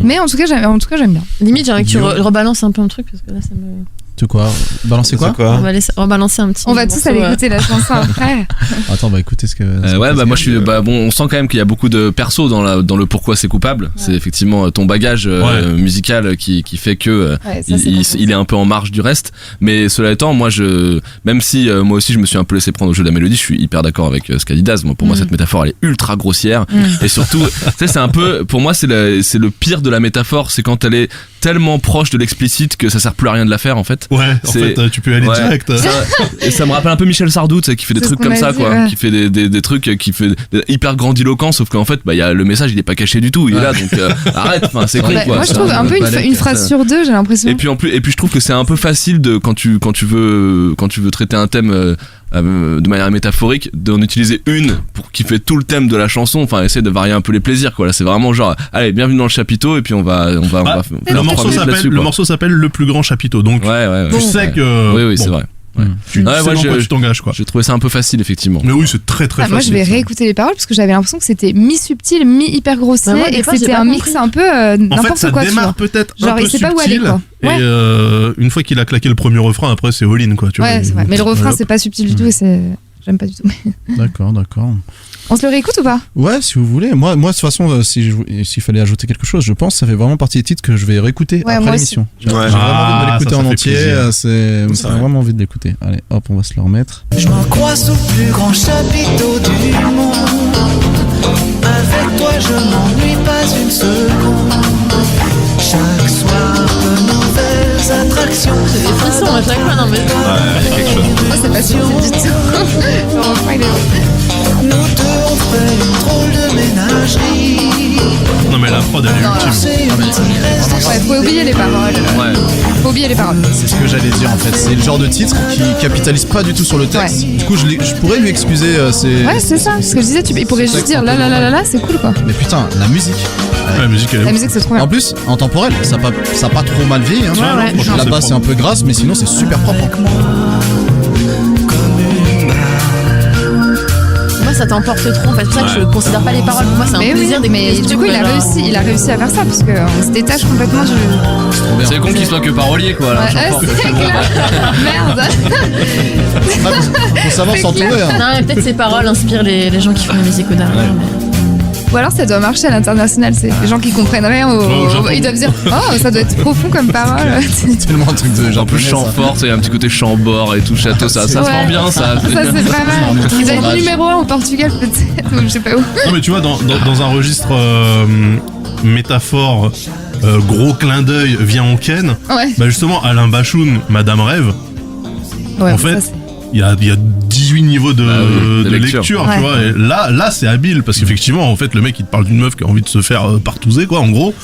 Mais en tout cas, j'aime bien. Limite, j'aimerais que tu rebalances un peu un truc, parce que là, ça me. De quoi? Balancer quoi? On va rebalancer un petit. On va tous aller écouter la chanson après. Attends, on va écouter ce que. Moi je suis. On sent quand même qu'il y a beaucoup de persos dans le pourquoi c'est coupable. C'est effectivement ton bagage musical qui fait que il est un peu en marge du reste. Mais cela étant, même si moi aussi je me suis un peu laissé prendre au jeu de la mélodie, je suis hyper d'accord avec ce qu'a dit Daz. Pour moi, cette métaphore elle est ultra grossière. Et surtout, tu sais, c'est un peu. Pour moi, c'est le pire de la métaphore, c'est quand elle est tellement proche de l'explicite que ça sert plus à rien de la faire en fait. Ouais, en fait, tu peux aller direct. Et ça me rappelle un peu Michel Sardou, tu sais, qui fait des trucs comme ça, quoi. Qui fait des trucs, qui fait hyper grandiloquent, sauf qu'en fait, y a le message, il est pas caché du tout, il est là, donc arrête, c'est con, quoi. Moi, je trouve un peu une phrase sur deux, j'ai l'impression. Et puis je trouve que c'est un peu facile quand tu veux traiter un thème de manière métaphorique, d'en utiliser une qui fait tout le thème de la chanson, enfin essayer de varier un peu les plaisirs, quoi. Là, c'est vraiment genre, allez, bienvenue dans le chapiteau, et puis on va le morceau s'appelle Le plus grand chapiteau, donc tu sais que oui, c'est vrai. Tu t'engages, quoi. J'ai trouvé ça un peu facile, effectivement. Mais oui, c'est très très facile. Moi, je vais réécouter les paroles parce que j'avais l'impression que c'était mi-subtil, mi-hyper grossier et que c'était un mix un peu n'importe quoi. Ça démarre peut-être genre, un peu il sait pas où aller, quoi. Et une fois qu'il a claqué le premier refrain, après c'est all-in, quoi. Ouais, c'est vrai. Mais le refrain, c'est pas subtil du tout et j'aime pas du tout. D'accord. On se le réécoute ou pas? Ouais, si vous voulez. Moi, de toute façon, s'il fallait ajouter quelque chose, je pense que ça fait vraiment partie des titres que je vais réécouter après l'émission. J'ai vraiment envie de l'écouter en entier. J'ai vraiment envie de l'écouter. Allez, hop, on va se le remettre. Je me crois sous le plus grand chapiteau du monde. Avec toi, je m'ennuie pas une seconde. Chaque soir, de nouvelles attractions. C'est des frissons à chaque fois, non mais. quelque chose. Moi, c'est pas subtil du tout. Le refrain, il est. Nous deux on fait une drôle de ménagerie. Non mais la prod elle est ultime. Faut oublier les paroles. Faut oublier les paroles. C'est ce que j'allais dire en fait. C'est le genre de titre qui capitalise pas du tout sur le texte. Du coup, je pourrais lui excuser Ouais, c'est ça. Ce que je disais, il pourrait juste dire là, c'est cool, quoi. Mais putain, la musique. La musique, c'est trop bien. En plus, en temporel, ça a pas trop mal vieilli. La basse est un peu grasse, mais sinon c'est super propre. Moi, ça t'emporte trop. En fait, c'est pour ça que je considère pas les paroles. Pour moi, c'est un plaisir d'écouter. Mais du coup, il a réussi à faire ça parce qu'on se détache complètement du. C'est con qu'il soit que parolier, quoi. Là, c'est clair. Merde. Faut savoir s'entourer. Non, mais peut-être ces paroles inspirent les gens qui font la musique au derrière. Ou alors ça doit marcher à l'international, c'est les gens qui comprennent rien, ils doivent dire oh ça doit être profond comme parole. C'est tellement un truc de genre un peu chant fort, il y a un petit côté chant bord et tout château, ça se rend bien ça. Ça c'est pas mal. Il doit être numéro 1 au Portugal peut-être, ou je sais pas où. Non mais tu vois dans un registre métaphore, gros clin d'œil, viens on ken. Bah justement Alain Bachoun, Madame Rêve. En fait. Il y a 18 niveaux de lecture, tu vois. Et là c'est habile parce qu'effectivement, en fait, le mec il te parle d'une meuf qui a envie de se faire partouzer, quoi, en gros.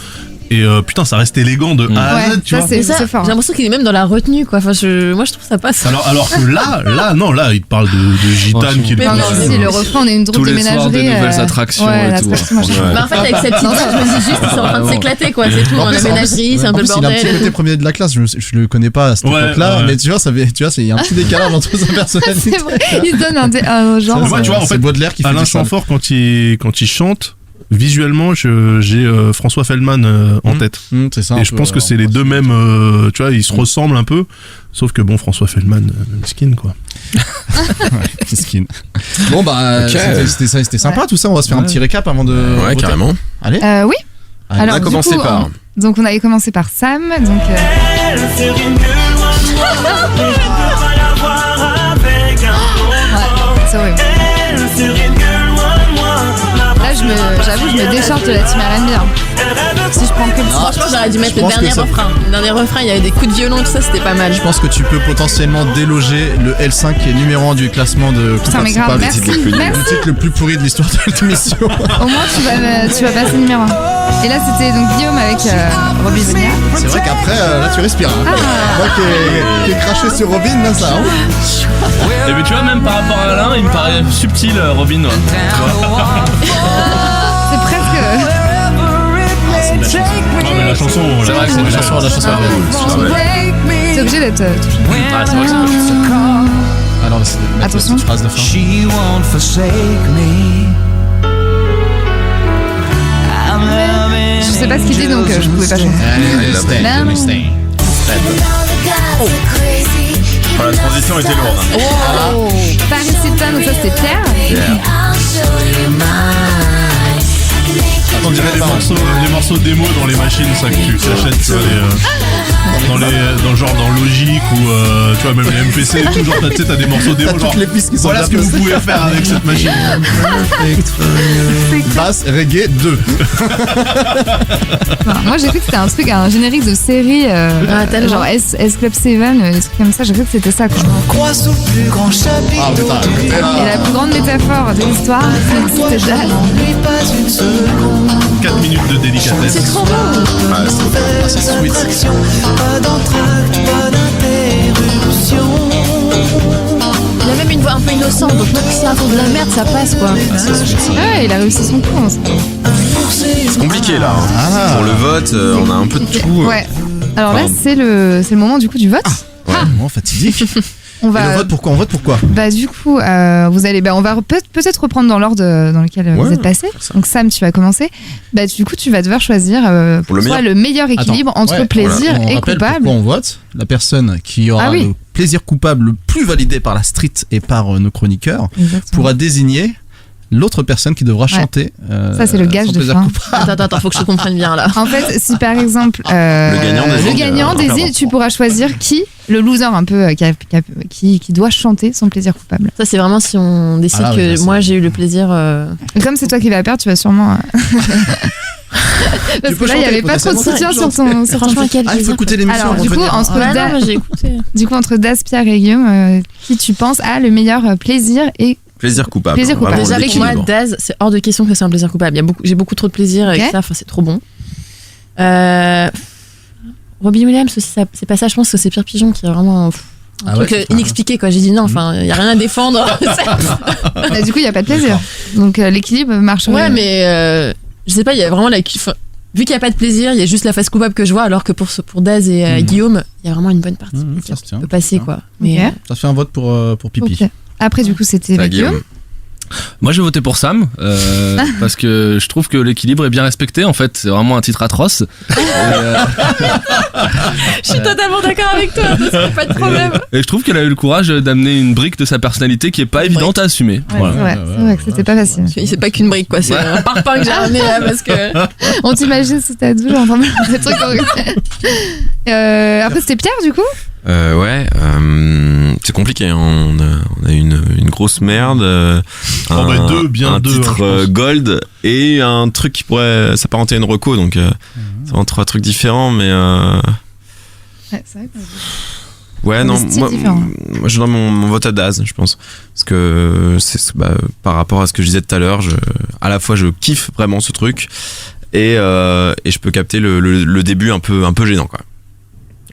Et putain, ça reste élégant de A à Z, tu vois. C'est fort. J'ai l'impression qu'il est même dans la retenue, quoi. Enfin, moi, je trouve ça passe. Alors que là, il te parle de gitane qui le refrain, on est une drôle de ménagerie. Tous les soirs, des nouvelles attractions et tout. Bah, en fait, avec cette petite voix, je me dis juste qu'ils sont en train de s'éclater, quoi. C'est tout. La ménagerie, c'est un peu le bordel. Il a un petit côté premier de la classe. Je le connais pas à cette époque-là, mais tu vois, il y a un petit décalage entre sa personnalité. C'est vrai. Il se donne un genre. Moi, tu vois, en fait, Alain Chamfort quand il chante. Visuellement, j'ai François Feldman en tête. C'est ça. Et je pense que c'est les deux mêmes. Tu vois, ils se ressemblent un peu. Sauf que bon, François Feldman, skin quoi. Skin. Bon bah, c'était sympa tout ça. On va se faire un petit récap avant de. Ouais, carrément. Allez. Oui. Alors, on a commencé par. Donc on avait commencé par Sam. Donc. C'est horrible. Là, j'avoue, je me déchante de la team R&B. Si je Franchement, j'aurais dû mettre je le pense que dernier ça- refrain. Le dernier refrain, il y avait des coups de violon, tout ça, c'était pas mal. Je pense que tu peux potentiellement déloger le L5 qui est numéro 1 du classement de Putain, mais grave, merci. le titre le plus pourri de l'histoire de l'émission. Au moins, tu vas passer numéro 1. Et là, c'était donc Guillaume avec Robin Williams. C'est vrai qu'après, là, tu respires. Hein. Moi qui ai craché sur Robin, là, ça. Hein. Et mais tu vois, même par rapport à Alain, il me paraît subtil, Robin. Ouais. C'est presque. Non, mais la chanson, C'est vrai que c'est une chanson, la chanson. C'est obligé d'être touché. Ah, c'est vrai que c'est pas juste. Alors, c'est Attention. cette phrase de fin. She won't forsake me. Je sais pas ce qu'il dit donc je pouvais pas chanter. La transition était lourde. Oh Paris Hilton, donc ça c'était Pierre. on dirait les morceaux démo dans les machines, ça que tu achètes, tu vois, dans le genre dans Logic ou tu vois même les MPC et tout, genre tu sais t'as des morceaux démo genre les pistes qui sont voilà ce que vous pouvez faire avec cette machine. Basse reggae 2. Enfin, moi j'ai cru que c'était un truc, un générique de série genre S Club 7, des trucs comme ça, j'ai cru que c'était ça quoi. Crois sous le plus grand chapiteau. Et la plus grande métaphore de l'histoire, c'était Je ça. n'ennuie pas une seconde. 4 minutes de délicatesse. C'est trop beau. C'est sweet. Pas d'entracte, pas d'interruption. Il a même une voix un peu innocente, donc même si c'est un fond de la merde, ça passe quoi. Ouais, il a réussi son coup. Hein. C'est compliqué là. Hein. Pour le vote, on a un peu de tout. Ouais. Alors là, c'est le moment du coup du vote. Ouais, moment fatidique. On Et va. le vote pourquoi? On vote pourquoi? Bah du coup, vous allez, on va peut-être reprendre dans l'ordre dans lequel vous êtes passé. Donc Sam, tu vas commencer. Bah du coup, tu vas devoir choisir pour le toi meilleur. le meilleur équilibre entre plaisir on et rappelle coupable. Pourquoi on vote? La personne qui aura le plaisir coupable le plus validé par la street et par nos chroniqueurs pourra désigner l'autre personne qui devra chanter. Ça, c'est le gage son de plaisir fin. coupable. Attends, faut que je comprenne bien là. En fait, si par exemple le gagnant désigne, tu pourras choisir qui, le loser un peu, qui doit chanter son plaisir coupable. Ça, c'est vraiment si on décide Ah là, que oui, moi j'ai eu le plaisir. Comme c'est toi qui vas perdre, tu vas sûrement. Parce que là, il n'y avait pas trop de soutien sur ton. Franchement, quel Ah, il faut écouter l'émission. Alors, du coup, j'ai écouté. Du coup, entre Daz, Pierre et Guillaume, qui tu penses a le meilleur plaisir et Plaisir coupable. Plaisir coupable. Vraiment, Déjà, avec moi, l'équilibre. Daz, c'est hors de question que c'est un plaisir coupable. J'ai beaucoup trop de plaisir avec ça, enfin, c'est trop bon. Robbie Williams aussi, c'est pas ça, je pense que c'est Pierre Pigeon qui est vraiment. Un truc inexpliqué quoi, j'ai dit non, enfin, il y a rien à défendre. Bah, du coup, il n'y a pas de plaisir. Donc, l'équilibre marche. Ouais, mais je sais pas, il y a vraiment la. Vu qu'il n'y a pas de plaisir, il y a juste la face coupable que je vois, alors que pour Daz et Guillaume, il y a vraiment une bonne partie qui peut passer quoi. Mais, Ça fait un vote pour Pipi. Okay. Après, du coup, c'était Guillaume. Moi j'ai voté pour Sam parce que je trouve que l'équilibre est bien respecté en fait, c'est vraiment un titre atroce. Je suis totalement d'accord avec toi, pas de problème. Et je trouve qu'elle a eu le courage d'amener une brique de sa personnalité qui est pas évidente à assumer. Ouais, Voilà. c'est vrai que c'était pas facile. C'est pas qu'une brique quoi, c'est un parpaing que j'ai ramené là parce que. On t'imagine si t'as toujours entendu des trucs horribles. Après, c'était Pierre du coup. C'est compliqué. Hein. On a une grosse merde, un titre gold et un truc qui pourrait s'apparenter à une reco. Donc c'est vraiment 3 trucs différents, mais Ouais, c'est vrai. ouais, non, moi je donne mon vote à Daz, je pense, parce que c'est par rapport à ce que je disais tout à l'heure, à la fois je kiffe vraiment ce truc et je peux capter le début un peu gênant quoi.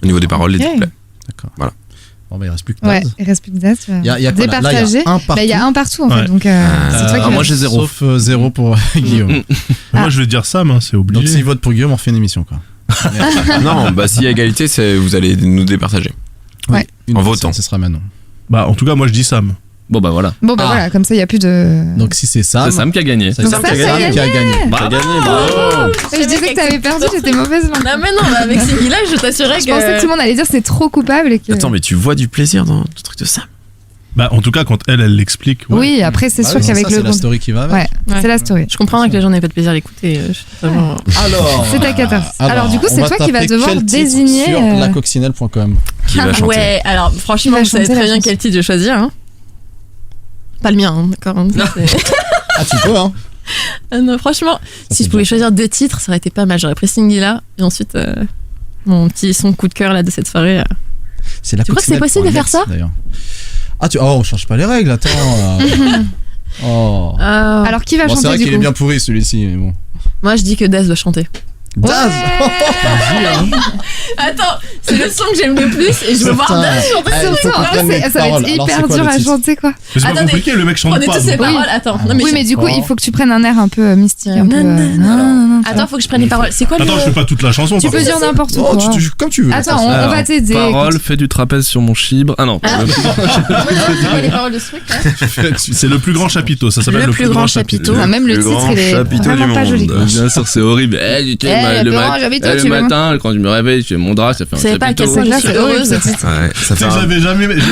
Au niveau des paroles, les couplets. D'accord. Voilà. Bon, bah, il reste plus que Daz. Ouais, il reste plus que Daz. Il y a quoi, là, il y a un partout. Il y a un partout en fait. Ouais. Donc, c'est toi qui moi j'ai 0. Sauf 0 pour Guillaume. Moi je vais dire Sam, hein, c'est obligé. Donc s'il vote pour Guillaume, on fait une émission quoi. Non, bah s'il y a égalité, vous allez nous départager. Ouais. En votant. Ce sera Manon. Bah en tout cas moi je dis Sam. Bon bah voilà. Bon bah voilà, comme ça il n'y a plus de. Donc si c'est Sam. C'est Sam qui a gagné. C'est Sam qui a gagné. Bravo. Je disais que t'avais perdu, j'étais mauvaise langue. Non mais non, mais avec Singila, je t'assurais que. Je pensais que tout le monde allait dire c'est trop coupable et que. Attends, mais tu vois du plaisir dans le truc de Sam? Bah en tout cas quand elle l'explique. Ouais. Oui, après c'est sûr qu'avec le. C'est la story qui va avec. Ouais, c'est la story. Je comprends que les gens n'aient pas de plaisir à l'écouter. Alors. C'est ta catastrophe. Alors du coup, c'est toi qui vas devoir désigner. Sur lacoccinelle.com. Qui va chanter? Ouais, alors franchement, vous savez très bien quel titre je vais choisir. Hein. Pas le mien, hein, d'accord. Ah, tu peux, hein. Non, franchement, si je pouvais choisir 2 titres, ça aurait été pas mal. J'aurais pris Singila et ensuite mon petit son coup de cœur là de cette soirée. C'est la tu crois que c'est possible de faire ça d'ailleurs. Ah, on change pas les règles, attends. Alors qui va chanter c'est vrai du qu'il coup est bien pourri celui-ci, mais bon. Moi je dis que Daz doit chanter. Daz. Attends, c'est le son que j'aime le plus et je veux voir Daz chanter ce son. Ça va être hyper dur à chanter quoi. Mais c'est pas compliqué, le mec chante pas. Prenez tous ses paroles, attends. Non, mais du coup il faut que tu prennes un air un peu mystique. Attends, faut que je prenne les paroles. C'est quoi Attends, je fais pas toute la chanson. Tu peux dire n'importe quoi. Comme tu veux. Attends, on va t'aider. Parole, fais du trapèze sur mon chibre. Ah non. Les paroles de ce truc là. C'est le plus grand chapiteau, ça s'appelle le plus grand chapiteau. Même le titre il est vraiment pas joli. Bien sûr, c'est horrible. Le matin, quand je me réveille, j'ai mon drap, ça fait un chapiteau. Vous savez pas à quel point je suis heureuse ce titre.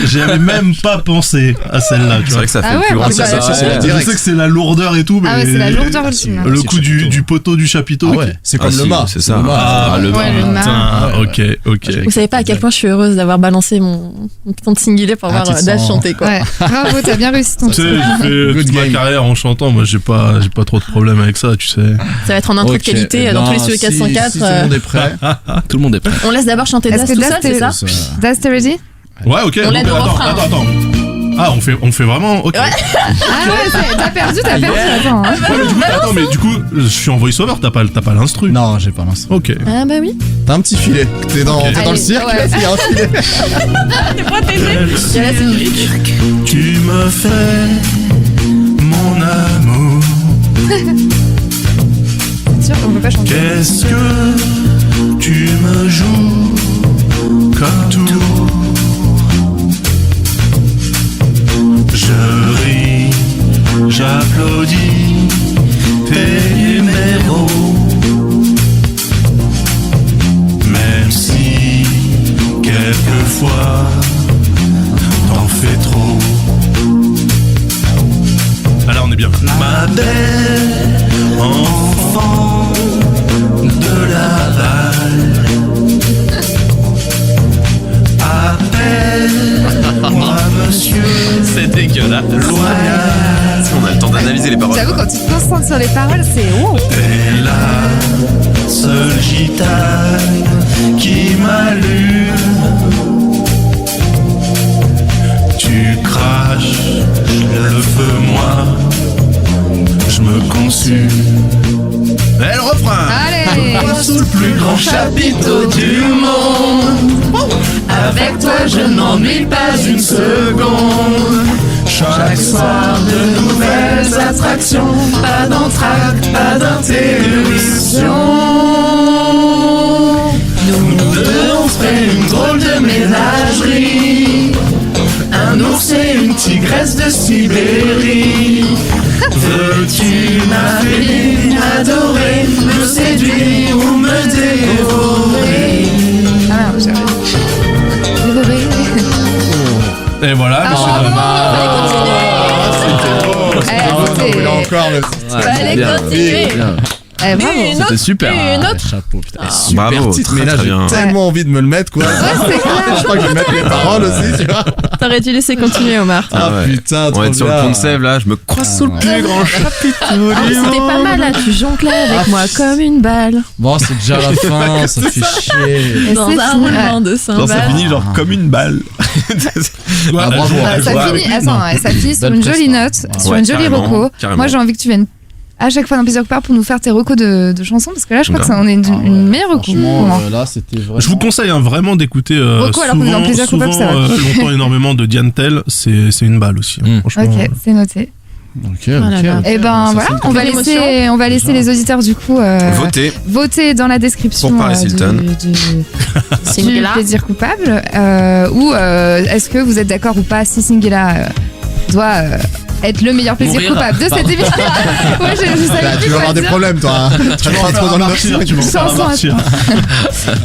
J'avais même pas pensé à celle-là. C'est vrai que ça fait le plus grand chapiteau. Je sais que c'est la lourdeur et tout, mais. Ah ouais, c'est la lourdeur ultime. Le coup du poteau du chapiteau. C'est comme le mât. C'est ça. Le mât. Ok. Vous savez pas à quel point je suis heureuse d'avoir balancé mon putain de Singilé pour voir Daz chanter quoi. Bravo, t'as bien réussi ton truc. J'ai fait toute ma carrière en chantant, moi j'ai pas trop de problème avec ça, tu sais. Ça va être en intro de qualité dans tous les studios 404. Si tout le monde est prêt. Tout le monde est prêt. On laisse d'abord chanter Daz tout seul, c'est ça? Daz, t'es ready? Ouais, ok. On l'aide au refrain. Attends. Ah, on fait vraiment. Ok. Ouais. Ah ouais, t'as perdu. Attends. Attends, mais du coup, je suis en voice-over, t'as pas l'instru. Non, j'ai pas l'instru. Ok. Ah bah oui. T'as un petit filet. T'es dans le cirque, là, il y a un filet. T'es protégé. Tu me fais mon amour. C'est sûr qu'on peut pas chanter. Qu'est-ce que tu me joues comme tout? Je ris, j'applaudis tes numéros. Même si quelquefois t'en fais trop. Ah là on est bien. Ma belle enfant de Laval, appelle-moi monsieur. C'est dégueulasse. Loyal. On a le temps d'analyser les paroles. J'avoue, quand tu te concentres sur les paroles, c'est wow. T'es la seule gitane qui m'allume. Tu craches le feu, moi je me consume. Et le refrain. Allez. Sous le plus grand chapiteau du monde. Avec toi je n'ennuie pas une seconde. Chaque soir de nouvelles attractions. Pas d'entracte, pas d'interruption. Nous deux on ferait une drôle de ménagerie. Un ours et une tigresse de Sibérie. Veux-tu m'appeler, adorer, me séduire ou me dévorer? Ah non, j'ai dévoré. Et voilà, monsieur C'était encore le. Allez, continuez. Bravo. C'était super. Une autre. Chapeau, putain. Bravo, Super titre, mais là très j'ai bien. tellement envie de me le mettre quoi. Je crois que je vais mettre les paroles aussi, tu vois. T'aurais dû laisser continuer, Omar. Ah putain, On trop va être sur le bien. pont de Sèvres là, je me croise sous le plus grand chapiteau du C'était pas mal là, tu jonglais avec moi comme une balle. Bon, c'est déjà la fin, ça fait chier. Dans un roulement de cymbales. Genre ça finit genre comme une balle. Ah, bravo. Ça finit sur une jolie note, sur une jolie reco. Moi j'ai envie que tu viennes à chaque fois dans Plaisir Coupable pour nous faire tes recos de chansons parce que là je crois que ça en est une meilleure reco. Là c'était vraiment. Je vous conseille vraiment d'écouter Reco, alors qu'on est dans Plaisir Coupable, ça va. longtemps énormément de Diane Tell, c'est une balle aussi. Franchement. Ok, c'est noté. Ok. Et ben voilà, on va laisser les auditeurs du coup voter dans la description pour Paris Hilton du Plaisir Coupable ou est-ce que vous êtes d'accord ou pas si Singila doit être le meilleur plaisir coupable de cette émission. Ouais, je savais plus tu vas avoir des problèmes toi. Tu vas trop dans le marché, tu vas partir.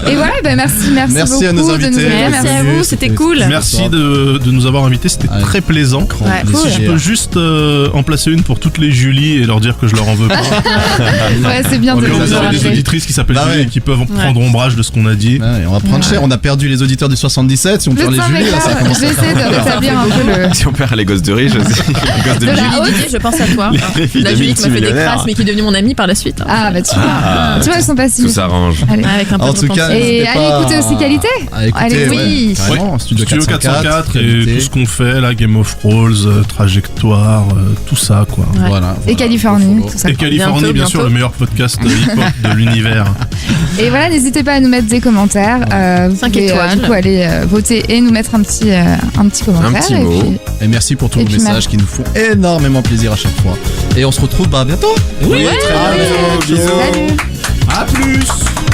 Et voilà, merci beaucoup à nos invités. Merci à vous, c'était cool. Merci de nous avoir invités, c'était très plaisant. Si je peux juste en placer une pour toutes les Julie et leur dire que je leur en veux pas. Ouais, c'est bien de vous avez des auditrices qui s'appellent Julie et qui peuvent prendre ombrage de ce qu'on a dit. On va prendre cher, on a perdu les auditeurs du 77, si on perd les Julie, là ça commence. J'essaie de rétablir un peu le. Si on perd les gosses de riche aussi. gosse de De la Julie. haute. Didier, je pense à toi. Les filles La de Julie qui m'a fait des multimillionnaires. crasses, mais qui est devenue mon amie par la suite. Ah bah tu vois, elles sont pas si. Tout s'arrange. Allez. Avec un peu En de tout cas, repentance. Et n'hésitez allez pas écouter aussi Qualité. Allez, oui. Carrément, Studio 404 et Qualité. tout ce qu'on fait là, Game of Thrones, Trajectoire, tout ça quoi. Ouais. Voilà. Et Californie, tout ça. Et Californie, Bientôt, bien sûr, bientôt. le meilleur podcast hip-hop de l'univers. Et voilà, n'hésitez pas à nous mettre des commentaires. 5 et, étoiles. Du coup, allez voter et nous mettre un petit commentaire. Un petit et mot. puis- Et merci pour tous Et vos puis, messages qui nous font énormément plaisir à chaque fois. Et on se retrouve bientôt. Oui, très Ouais. bientôt. Bisous. Salut. À plus.